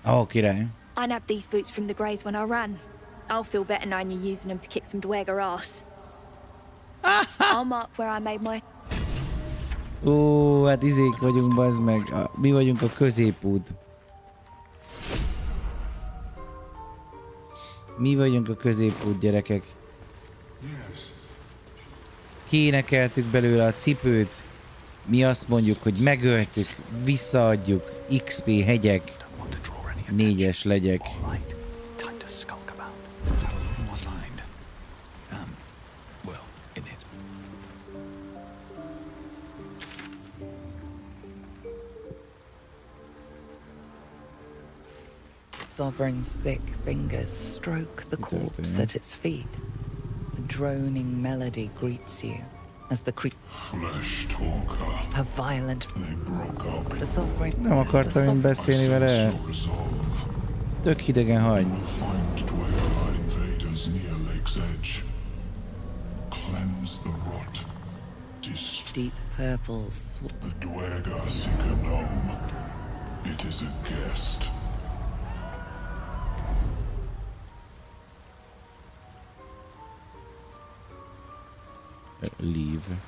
Oh, király. I nabbed these boots from the Greys when I ran. I'll feel better knowing you're using them to kick some Dwergar ass. I'll mark where I made my... Ó, hát izék vagyunk, bazd meg. Mi vagyunk a középút. Mi vagyunk a középút, gyerekek. Kiénekeltük belőle a cipőt. Mi azt mondjuk, hogy megöltük, visszaadjuk. XP hegyek. 4-es legyek. Sovereign's thick fingers stroke the corpse at its feet. A droning melody greets you as the Flesh talker. her violent. They broke up. The sovereign. Nem akartam én beszélni vele. Tök hidegen hagy. Find Dwergar invaders near Lake's Edge. Cleanse the rot. Deep purple. The Dwergar seek a gnome. It is a guest. Leave.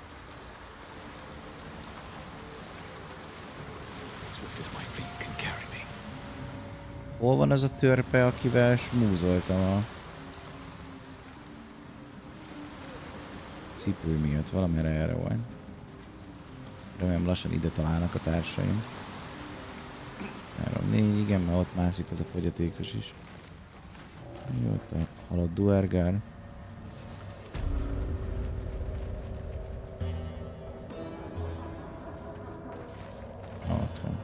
Hol van az a törpe, akivel smúzoltam a cipő miatt? Valamire erre van. Remélem lassan ide találnak a társaim. 3, 4, igen, mert ott mászik az a fogyatékos is. Jó, te halott duergál. Ott van.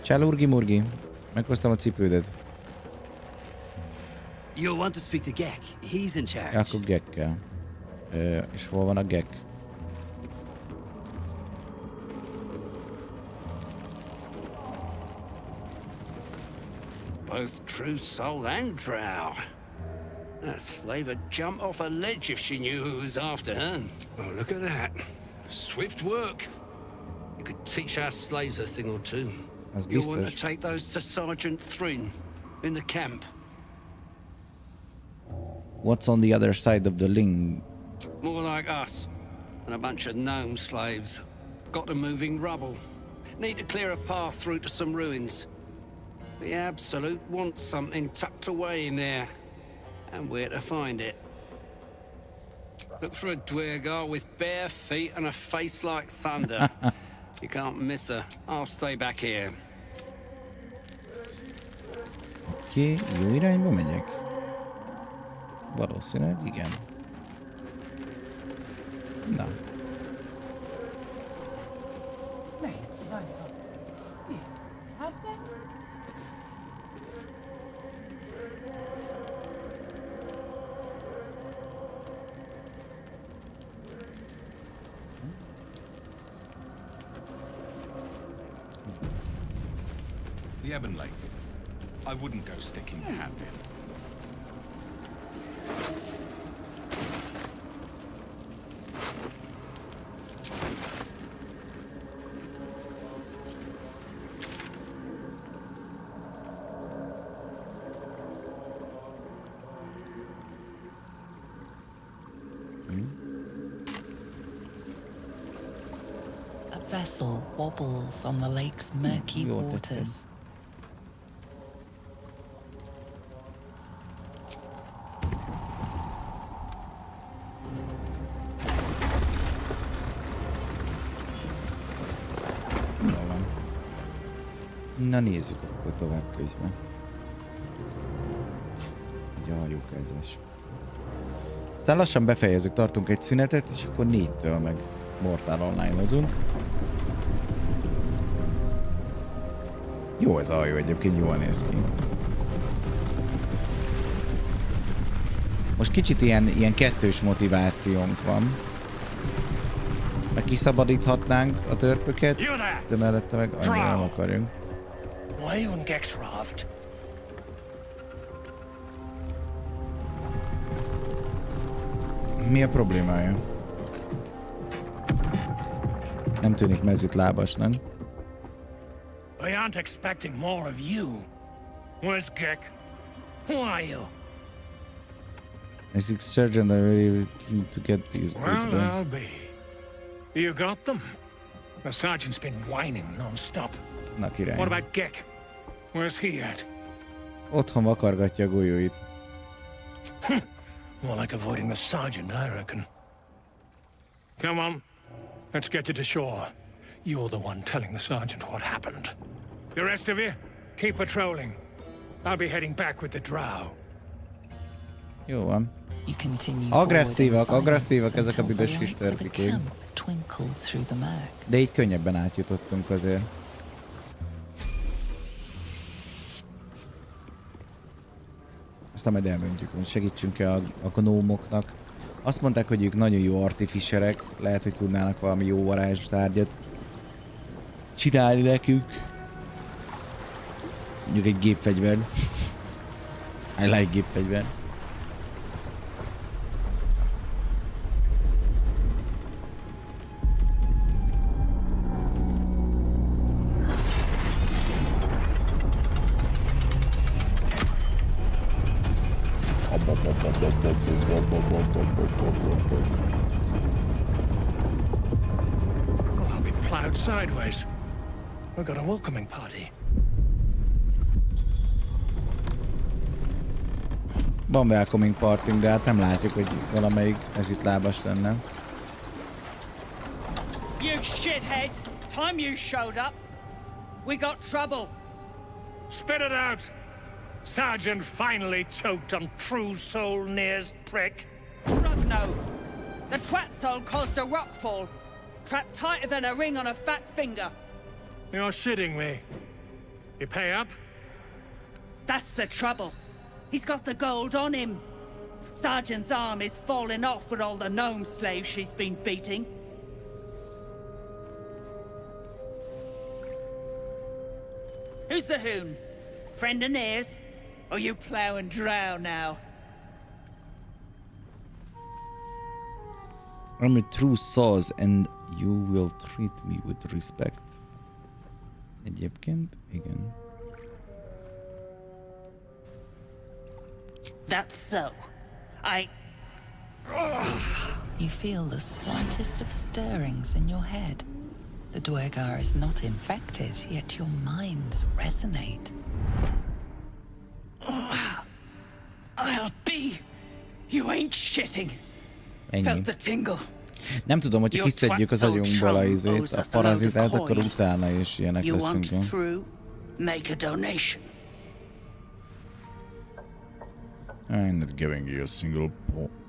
Csalurgi murgi. Meghoztam a cipődet. You'll want to speak to Gek. He's in charge. Akkor Gekkel. És hol van a Gek? Both true soul and drow. That slave would jump off a ledge if she knew who was after her. Oh, look at that. Swift work. You could teach our slaves a thing or two. You'll want to take those to Sergeant Thrin in the camp. What's on the other side of the ling? More like us and a bunch of gnome slaves. Got to moving rubble. Need to clear a path through to some ruins. The Absolute wants something tucked away in there. And where to find it. Look for a Dwergar with bare feet and a face like thunder. You can't miss her. I'll stay back here. Oké, jó irányba megyek? Valószínűleg igen. Na. The Ebon Lake. I wouldn't go sticking your hand in. A vessel wobbles on the lake's murky waters. Na nézzük akkor tovább közben. Egy aljukezés. Aztán lassan befejezzük, tartunk egy szünetet, és akkor 4-től meg Mortal Online-ozunk. Jó ez a hajó, egyébként jól néz ki. Most kicsit ilyen kettős motivációnk van. Meg kiszabadíthatnánk a törpöket, de mellette meg annyira nem akarjunk. Mi a problémája? Nem tűnik mezitlábas, nem? We aren't expecting more of you. Where's Gek? Who are you? As a sergeant, I'm really keen to get these boots Well, I'll be. You got them? The sergeant's been whining non-stop. Na király. What about Gek? Where's he at? Otthon vakargatja a golyóit. More like avoiding the sergeant, I reckon. Come on, let's get you to shore. You're the one telling the sergeant what happened. The rest of you, keep patrolling. I'll be heading back with the drow. Jó van. You continue agresszívak ezek a büdös kis törpikék. De így könnyebben átjutottunk azért. Aztán majd eldöntjük, hogy segítsünk-e a gnómoknak. Azt mondták, hogy ők nagyon jó artificerek, lehet, hogy tudnának valami jó varázstárgyat csinálni nekünk. Mondjuk egy gépfegyver. I like gépfegyver. I'll be plowed sideways. We've got a welcoming party. Van welcoming party, de hát nem látjuk, hogy valamelyik ez itt lábas lenne. You shithead! Time you showed up, we got trouble. Spit it out! Sergeant finally choked on True Soul Near's prick. Rugno! The twat soul caused a rockfall. Trapped tighter than a ring on a fat finger. You're shitting me. You pay up? That's the trouble. He's got the gold on him. Sergeant's arm is falling off with all the gnome slaves she's been beating. Who's the hoon? Friend of Near's? Or you plough and drow now? I'm a true soul and you will treat me with respect. Egyébként, igen. That's so. You feel the slightest of stirrings in your head. The Dwergar is not infected, yet your minds resonate. I'll be. You ain't shitting. Ennyi. Felt the tingle. Nem tudom, hogyha kiszedjük az agyunkból a izét, a parazitát, akkor utána is ilyenek leszünk. Make a donation. I'm not giving you a single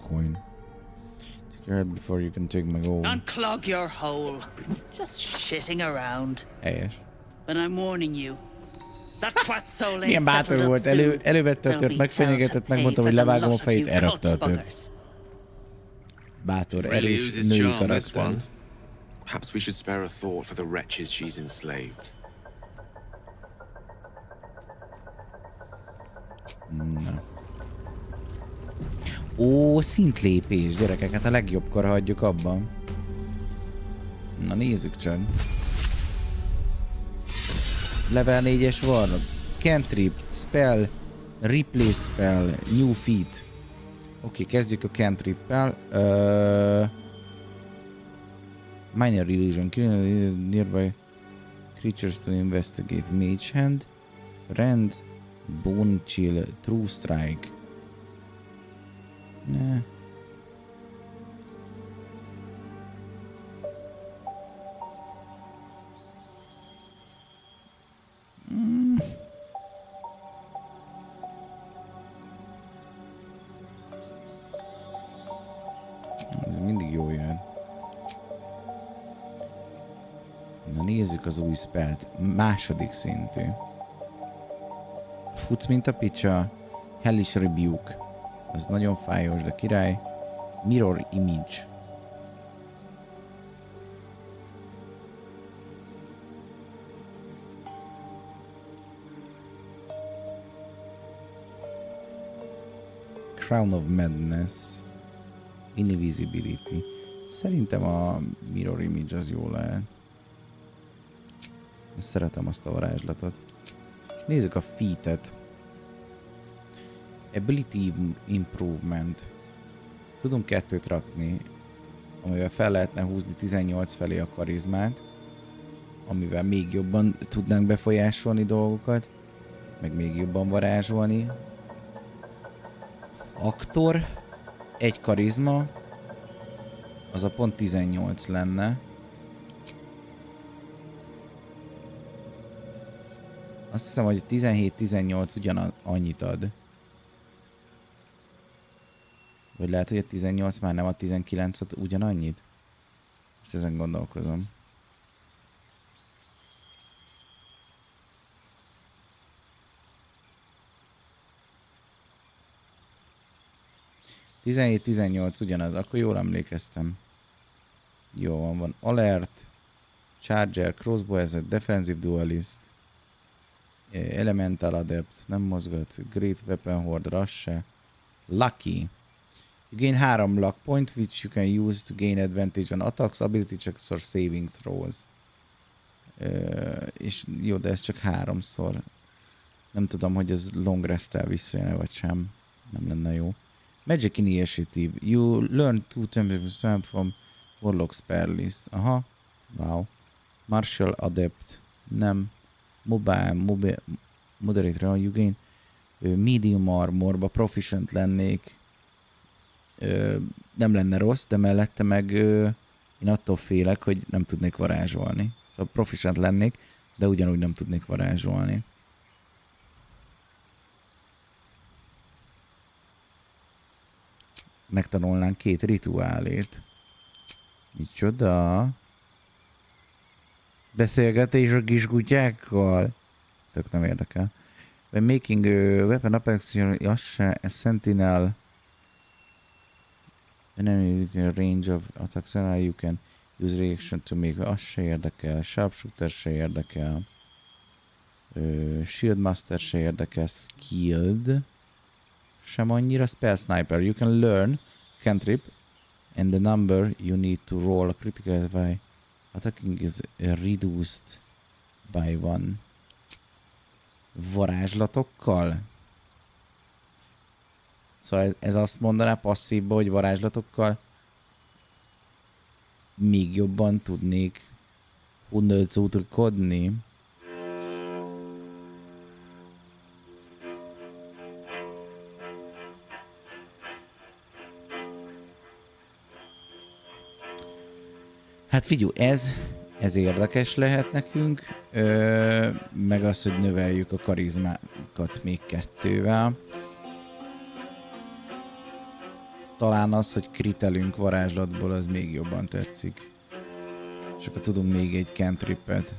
coin. Take your head before you can take my gold. Unclog your hole. Just shitting around. Helyes. But I'm warning you. That twat soul ain't Milyen bátor volt, elővette a tört, megfenyegetett, megmondtam, hogy levágom a fejét, elrakta a tört. Bátor, erős, női karakter. Perhaps we should spare a thought for the wretches she's enslaved. Na. Ó, szintlépés, gyerekek, hát a legjobbkor hagyjuk abban. Na nézzük csak. Level 4-es warlock, cantrip, spell, replace spell, new feat. Oké, kezdjük a cantrip-pel. Minor illusion, nearby creatures to investigate. Mage hand, friend, bone chill, true strike. Ne. Ez mindig jó jön. Na nézzük az új spellt. Második szintű. Futsz, mint a picsa. Hellish Rebuke. Az nagyon fájós, de király. Mirror Image. Crown of Madness. Invisibility. Szerintem a Mirror Image az jó lehet. Szeretem azt a varázslatot. Nézzük a feat-et. Ability Improvement. Tudunk 2-t rakni, amivel fel lehetne húzni 18 felé a karizmát, amivel még jobban tudnánk befolyásolni dolgokat, meg még jobban varázsolni. Aktor, 1 karizma, az a pont 18 lenne. Azt hiszem, hogy 17-18 ugyanannyit ad. Vagy lehet, hogy a 18 már nem a 19 ad ugyanannyit? Most ezen gondolkozom. (17-18) ugyanaz, akkor jól emlékeztem. Jó van, Alert, Charger, Crossbow Hazard, Defensive Duelist, Elemental Adept, nem mozgat, Great Weapon Horde, Rush, Lucky. You gain 3 luck point, which you can use to gain advantage on attacks, ability checks or saving throws. És jó, de ez csak 3-szor. Nem tudom, hogy ez long rest-tel visszajön, vagy sem. Nem lenne jó. Magic Initiative. You learn 2 templates from Warlock spell list. Aha. Wow. Martial Adept. Nem. Mobile. Moderator. You gain medium armorba proficient lennék. Nem lenne rossz, de mellette meg én attól félek, hogy nem tudnék varázsolni. Szóval proficient lennék, de ugyanúgy nem tudnék varázsolni. megtanulnánk 2 rituálét. Micsoda? Beszélgetés a kiskutyákkal? Tök nem érdekel. When making a weapon apex, a sentinel and enemy within a range of attacks, you can use reaction to make. Az se érdekel. Sharpshooter se érdekel. Shieldmaster se érdekel. Skilled sem annyira. Spell sniper. You can learn cantrip and the number you need to roll a critical by attacking is reduced by 1. Varázslatokkal? Szóval ez azt mondaná passzívba, hogy varázslatokkal még jobban tudnék hundelcutrkodni. Hát figyelj, ez érdekes lehet nekünk, meg az, hogy növeljük a karizmákat még 2-vel. Talán az, hogy kritelünk varázslatból, az még jobban tetszik. És akkor tudunk még egy cantrippet.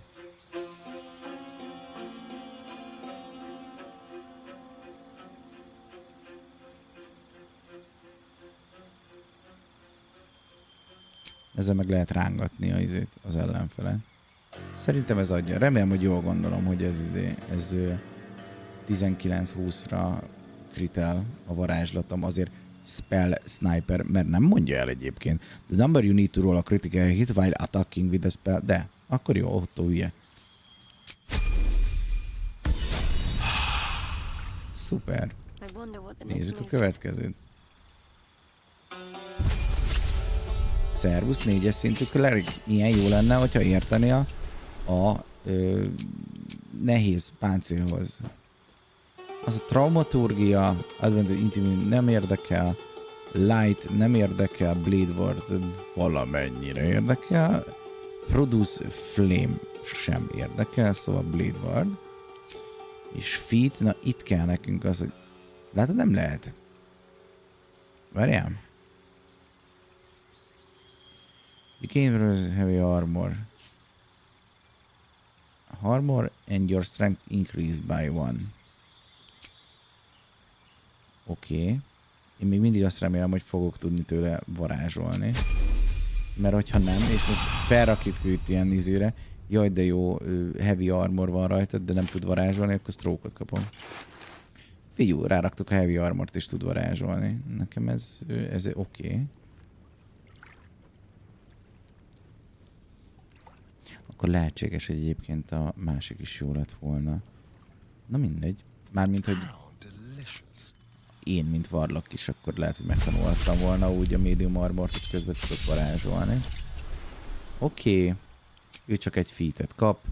Ezzel meg lehet rángatni az ellenfele. Szerintem ez adja. Remélem, hogy jól gondolom, hogy ez 19-20-ra kritel a varázslatom. Azért spell sniper, mert nem mondja el egyébként. The number you need to roll a critical hit while attacking with a spell. De, akkor jó, Ottó hülye. Szuper. Nézzük a következőt. Szervusz, 4-es szintű cleric. Ilyen jó lenne, hogyha érteni a nehéz páncélhoz. Az a traumaturgia, adventure intimate nem érdekel, light nem érdekel, blade ward valamennyire érdekel, produce flame sem érdekel, szóval blade ward. És feat, na itt kell nekünk az, hogy látod, nem lehet. Várjál. You can heavy armor. Armor and your strength increased by 1. Oké. Én még mindig azt remélem, hogy fogok tudni tőle varázsolni. Mert hogyha nem, és most felrakjuk őt ilyen izére, jaj de jó, heavy armor van rajta, de nem tud varázsolni, akkor stroke-ot kapom. Figyú, ráraktuk a heavy armort és tud varázsolni. Nekem ez oké. Akkor lehetséges, hogy egyébként a másik is jó lett volna. Na mindegy. Mármint, hogy én, mint varlak is, akkor lehet, hogy megtanulhattam volna úgy a medium armort, hogy közben tudok varázsolni. Oké. Ő csak egy featet kap.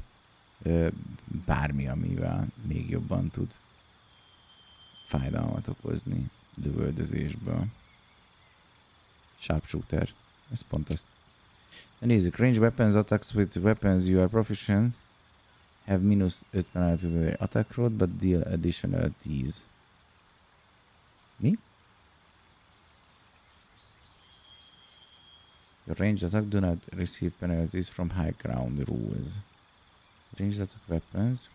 Bármi, amivel még jobban tud fájdalmat okozni lövöldözésből. Sharpshooter. Ez pont azt. Nézzük, range weapons, attacks with weapons you are proficient have -5 penalty to the attack roll, but deal additional 10. Mi? Your ranged attack do not receive penalties from high ground rules. Ranged attack weapons.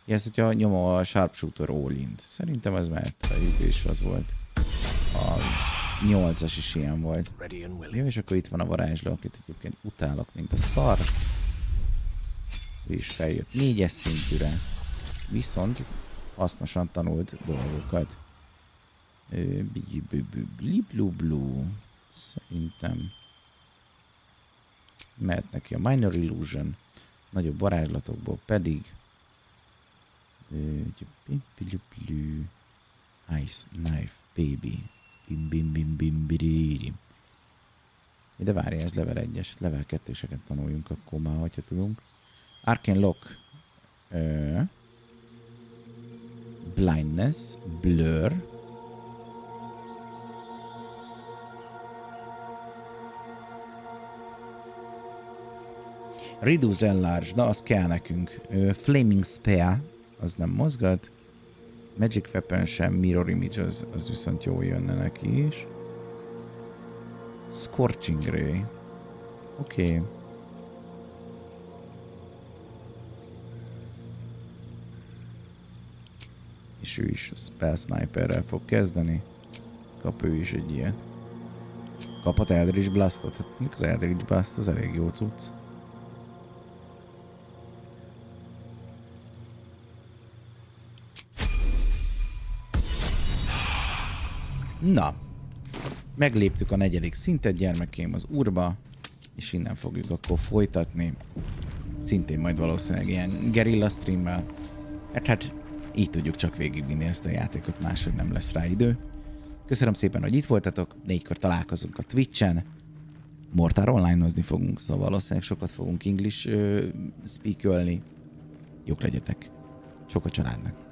Ezt, hogyha nyomom a Sharpshooter all-int. Szerintem ez mehet a ízés, az volt. A 8-as is ilyen volt. Jó, és akkor itt van a varázsló, akit egyébként utálok, mint a szar. Ő is feljött 4-es szintűre. Viszont hasznosan tanult dolgokat. Bliblu. Szerintem mehet neki a Minor Illusion. Nagyobb varázslatokból pedig Ice Knife Baby. Bim. De várja, ez level 1-es, level 2-seket tanuljunk akkor már, hogyha tudunk. Arcane Lock. Blindness. Blur. Reduce Enlarge, na az kell nekünk. Flaming Spear. az nem mozgat. Magic Weapon sem, Mirror Image az viszont jól jönne neki is. Scorching Ray. Oké. És ő is Spell Sniperrel fog kezdeni. Kap ő is egy ilyet. Kaphat Eldritch Blastot? Hát az Eldritch Blast az elég jó cucc. Na. Megléptük a 4. szintet, gyermekém, az Urba. És innen fogjuk akkor folytatni. Szintén majd valószínűleg ilyen gerilla streammel. Hát így tudjuk csak végigvinni ezt a játékot, máshogy nem lesz rá idő. Köszönöm szépen, hogy itt voltatok. 4-kor találkozunk a Twitch-en. Mortar online-ozni fogunk, szóval valószínűleg sokat fogunk English speak-ölni. Jók legyetek. Sok a családnak.